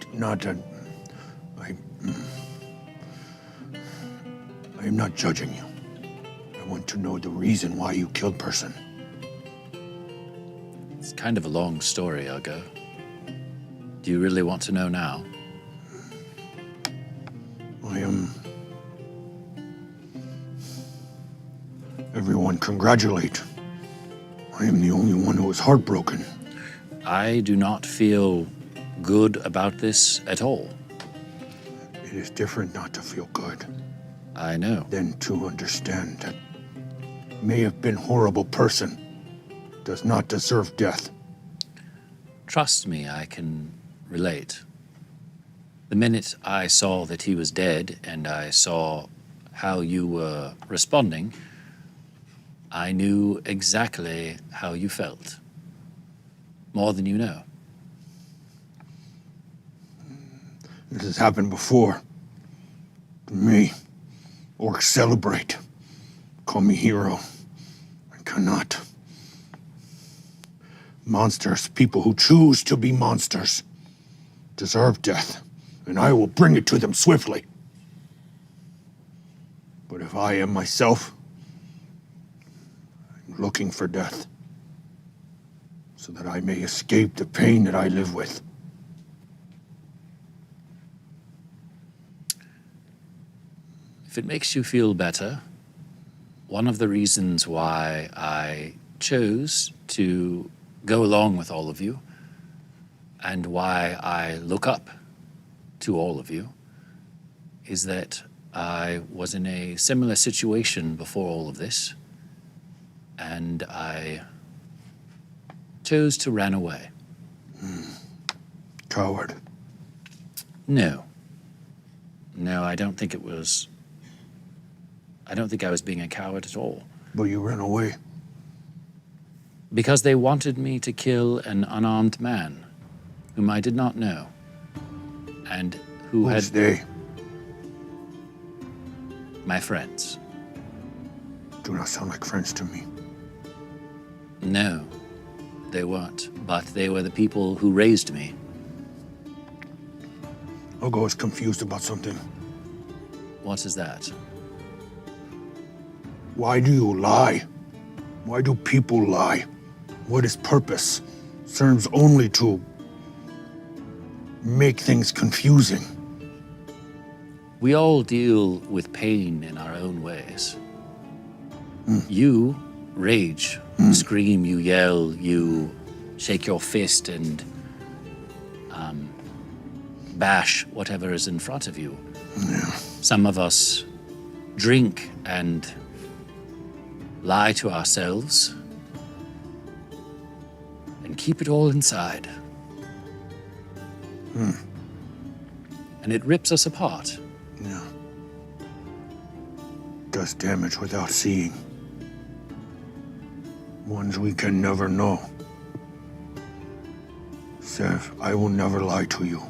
I'm not judging you. I want to know the reason why you killed person. It's kind of a long story, Argo. Do you really want to know now? Everyone congratulate. I am the only one who is heartbroken. I do not feel good about this at all. It is different not to feel good I know. than to understand that may have been horrible person does not deserve death. Trust me, I can relate. The minute I saw that he was dead and I saw how you were responding, I knew exactly how you felt. More than you know. This has happened before. To me. Orcs celebrate. Call me hero. I cannot. Monsters, people who choose to be monsters, deserve death, and I will bring it to them swiftly. But if I am myself, I'm looking for death, so that I may escape the pain that I live with. If it makes you feel better, one of the reasons why I chose to go along with all of you and why I look up to all of you is that I was in a similar situation before all of this, and I chose to run away. Coward. No. No, I don't think it was... I don't think I was being a coward at all. But you ran away. Because they wanted me to kill an unarmed man whom I did not know, and who had... Who's they? My friends. Do not sound like friends to me. No, they weren't, but they were the people who raised me. Ogo is confused about something. What is that? Why do you lie? Why do people lie? What is purpose? Serves only to make things confusing. We all deal with pain in our own ways. You rage, scream, you yell, you shake your fist and bash whatever is in front of you. Yeah. Some of us drink and lie to ourselves and keep it all inside. And it rips us apart. Yeah. Does damage without seeing. Ones we can never know. Sev, I will never lie to you.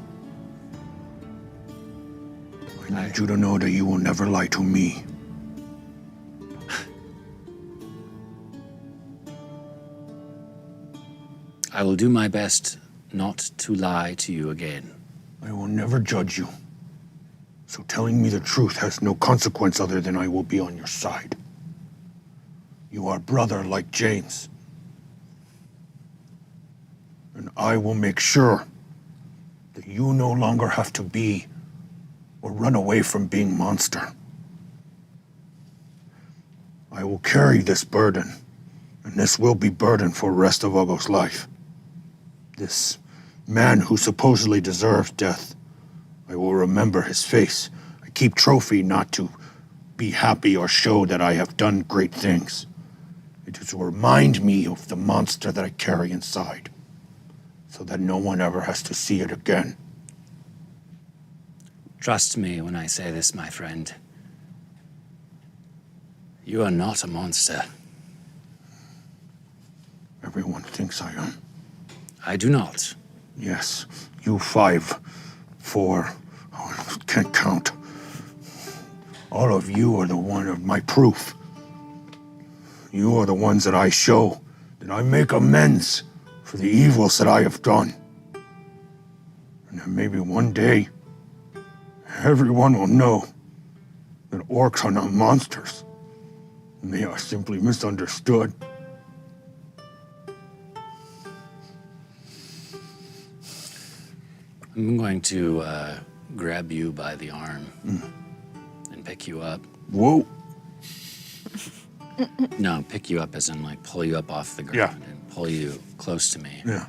I need you to know that you will never lie to me. I will do my best not to lie to you again. I will never judge you. So telling me the truth has no consequence other than I will be on your side. You are brother like James. And I will make sure that you no longer have to be or run away from being monster. I will carry this burden, and this will be burden for the rest of Ogo's life. This man who supposedly deserves death, I will remember his face. I keep trophy not to be happy or show that I have done great things. It is to remind me of the monster that I carry inside, so that no one ever has to see it again. Trust me when I say this, my friend. You are not a monster. Everyone thinks I am. I do not. Yes, you 5, 4, I can't count. All of you are the one of my proof. You are the ones that I show, that I make amends for the evils that I have done. And then maybe one day, everyone will know that orcs are not monsters, and they are simply misunderstood. I'm going to grab you by the arm and pick you up. Whoa. No, pick you up as in like pull you up off the ground and pull you close to me. Yeah.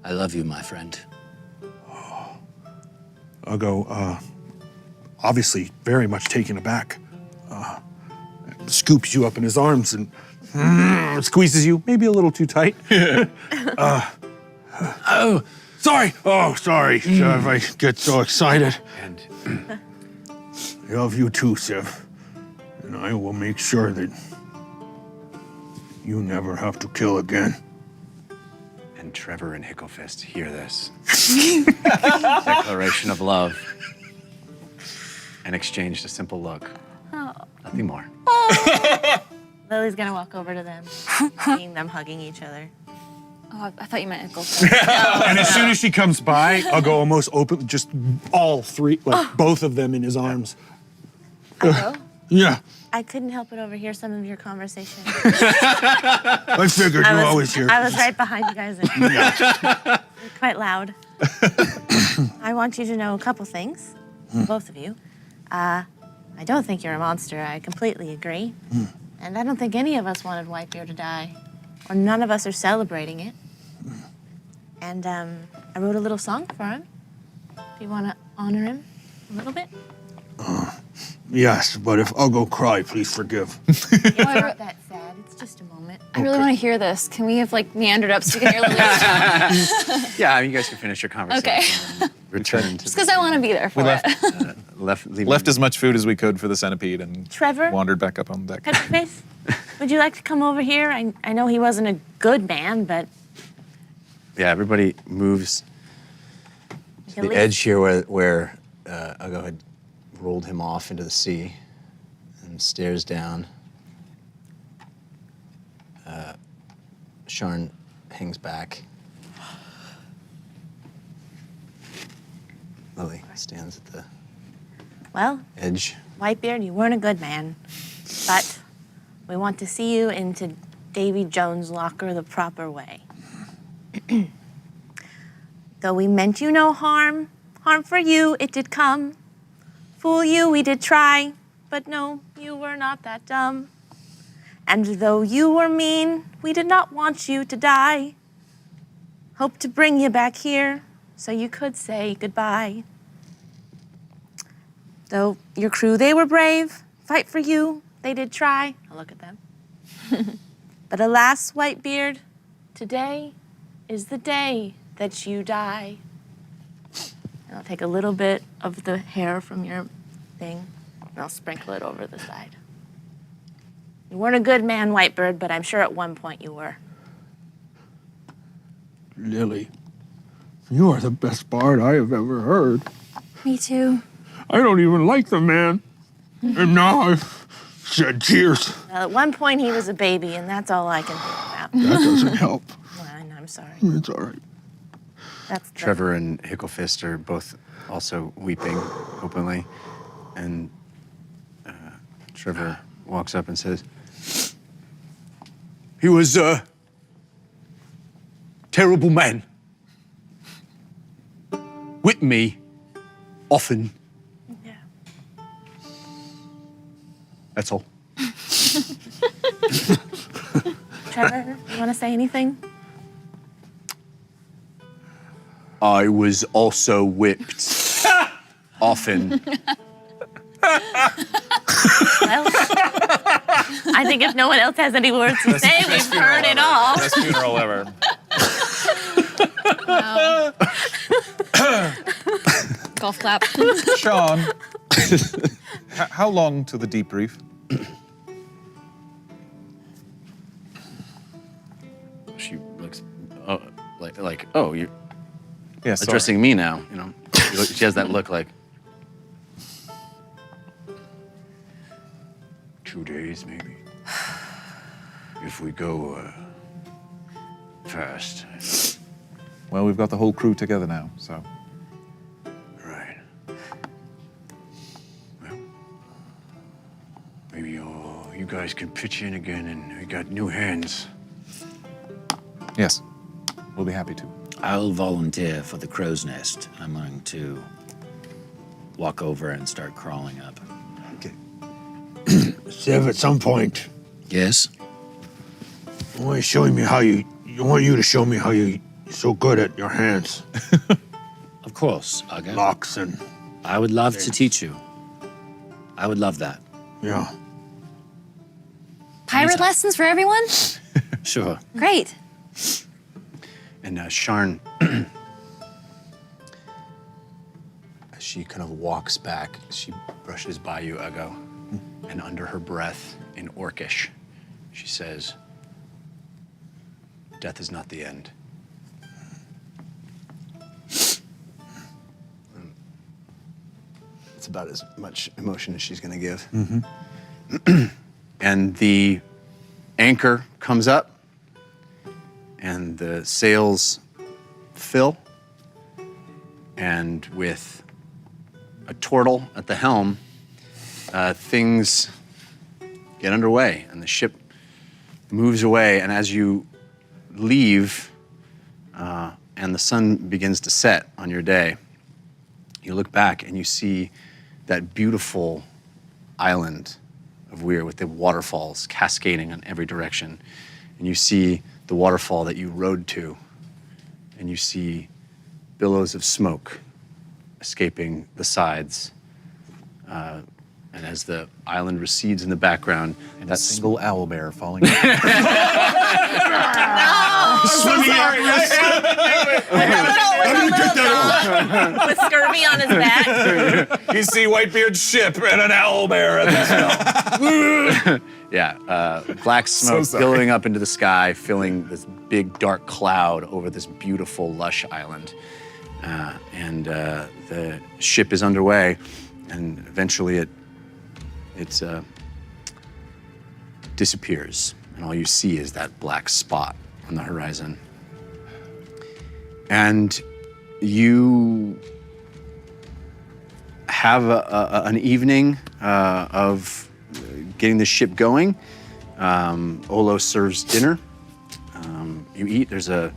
I love you, my friend. I'll go, obviously very much taken aback. Scoops you up in his arms and squeezes you, maybe a little too tight. Oh, sorry. Oh, sorry, Sev. I get so excited. And I love you too, Sev. And I will make sure that you never have to kill again. and Trevor and Hicklefist hear this declaration of love and exchange a simple look. Oh. Nothing more. Lily's gonna walk over to them, seeing them hugging each other. Oh, I thought you meant Ickle. And as soon as she comes by, I'll go almost open, just all three, like both of them in his arms. Hello? Yeah, I couldn't help but overhear some of your conversation. I figured you always hear. I was right behind you guys. You're quite loud. I want you to know a couple things, both of you. I don't think you're a monster. I completely agree. And I don't think any of us wanted Whitebeard to die, or none of us are celebrating it. And I wrote a little song for him. If you want to honor him a little bit. Yes, but if I'll go cry, please forgive. It's not that sad. It's just a moment. I really want to hear this. Can we have like meandered up so we can hear Lily's? Yeah, you guys can finish your conversation. Okay. And return to Just because I want to be there for it. Left as much food as we could for the centipede and Trevor? wandered back up on deck. Face, would you like to come over here? I know he wasn't a good man, but Yeah, everybody moves you The can leave. edge here where Ugo had rolled him off into the sea and stares down. Sharn hangs back. Lily stands at the Well, edge. Whitebeard, you weren't a good man, but we want to see you into Davy Jones' locker the proper way. Though we meant you no harm, harm for you it did come. Fool you we did try, but no, you were not that dumb. And though you were mean, we did not want you to die. Hope to bring you back here so you could say goodbye. Though your crew, they were brave, fight for you, they did try. I'll look at them. But alas, Whitebeard, today is the day that you die. And I'll take a little bit of the hair from your thing, and I'll sprinkle it over the side. You weren't a good man, Whitebeard, but I'm sure at one point you were. Lily, you are the best bard I have ever heard. Me too. I don't even like the man. And now I've shed tears. Well, at one point he was a baby, and that's all I can think about. That doesn't help. Well, I'm sorry. It's all right. That's the- Trevor and Hicklefist are both also weeping openly. And Trevor walks up and says, "He was a terrible man. Whipped me often. Yeah. That's all." Trevor, you want to say anything? I was also whipped often. Well, I think if no one else has any words to say, we've heard it all. Best funeral ever. Golf clap. Sean, how long to the debrief? She looks like oh, you're Yes, sorry. addressing me now. You know, she has that look like 2 days maybe. If we go fast. Well, we've got the whole crew together now, so. Right. Well, maybe you guys can pitch in again and we got new hands. Yes, we'll be happy to. I'll volunteer for the crow's nest. I'm going to walk over and start crawling up. Okay. Sev, at some point, Yes? I want you to show me how you're so good at your hands. Of course, Aga. Locks and, I would love to teach you. I would love that. yeah. Pirate lessons for everyone? Sure. Great. And Sharn, as she kind of walks back, she brushes by you, Ugo, and under her breath, in Orcish, she says, "Death is not the end." It's about as much emotion as she's going to give. And the anchor comes up, and the sails fill, and with a turtle at the helm, things get underway, and the ship moves away. And as you leave, and the sun begins to set on your day, you look back and you see that beautiful island of Weir with the waterfalls cascading in every direction. And you see the waterfall that you rode to, and you see billows of smoke escaping the sides. And as the island recedes in the background, And that a single owlbear falling. With scurvy on his back. You see Whitebeard's ship and an owlbear at the helm. yeah, black smoke sorry. billowing up into the sky, filling this big dark cloud over this beautiful, lush island. And the ship is underway, and eventually it disappears, and all you see is that black spot on the horizon. And you have an evening of getting the ship going. Olo serves dinner. You eat. There's a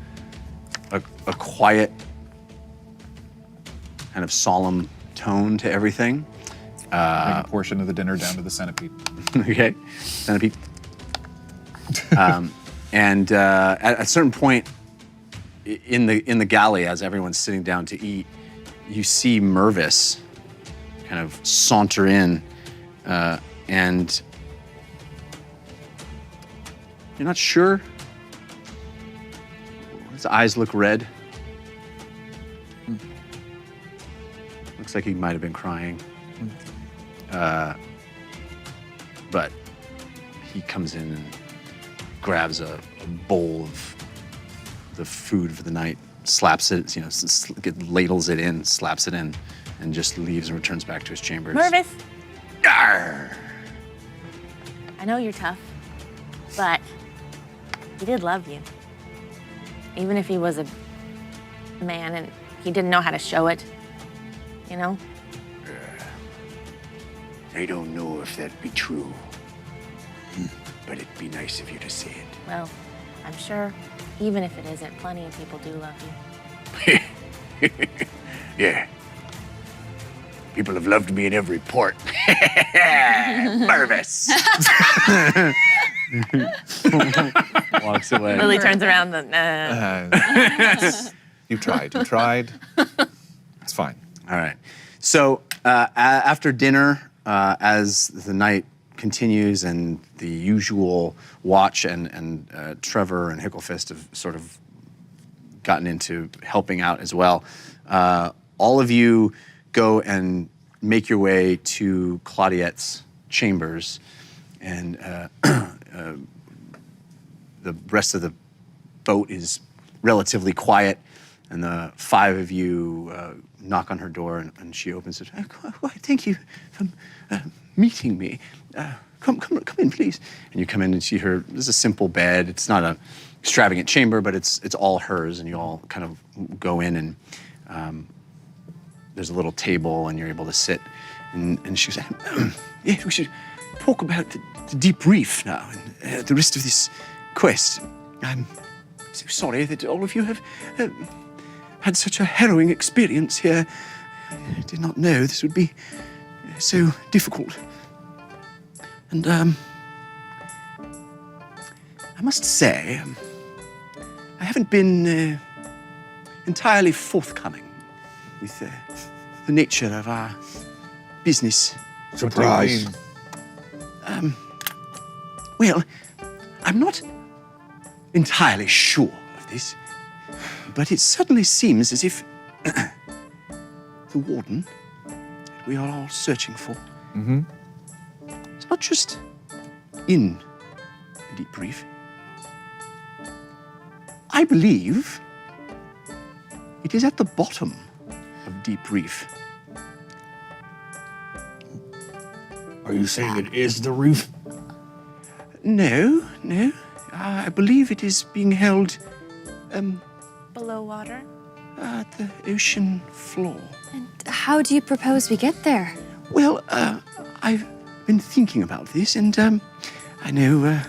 quiet, kind of solemn tone to everything. Bring a portion of the dinner down to the centipede. Okay, centipede. And at a certain point in the galley, as everyone's sitting down to eat, you see Mervis kind of saunter in, and you're not sure. His eyes look red. Looks like he might have been crying. But he comes in and grabs a bowl of the food for the night, slaps it, ladles it in, slaps it in, and just leaves and returns back to his chambers. Mervis, Arr! I know you're tough, but he did love you. Even if he was a man and he didn't know how to show it, you know? I don't know if that'd be true, but it'd be nice of you to say it. Well, I'm sure, even if it isn't, plenty of people do love you. Yeah. People have loved me in every port. Mervis. Walks away. Lily turns around. You tried. It's fine. All right. So after dinner, as the night continues and the usual watch and Trevor and Hicklefist have sort of gotten into helping out as well, all of you go and make your way to Claudiette's chambers, and the rest of the boat is relatively quiet, and the five of you knock on her door, and she opens it. Why, thank you for meeting me. Come in, please. And you come in and see her. There's a simple bed. It's not an extravagant chamber, but it's all hers, and you all kind of go in, and there's a little table, and you're able to sit. And she goes, yeah, we should talk about the deep reef now and the rest of this quest. I'm so sorry that all of you have had such a harrowing experience here. I did not know this would be so difficult. And, I must say, I haven't been entirely forthcoming with the nature of our business. Surprise. Well, I'm not entirely sure of this, but it certainly seems as if the warden that we are all searching for is not just in the deep reef. I believe it is at the bottom of deep reef. Are you saying it is the reef? No. I believe it is being held Below water? at the ocean floor. And how do you propose we get there? Well, I've been thinking about this, and I know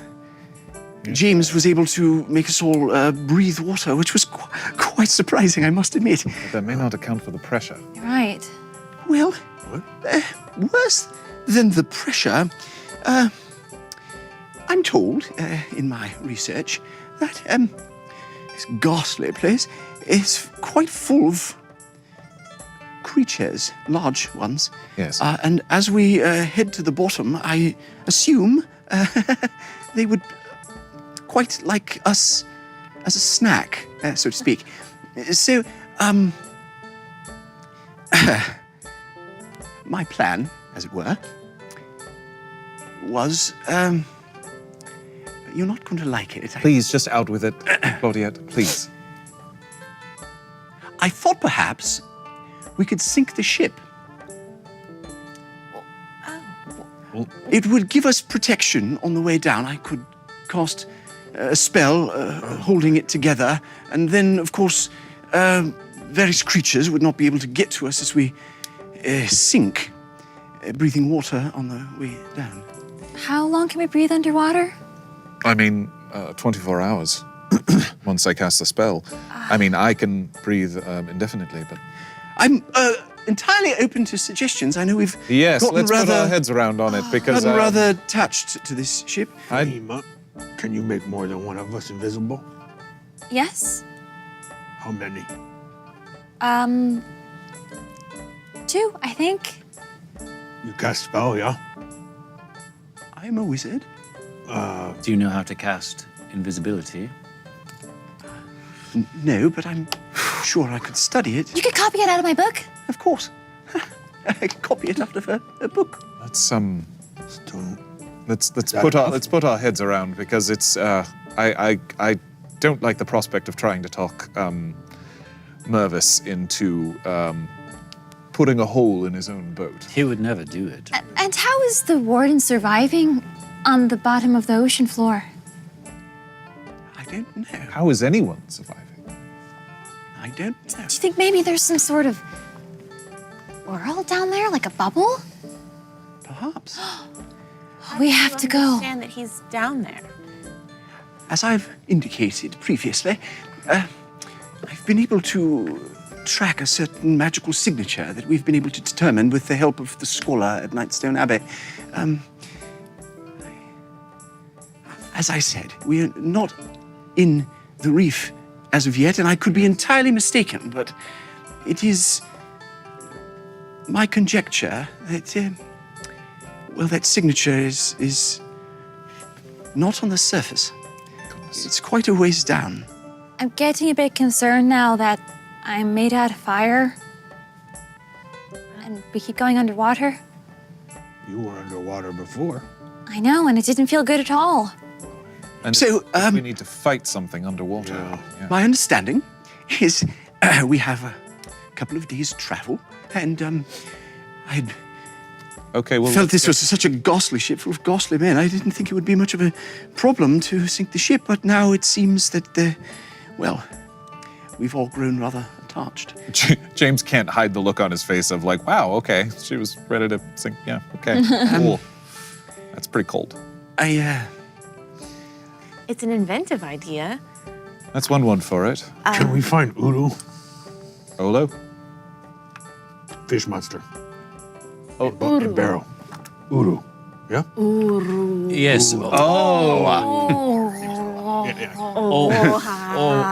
James was able to make us all breathe water, which was quite surprising, I must admit. But that may not account for the pressure. You're right. Well, worse than the pressure, I'm told in my research that this ghastly place is quite full of creatures, large ones. Yes. And as we head to the bottom, I assume they would quite like us as a snack, so to speak. So, my plan, as it were, was, you're not going to like it. Please, just out with it, Claudette, please. I thought perhaps we could sink the ship. It would give us protection on the way down. I could cast a spell holding it together, and then, of course, various creatures would not be able to get to us as we sink, breathing water on the way down. How long can we breathe underwater? I mean, 24 hours once I cast the spell. I mean, I can breathe indefinitely, but... I'm entirely open to suggestions. I know we've Yes, gotten let's rather, put our heads around on it, because... gotten rather attached to this ship. Ima, can you make more than one of us invisible? Yes. How many? 2, I think. You cast spell, yeah? I'm a wizard. Do you know how to cast invisibility? No, but I'm sure I could study it. You could copy it out of my book. Of course. I could copy it out of a book. Let's put our heads around, because it's I don't like the prospect of trying to talk Mervis into putting a hole in his own boat. He would never do it. And how is the warden surviving on the bottom of the ocean floor? I don't know. How is anyone surviving? I don't know. Do you think maybe there's some sort of world down there, like a bubble? Perhaps. We have to go. Understand that he's down there. As I've indicated previously, I've been able to track a certain magical signature that we've been able to determine with the help of the scholar at Nightstone Abbey. As I said, we're not in the reef as of yet, and I could be entirely mistaken, but it is my conjecture that, well, that signature is not on the surface. It's quite a ways down. I'm getting a bit concerned now that I'm made out of fire. And we keep going underwater. You were underwater before. I know, and it didn't feel good at all. And So, if we need to fight something underwater. Yeah. My understanding is we have a couple of days' travel, and I'd Okay, well, felt this was such a ghastly ship full of ghastly men. I didn't think it would be much of a problem to sink the ship, but now it seems that, well, we've all grown rather attached. James can't hide the look on his face of like, wow, okay, she was ready to sink. Yeah, okay, cool. That's pretty cold. It's an inventive idea. That's one for it. Can we find Uru? Olo? Fish monster. Oh, And barrel. Uru. Yeah? Yes.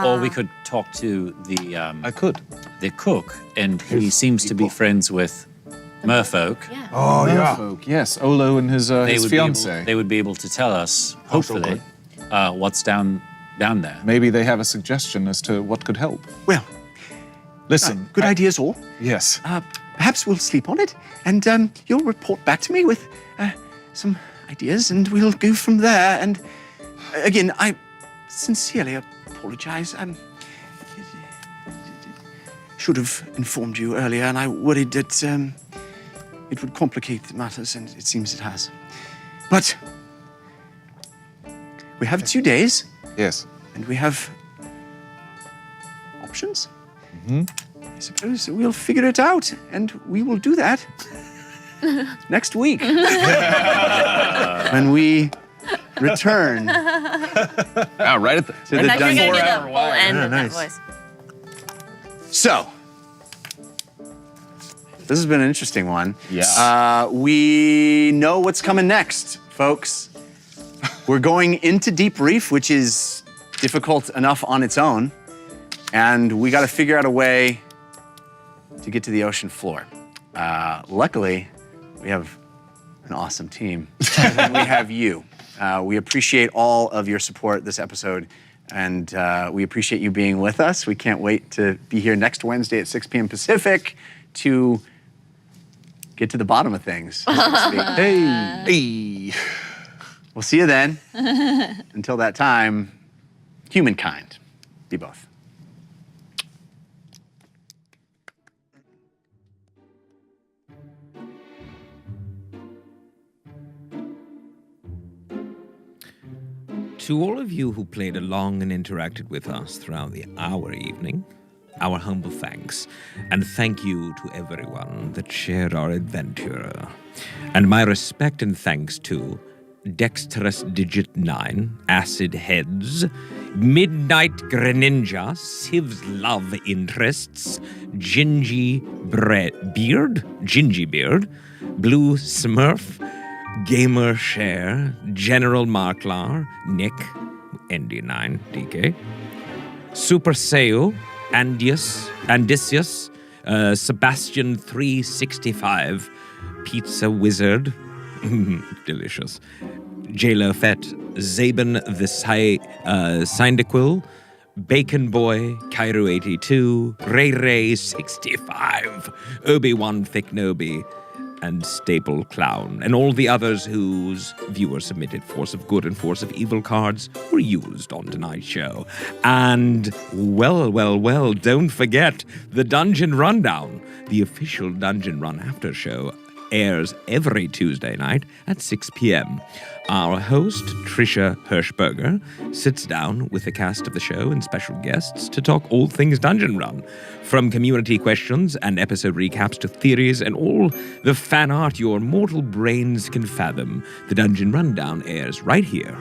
Or we could talk to the I could. the cook, and he seems to be friends with merfolk. Yeah. Oh, yeah. Folk, yes, Olo and his fiance. They would be able to tell us, hopefully, what's down there. Maybe they have a suggestion as to what could help. Well, Listen, good ideas all. Yes. Perhaps we'll sleep on it, and you'll report back to me with some ideas, and we'll go from there. And again, I sincerely apologize. I should have informed you earlier, and I worried that it would complicate matters, and it seems it has. But we have 2 days, Yes. and we have options. I suppose we'll figure it out, and we will do that next week when we return Right at the to the You're gonna dungeon. do the full end of that nice. voice. So, this has been an interesting one. Yeah. We know what's coming next, folks. We're going into Deep Reef, which is difficult enough on its own, and we got to figure out a way to get to the ocean floor. Luckily, we have an awesome team. And we have you. We appreciate all of your support this episode, and we appreciate you being with us. We can't wait to be here next Wednesday at 6 p.m. Pacific to get to the bottom of things, so to speak. Hey. We'll see you then. Until that time, humankind, be both. To all of you who played along and interacted with us throughout our evening, our humble thanks, and thank you to everyone that shared our adventure. And my respect and thanks to Dexterous Digit 9, Acid Heads, Midnight Greninja, Civ's Love Interests, Gingy Beard, Blue Smurf, Gamer Share, General Marklar, Nick, ND9, DK, Super Seo, Andicius, Sebastian 365, Pizza Wizard, delicious, Jailer Fett, Zaben the Syndiquil, Bacon Boy, Cairo 82, Ray 65, Obi-Wan Thicknobi, and Staple Clown, and all the others whose viewer-submitted Force of Good and Force of Evil cards were used on tonight's show. And, well, don't forget the Dungeon Rundown. The official Dungeon Run after show airs every Tuesday night at 6 p.m. Our host, Trisha Hirschberger, sits down with the cast of the show and special guests to talk all things Dungeon Run, from community questions and episode recaps to theories and all the fan art your mortal brains can fathom. The Dungeon Rundown airs right here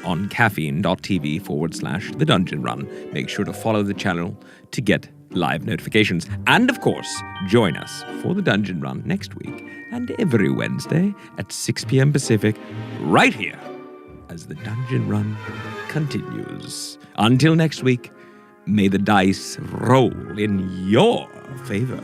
on caffeine.tv/The Dungeon Run. Make sure to follow the channel to get live notifications. And of course, join us for the Dungeon Run next week and every Wednesday at 6 p.m. Pacific, right here, as the Dungeon Run continues. Until next week, may the dice roll in your favor.